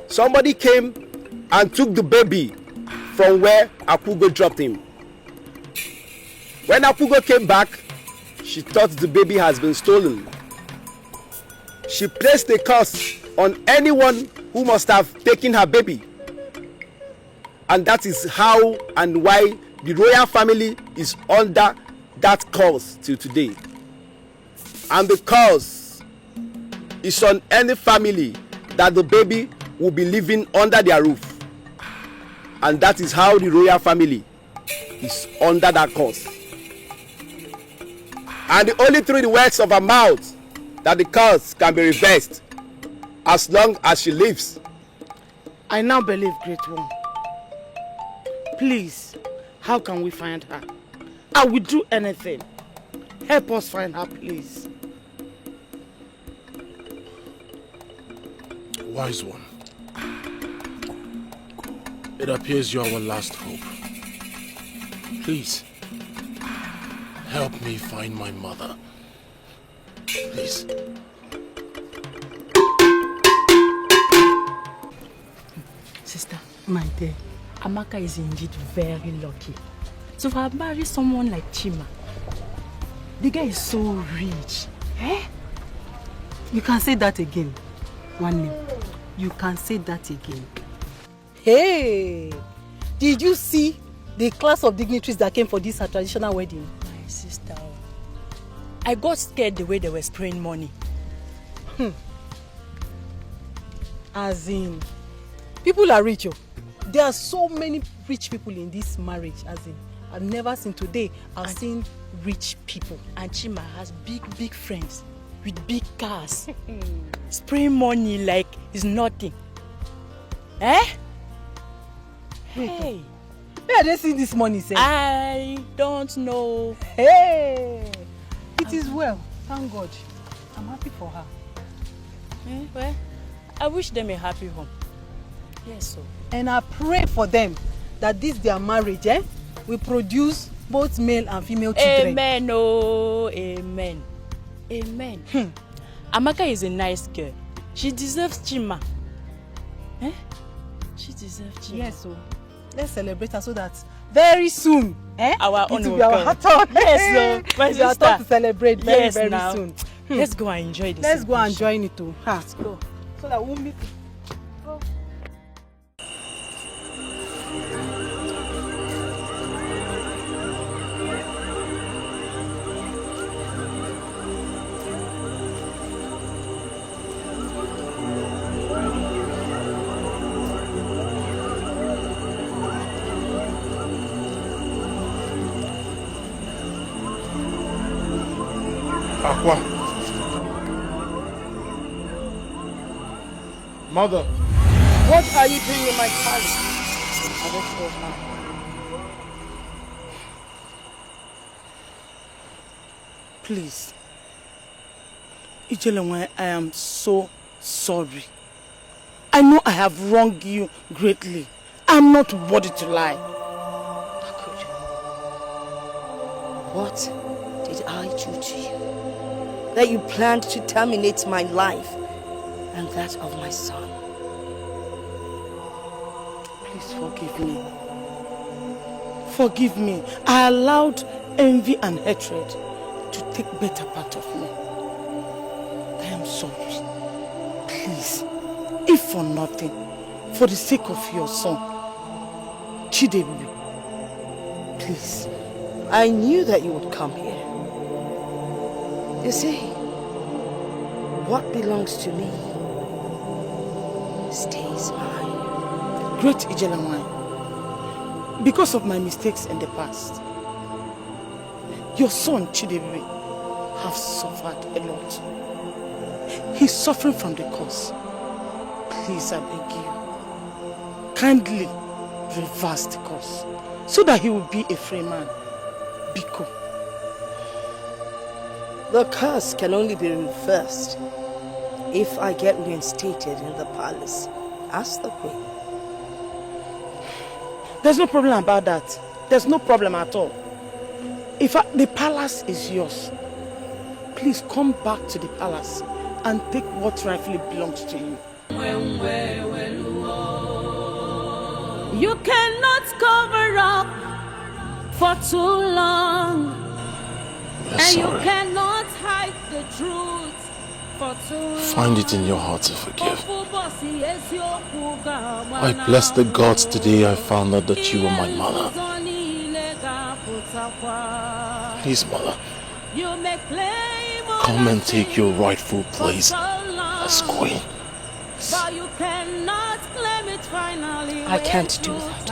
Somebody came and took the baby from where Akugo dropped him. When Akugo came back, she thought the baby has been stolen. She placed a curse on anyone who must have taken her baby. And that is how and why the royal family is under that curse till today. And the curse is on any family that the baby will be living under their roof. And that is how the royal family is under that curse. And only through the words of her mouth that the curse can be reversed as long as she lives. I now believe, Great One. Please, how can we find her? I will do anything. Help us find her, please. Wise One, it appears you are our last hope. Please, help me find my mother. Please. Sister, my dear, Amaka is indeed very lucky to have married someone like Chima. The guy is so rich. Eh? You can say that again. One name. You can say that again. Hey! Did you see the class of dignitaries that came for this traditional wedding? My sister, I got scared the way they were spraying money. As in, people are rich. Oh. There are so many rich people in this marriage. As in, I've never seen today. I've seen rich people. And Chima has big friends with big cars. Spraying money like it's nothing. Eh? Hey. Where are they seeing this money, sir? I don't know. Hey! It is well. Thank God. I'm happy for her. Well, I wish them a happy home. Yes, so. And I pray for them that this their marriage will produce both male and female children. Amen, oh, amen. Amen. Amaka is a nice girl. She deserves Chima. Eh? She deserves Chima. Yes, so let's celebrate her so that very soon, our it own will be our turn. Yes, so my it's our turn to celebrate very now. soon. Let's go and enjoy this. Let's go and join it too. Let's go. So that we'll meet. Go. Aqua. Mother. What are you doing in my palace? I don't know now. Please. Ijelenwe, I am so sorry. I know I have wronged you greatly. I'm not worthy to lie. What did I do to you that you planned to terminate my life and that of my son? Please forgive me. Forgive me. I allowed envy and hatred to take better part of me. I am sorry. Please, if for nothing, for the sake of your son, Chidebubi, please. I knew that you would come here. You see, what belongs to me stays mine. Great Ijelanwai, because of my mistakes in the past, your son Chidebubi have suffered a lot. He's suffering from the curse. Please, I beg you, kindly reverse the curse so that he will be a free man. Biko. The curse can only be reversed if I get reinstated in the palace as the queen. There's no problem about that. There's no problem at all. If the palace is yours, please come back to the palace and take what rightfully belongs to you. You cannot cover up for too long. And you cannot hide the truth for too long. Find it in your heart to forgive. I bless the gods today I found out that you were my mother. Please, mother, come and take your rightful place as queen. I can't do that.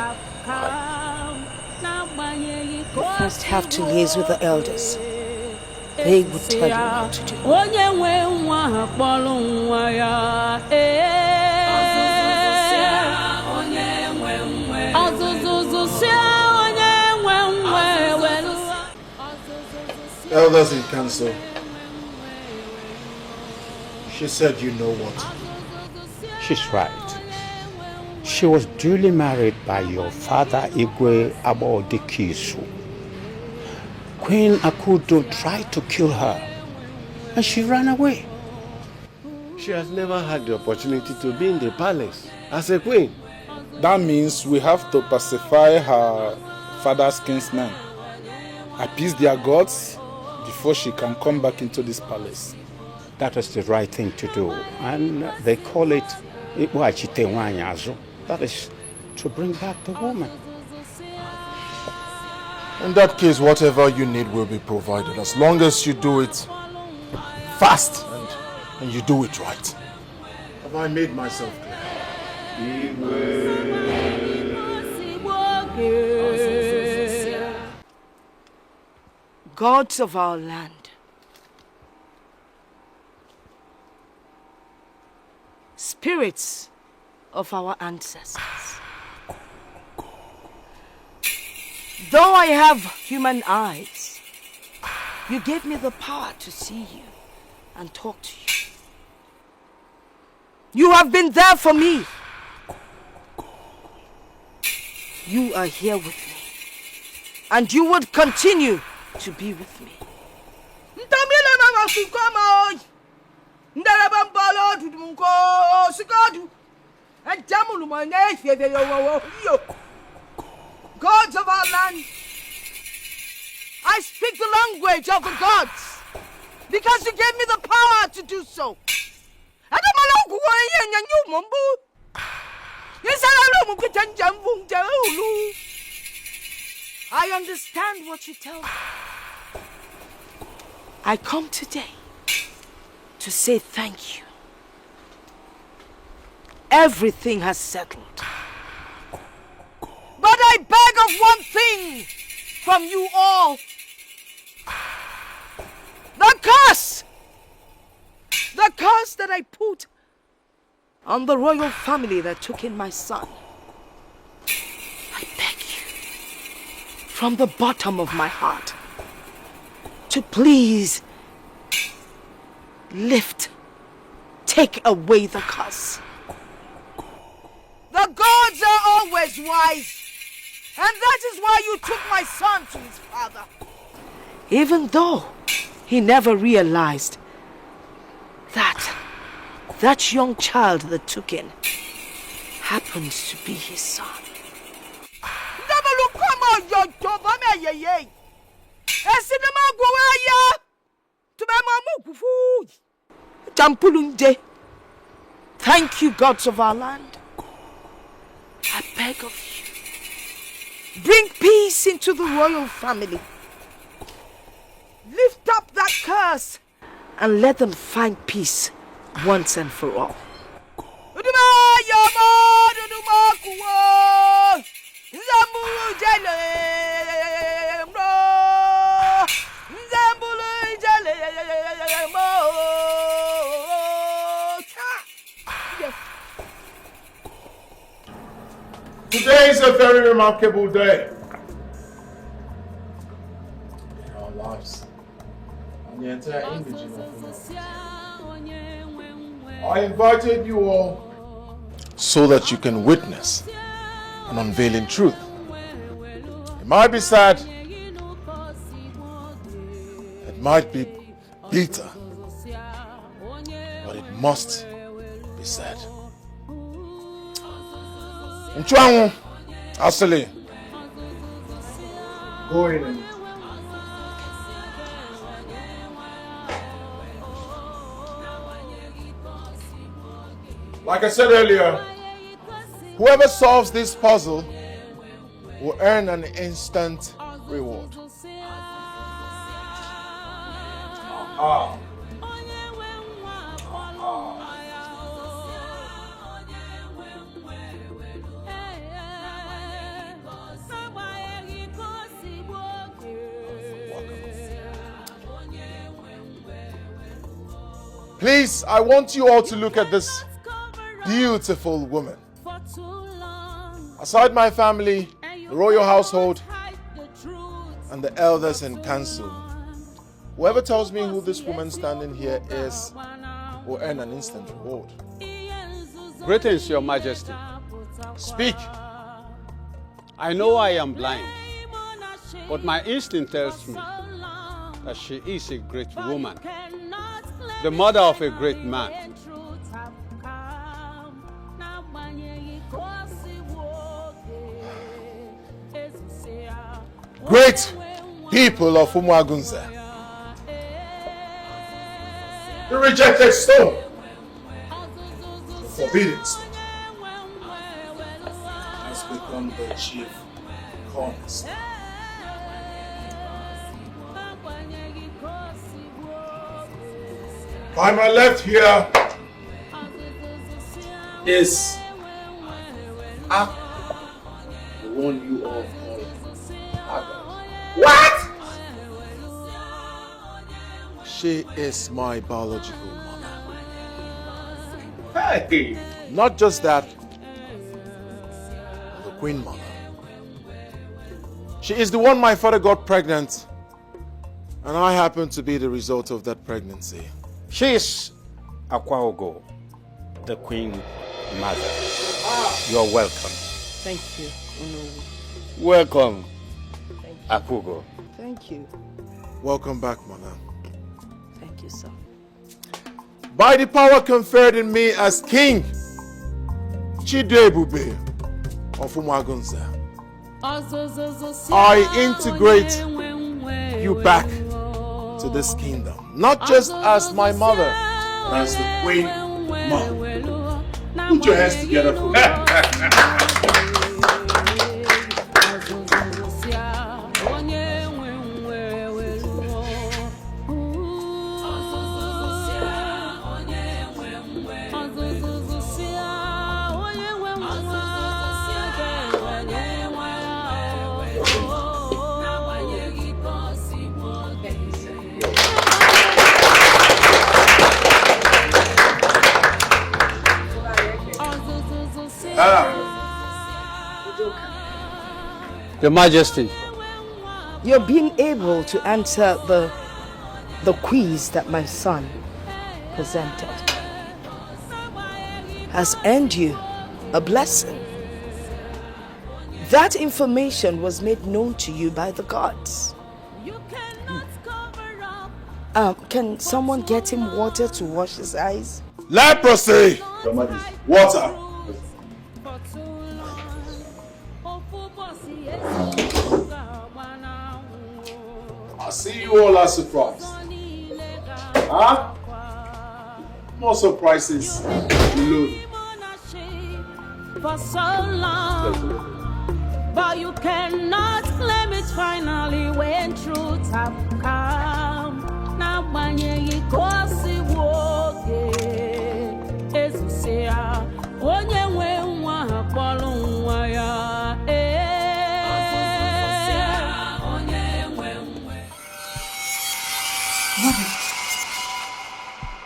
You first have to liaise with the elders. They will tell you what to do. Elders in council, she said you know what. She's right. She was duly married by your father Igwe Abodikisu. Queen Akudo tried to kill her and she ran away. She has never had the opportunity to be in the palace as a queen. That means we have to pacify her father's kinsmen, appease their gods before she can come back into this palace. That is the right thing to do, and they call it Iwachite Wanyazo. That is to bring back the woman. In that case, whatever you need will be provided, as long as you do it fast and you do it right. Have I made myself clear? Gods of our land, spirits of our ancestors, though I have human eyes, you gave me the power to see you and talk to you. You have been there for me. You are here with me, and you would continue to be with me. Gods of our land, I speak the language of the gods because you gave me the power to do so. I understand what you tell me. I come today to say thank you. Everything has settled. But I beg of one thing from you all. The curse! The curse that I put on the royal family that took in my son. I beg you, from the bottom of my heart, to please take away the curse. The gods are always wise, and that is why you took my son to his father. Even though he never realized that young child that took in happens to be his son. Thank you, gods of our land. I beg of you, bring peace into the royal family. Lift up that curse and let them find peace once and for all. Today is a very remarkable day. lives and the entire indigenous community. I invited you all so that you can witness an unveiling truth. It might be sad, it might be bitter, but it must be said. Nchuangu, Asili, go in and like I said earlier, whoever solves this puzzle will earn an instant reward. Please, I want you all to look at this beautiful woman. Aside my family, the royal household, and the elders and council, whoever tells me who this woman standing here is will earn an instant reward. Greetings, Your Majesty. Speak. I know I am blind, but my instinct tells me that she is a great woman, the mother of a great man. Great people of Umuagunze. The rejected stone, the forbidden stone, has become the chief cornerstone. By my left here is Ak, the one you all call Aga. What? She is my biological mother. Hey! Not just that, the Queen Mother. She is the one my father got pregnant, and I happen to be the result of that pregnancy. She is Akwaogo, the Queen Mother. You're welcome. Thank you, Unowu. Welcome, Akugo. Thank you. Welcome back, Mother. Thank you, sir. By the power conferred in me as King Chidebube of Umuagunze, I integrate you back to this kingdom, not just as my mother, but as the Queen Mother. Put your hands together for me. Your Majesty. You're being able to answer the quiz that my son presented has earned you a blessing. That information was made known to you by the gods. Can someone get him water to wash his eyes? Leprosy! Water! I see you all are surprised. Huh? More surprises below. For so long, but you cannot claim it finally when truth have come. Now when you go see woke, Ezusia, onye we nwa akpọrọ nwa ya.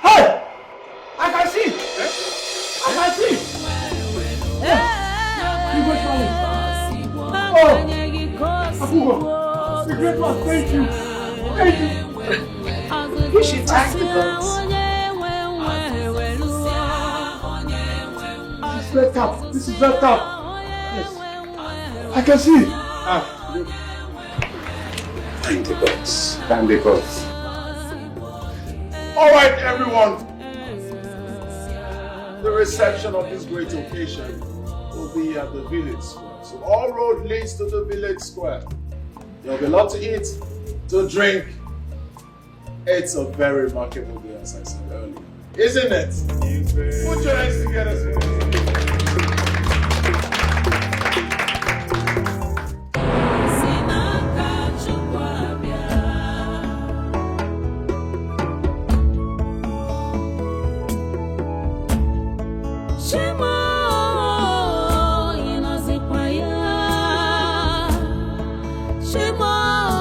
Hey! I can see! I can see! Oh! Akugo! The great one, thank you! You should thank the gods. This is red tap. This is red tap. Yes. I can see. Thank the gods. Thank the gods. All right, everyone. The reception of this great occasion will be at the village square. So all road leads to the village square. There'll be a lot to eat, to drink. It's a very remarkable day, as I said earlier. Isn't it? Put your hands together. Shema,